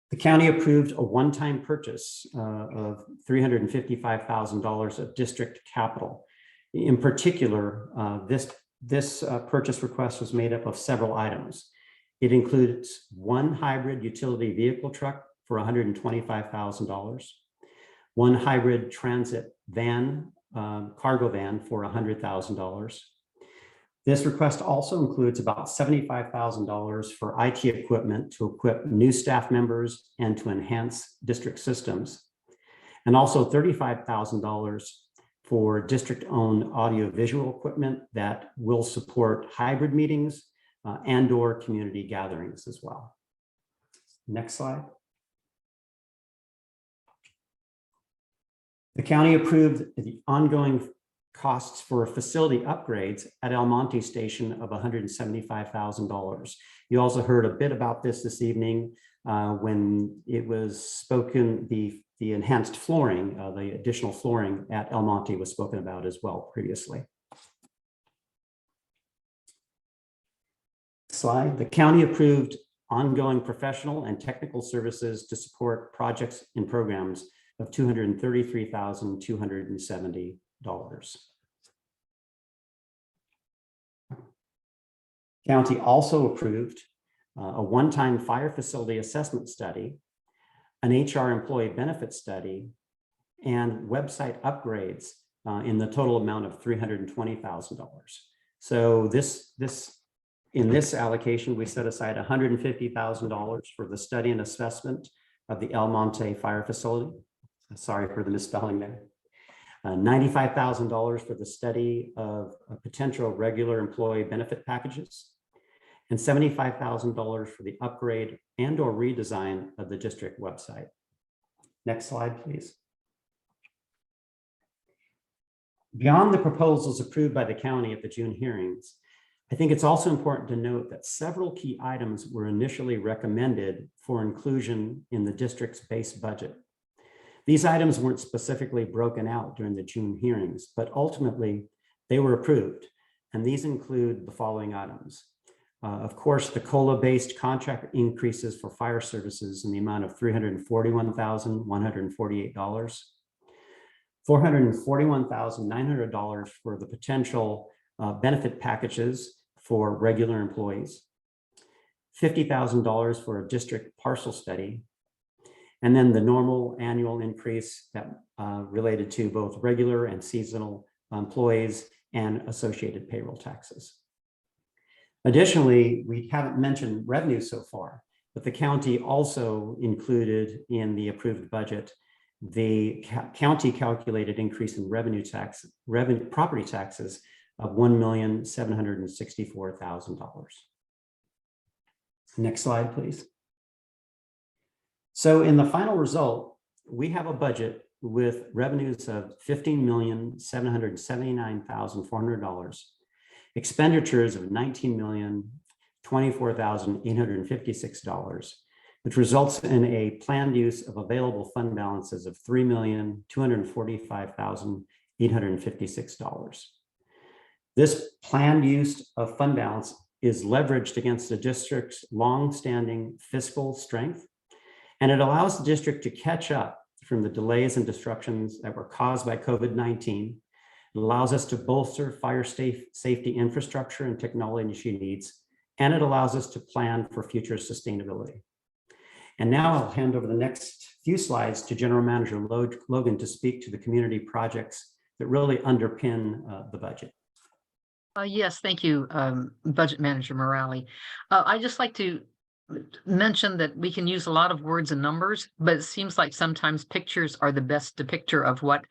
[SPEAKER 14] The county approved a one-time purchase of $355,000 of district capital. In particular, this purchase request was made up of several items. It includes one hybrid utility vehicle truck for $125,000, one hybrid transit van cargo van for $100,000. This request also includes about $75,000 for IT equipment to equip new staff members and to enhance district systems, and also $35,000 for district-owned audio-visual equipment that will support hybrid meetings and/or community gatherings as well. Next slide. The county approved the ongoing costs for facility upgrades at El Monte Station of $175,000. You also heard a bit about this evening when it was spoken, the enhanced flooring, the additional flooring at El Monte was spoken about as well previously. Slide. The county approved ongoing professional and technical services to support projects and programs of $233,270. County also approved a one-time fire facility assessment study, an HR employee benefit study, and website upgrades in the total amount of $320,000. So in this allocation, we set aside $150,000 for the study and assessment of the El Monte fire facility. Sorry for the misspelling there. $95,000 for the study of potential regular employee benefit packages, and $75,000 for the upgrade and/or redesign of the district website. Next slide, please. Beyond the proposals approved by the county at the June hearings, I think it's also important to note that several key items were initially recommended for inclusion in the district's base budget. These items weren't specifically broken out during the June hearings, but ultimately they were approved. And these include the following items. Of course, the COLA-based contract increases for fire services in the amount of $341,148, $441,900 for the potential benefit packages for regular employees, $50,000 for a district parcel study, and then the normal annual increase that related to both regular and seasonal employees and associated payroll taxes. Additionally, we haven't mentioned revenue so far, but the county also included in the approved budget the county calculated increase in property taxes of $1,764,000. Next slide, please. So in the final result, we have a budget with revenues of $15,779,400, expenditures of $19,024,856, which results in a planned use of available fund balances of $3,245,856. This planned use of fund balance is leveraged against the district's long-standing fiscal strength, and it allows the district to catch up from the delays and disruptions that were caused by COVID-19. It allows us to bolster fire safety infrastructure and technology needs, and it allows us to plan for future sustainability. And now I'll hand over the next few slides to General Manager Logan to speak to the community projects that really underpin the budget.
[SPEAKER 3] Yes, thank you, Budget Manager Morale. I'd just like to mention that we can use a lot of words and numbers, but it seems like sometimes pictures are the best depictor of what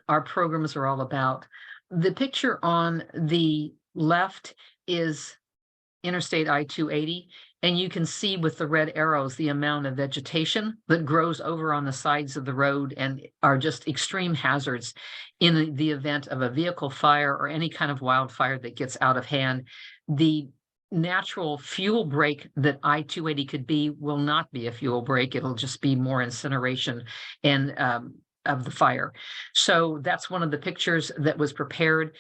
[SPEAKER 3] our programs are all about. The picture on the left is Interstate I-280, and you can see with the red arrows the amount of vegetation that grows over on the sides of the road and are just extreme hazards in the event of a vehicle fire or any kind of wildfire that gets out of hand. The natural fuel break that I-280 could be will not be a fuel break. It'll just be more incineration and of the fire. So that's one of the pictures that was prepared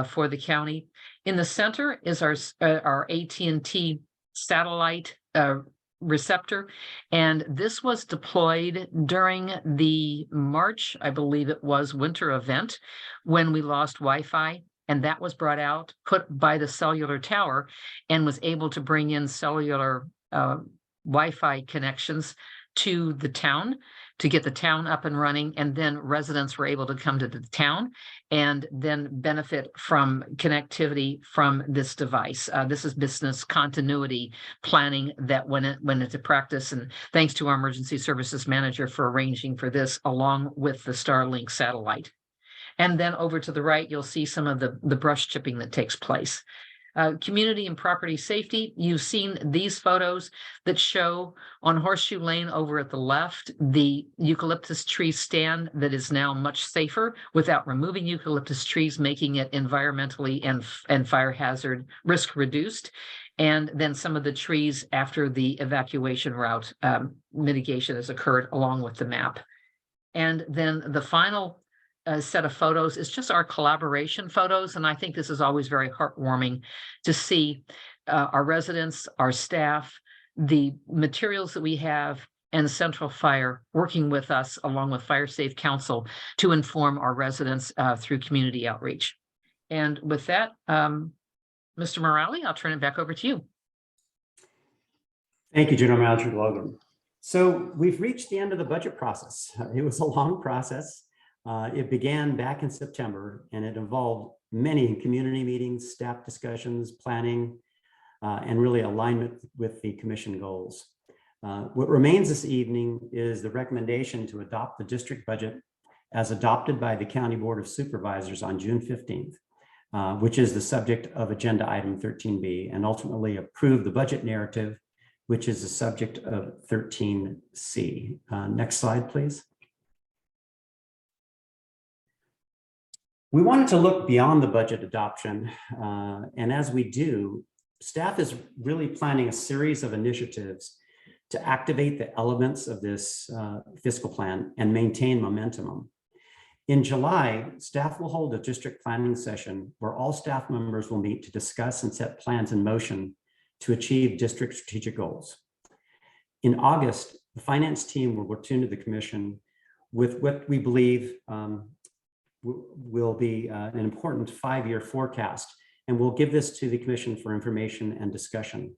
[SPEAKER 3] for the county. In the center is our AT&T satellite receptor, and this was deployed during the March, I believe it was, winter event when we lost Wi-Fi, and that was brought out, put by the cellular tower, and was able to bring in cellular Wi-Fi connections to the town to get the town up and running, and then residents were able to come to the town and then benefit from connectivity from this device. This is business continuity planning that went into practice, and thanks to our emergency services manager for arranging for this along with the Starlink satellite. And then over to the right, you'll see some of the brush chipping that takes place. Community and property safety, you've seen these photos that show on Horseshoe Lane over at the left, the eucalyptus tree stand that is now much safer without removing eucalyptus trees, making it environmentally and fire hazard risk reduced. And then some of the trees after the evacuation route mitigation has occurred along with the map. And then the final set of photos is just our collaboration photos. And I think this is always very heartwarming to see our residents, our staff, the materials that we have, and Central Fire working with us along with Fire Safe Council to inform our residents through community outreach. And with that, Mr. Morale, I'll turn it back over to you.
[SPEAKER 14] Thank you, General Manager Logan. So we've reached the end of the budget process. It was a long process. It began back in September, and it involved many community meetings, staff discussions, planning, and really alignment with the commission goals. What remains this evening is the recommendation to adopt the district budget as adopted by the County Board of Supervisors on June 15th, which is the subject of agenda item 13B, and ultimately approve the budget narrative, which is the subject of 13C. Next slide, please. We wanted to look beyond the budget adoption, and as we do, staff is really planning a series of initiatives to activate the elements of this fiscal plan and maintain momentum. In July, staff will hold a district planning session where all staff members will meet to discuss and set plans in motion to achieve district strategic goals. In August, the finance team will return to the commission with what we believe will be an important 5-year forecast, and we'll give this to the commission for information and discussion.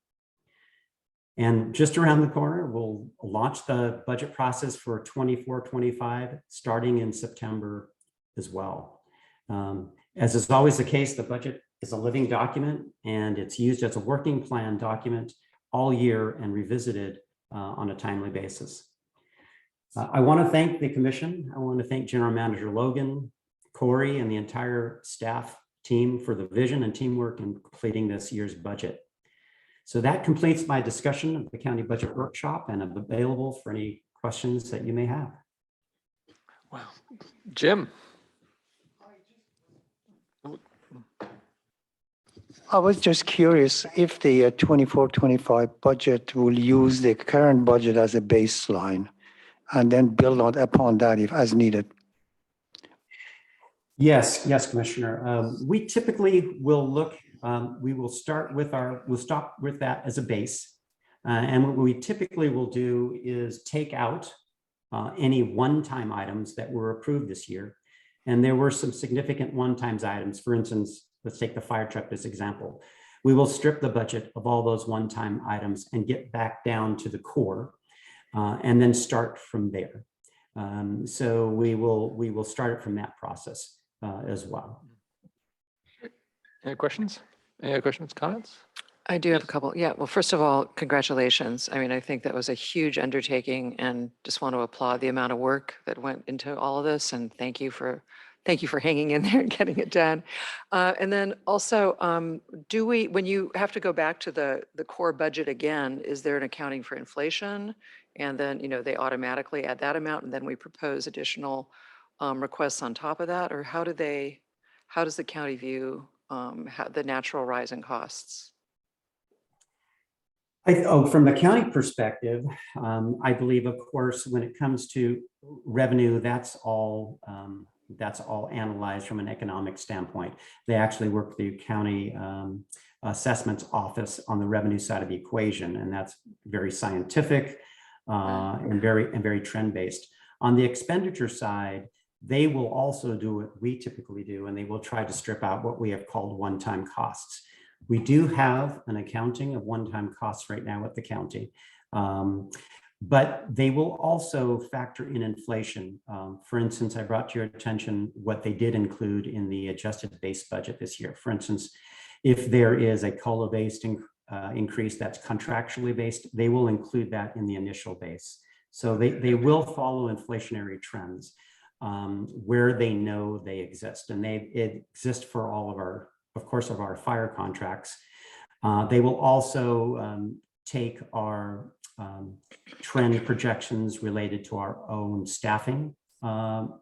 [SPEAKER 14] And just around the corner, we'll launch the budget process for 24-25 starting in September as well. As is always the case, the budget is a living document, and it's used as a working plan document all year and revisited on a timely basis. I want to thank the commission. I want to thank General Manager Logan, Corey, and the entire staff team for the vision and teamwork in completing this year's budget. So that completes my discussion of the county budget workshop, and I'm available for any questions that you may have.
[SPEAKER 1] Wow. Jim.
[SPEAKER 10] I was just curious if the 24-25 budget will use the current budget as a baseline and then build upon that if as needed.
[SPEAKER 14] Yes, Commissioner. We typically will look, we will start with we'll stop with that as a base. And what we typically will do is take out any one-time items that were approved this year. And there were some significant one-time items. For instance, let's take the fire truck as example. We will strip the budget of all those one-time items and get back down to the core and then start from there. So we will start it from that process as well.
[SPEAKER 1] Any questions? Any other questions, comments?
[SPEAKER 19] I do have a couple. Yeah, well, first of all, congratulations. I mean, I think that was a huge undertaking, and just want to applaud the amount of work that went into all of this, and thank you for hanging in there and getting it done. And then also, when you have to go back to the core budget again, is there an accounting for inflation? And then, they automatically add that amount, and then we propose additional requests on top of that? Or how does the county view the natural rise in costs?
[SPEAKER 14] From the county perspective, I believe, of course, when it comes to revenue, that's all analyzed from an economic standpoint. They actually work the county assessments office on the revenue side of the equation, and that's very scientific and very trend-based. On the expenditure side, they will also do what we typically do, and they will try to strip out what we have called one-time costs. We do have an accounting of one-time costs right now at the county. But they will also factor in inflation. For instance, I brought to your attention what they did include in the adjusted base budget this year. For instance, if there is a COLA-based increase that's contractually based, they will include that in the initial base. So they will follow inflationary trends where they know they exist, and they exist for all of our, of course, of our fire contracts. They will also take our trend projections related to our own staffing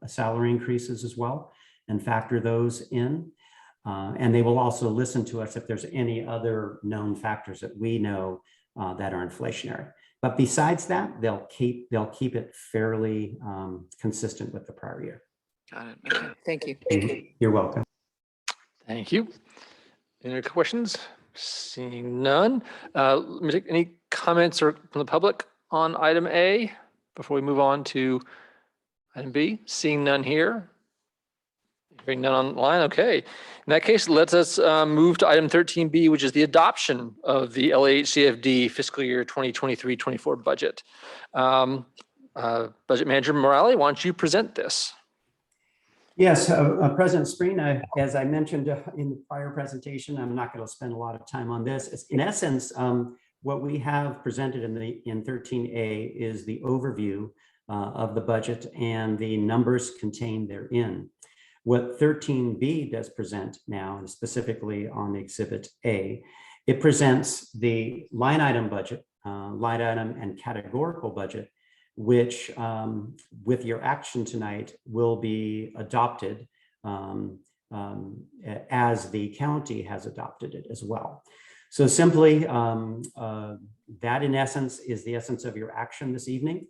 [SPEAKER 14] salary increases as well and factor those in. And they will also listen to us if there's any other known factors that we know that are inflationary. But besides that, they'll keep it fairly consistent with the prior year.
[SPEAKER 19] Got it. Okay. Thank you.
[SPEAKER 14] You're welcome.
[SPEAKER 1] Thank you. Any other questions? Seeing none. Let me take any comments from the public on item A before we move on to item B. Seeing none here. Hearing none online. Okay. In that case, let us move to item 13B, which is the adoption of the LAHCFD fiscal year 2023-24 budget. Budget Manager Morale, why don't you present this?
[SPEAKER 14] Yes, President Spreen, as I mentioned in the prior presentation, I'm not going to spend a lot of time on this. In essence, what we have presented in 13A is the overview of the budget and the numbers contained therein. What 13B does present now, and specifically on Exhibit A, it presents the line item budget, line item and categorical budget, which with your action tonight will be adopted as the county has adopted it as well. So simply that in essence is the essence of your action this evening.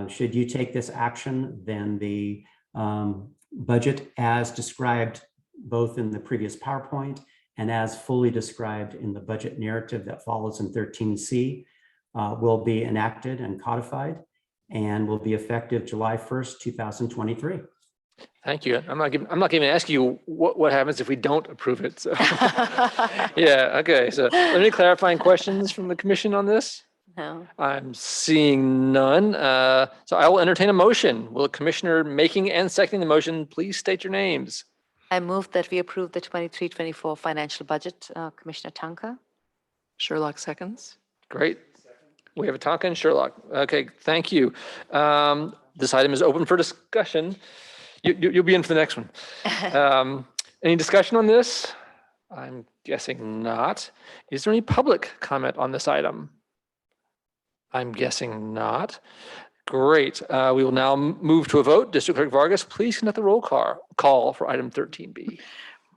[SPEAKER 14] Should you take this action, then the budget as described both in the previous PowerPoint and as fully described in the budget narrative that follows in 13C will be enacted and codified and will be effective July 1st, 2023.
[SPEAKER 1] Thank you. I'm not going to ask you what happens if we don't approve it. So yeah, okay. So any clarifying questions from the commission on this?
[SPEAKER 21] No.
[SPEAKER 1] I'm seeing none. So I will entertain a motion. Will the commissioner making and seconding the motion please state your names?
[SPEAKER 16] I move that we approve the 23-24 financial budget. Commissioner Tanka.
[SPEAKER 19] Sherlock seconds.
[SPEAKER 1] Great. We have a Tonka and Sherlock. Okay, thank you. This item is open for discussion. You'll be in for the next one. Any discussion on this? I'm guessing not. Is there any public comment on this item? I'm guessing not. Great. We will now move to a vote. District Clerk Vargas, please conduct the roll call for item 13B.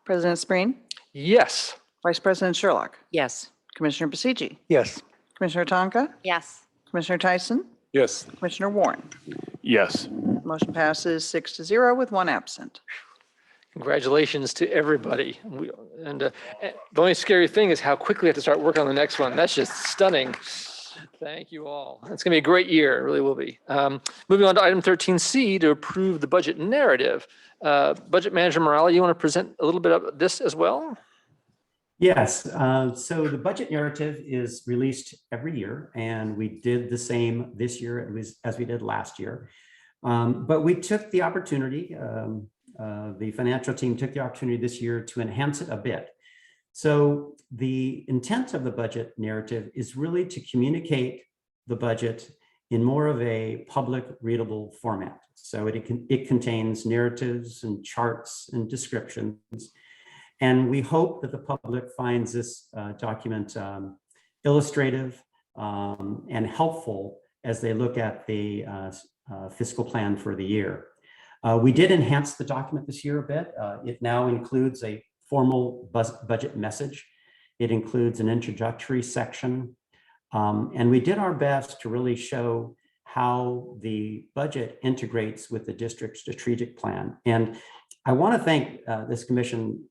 [SPEAKER 2] President Spreen?
[SPEAKER 1] Yes.
[SPEAKER 2] Vice President Sherlock?
[SPEAKER 19] Yes.
[SPEAKER 2] Commissioner Basigi?
[SPEAKER 10] Yes.
[SPEAKER 2] Commissioner Tonka?
[SPEAKER 21] Yes.
[SPEAKER 2] Commissioner Tyson?
[SPEAKER 7] Yes.
[SPEAKER 2] Commissioner Warren?
[SPEAKER 8] Yes.
[SPEAKER 2] Motion passes 6-0 with one absent.
[SPEAKER 1] Congratulations to everybody. The only scary thing is how quickly we have to start working on the next one. That's just stunning. Thank you all. It's going to be a great year. It really will be. Moving on to item 13C to approve the budget narrative. Budget Manager Morale, you want to present a little bit of this as well?
[SPEAKER 14] Yes, so the budget narrative is released every year, and we did the same this year as we did last year. But we took the opportunity, the financial team took the opportunity this year to enhance it a bit. So the intent of the budget narrative is really to communicate the budget in more of a public readable format. So it contains narratives and charts and descriptions. And we hope that the public finds this document illustrative and helpful as they look at the fiscal plan for the year. We did enhance the document this year a bit. It now includes a formal budget message. It includes an introductory section. And we did our best to really show how the budget integrates with the district's strategic plan. And I want to thank this commission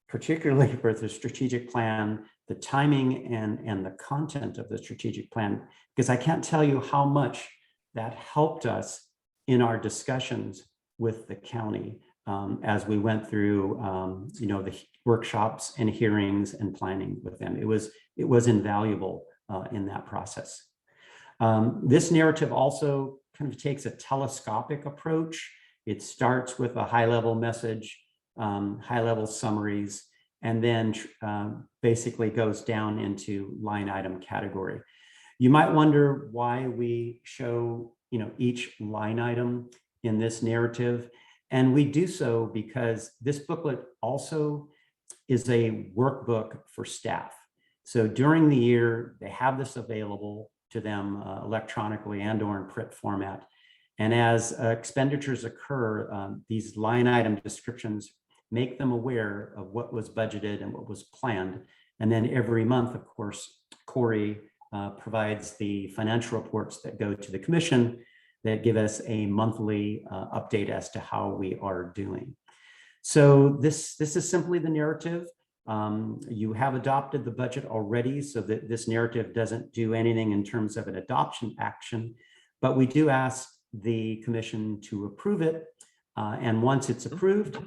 [SPEAKER 14] particularly for the strategic plan, the timing and the content of the strategic plan, because I can't tell you how much that helped us in our discussions with the county as we went through the workshops and hearings and planning with them. It was invaluable in that process. This narrative also kind of takes a telescopic approach. It starts with a high-level message, high-level summaries, and then basically goes down into line item category. You might wonder why we show, each line item in this narrative. And we do so because this booklet also is a workbook for staff. So during the year, they have this available to them electronically and or in print format. And as expenditures occur, these line item descriptions make them aware of what was budgeted and what was planned. And then every month, of course, Corey provides the financial reports that go to the commission that give us a monthly update as to how we are doing. So this is simply the narrative. You have adopted the budget already, so that this narrative doesn't do anything in terms of an adoption action, but we do ask the commission to approve it. And once it's approved,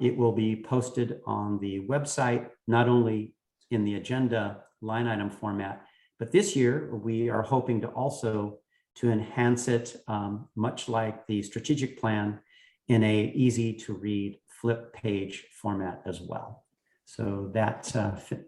[SPEAKER 14] it will be posted on the website, not only in the agenda line item format, but this year we are hoping to also to enhance it, much like the strategic plan, in a easy to read flip page format as well. So that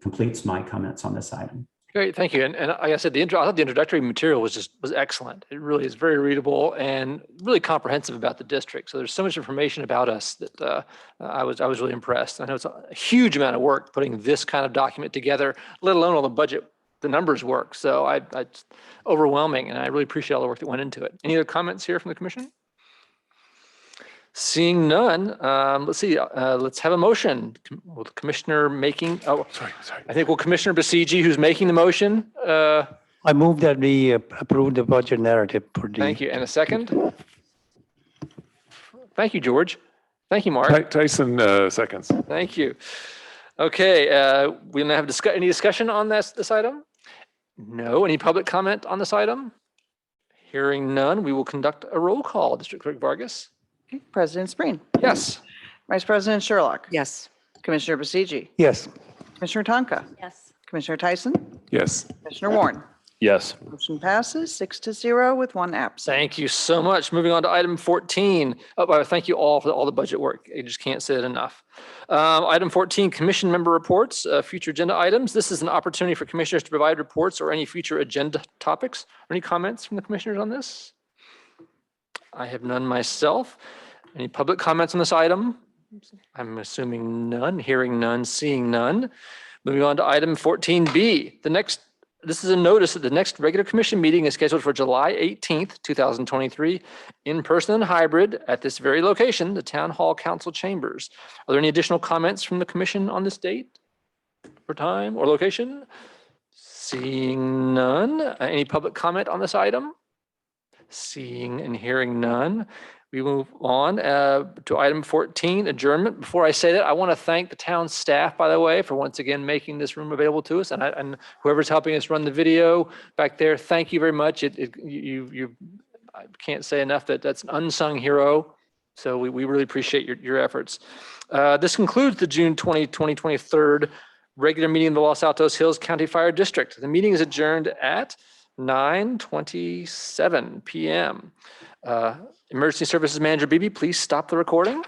[SPEAKER 14] completes my comments on this item.
[SPEAKER 1] Great, thank you. And like I said, I thought the introductory material was excellent. It really is very readable and really comprehensive about the district. So there's so much information about us that I was really impressed. I know it's a huge amount of work putting this kind of document together, let alone all the budget, the numbers work. So it's overwhelming, and I really appreciate all the work that went into it. Any other comments here from the commission? Seeing none, let's see, let's have a motion. Will the commissioner making, sorry. I think will Commissioner Basigi, who's making the motion.
[SPEAKER 10] I move that we approve the budget narrative for the.
[SPEAKER 1] Thank you. And a second? Thank you, George. Thank you, Mark.
[SPEAKER 7] Tyson seconds.
[SPEAKER 1] Thank you. Okay, we now have any discussion on this item? No. Any public comment on this item? Hearing none, we will conduct a roll call. District Clerk Vargas.
[SPEAKER 2] Okay, President Spreen.
[SPEAKER 1] Yes.
[SPEAKER 2] Vice President Sherlock.
[SPEAKER 19] Yes.
[SPEAKER 2] Commissioner Basigi.
[SPEAKER 10] Yes.
[SPEAKER 2] Commissioner Tonka.
[SPEAKER 6] Yes.
[SPEAKER 2] Commissioner Tyson.
[SPEAKER 7] Yes.
[SPEAKER 2] Commissioner Warren.
[SPEAKER 8] Yes.
[SPEAKER 2] Motion passes 6-0 with one absent.
[SPEAKER 1] Thank you so much. Moving on to item 14. Thank you all for all the budget work. I just can't say it enough. Item 14, commission member reports, future agenda items. This is an opportunity for commissioners to provide reports or any future agenda topics. Any comments from the commissioners on this? I have none myself. Any public comments on this item? I'm assuming none, hearing none, seeing none. Moving on to item 14B. This is a notice that the next regular commission meeting is scheduled for July 18th, 2023, in person and hybrid at this very location, the Town Hall Council Chambers. Are there any additional comments from the commission on this date or time or location? Seeing none. Any public comment on this item? Seeing and hearing none. We move on to item 14, adjournment. Before I say that, I want to thank the town staff, by the way, for once again making this room available to us, and whoever's helping us run the video back there. Thank you very much. I can't say enough that that's an unsung hero. So we really appreciate your efforts. This concludes the June 2023 regular meeting of the Los Altos Hills County Fire District. The meeting is adjourned at 9:27 p.m. Emergency Services Manager Beebe, please stop the recording.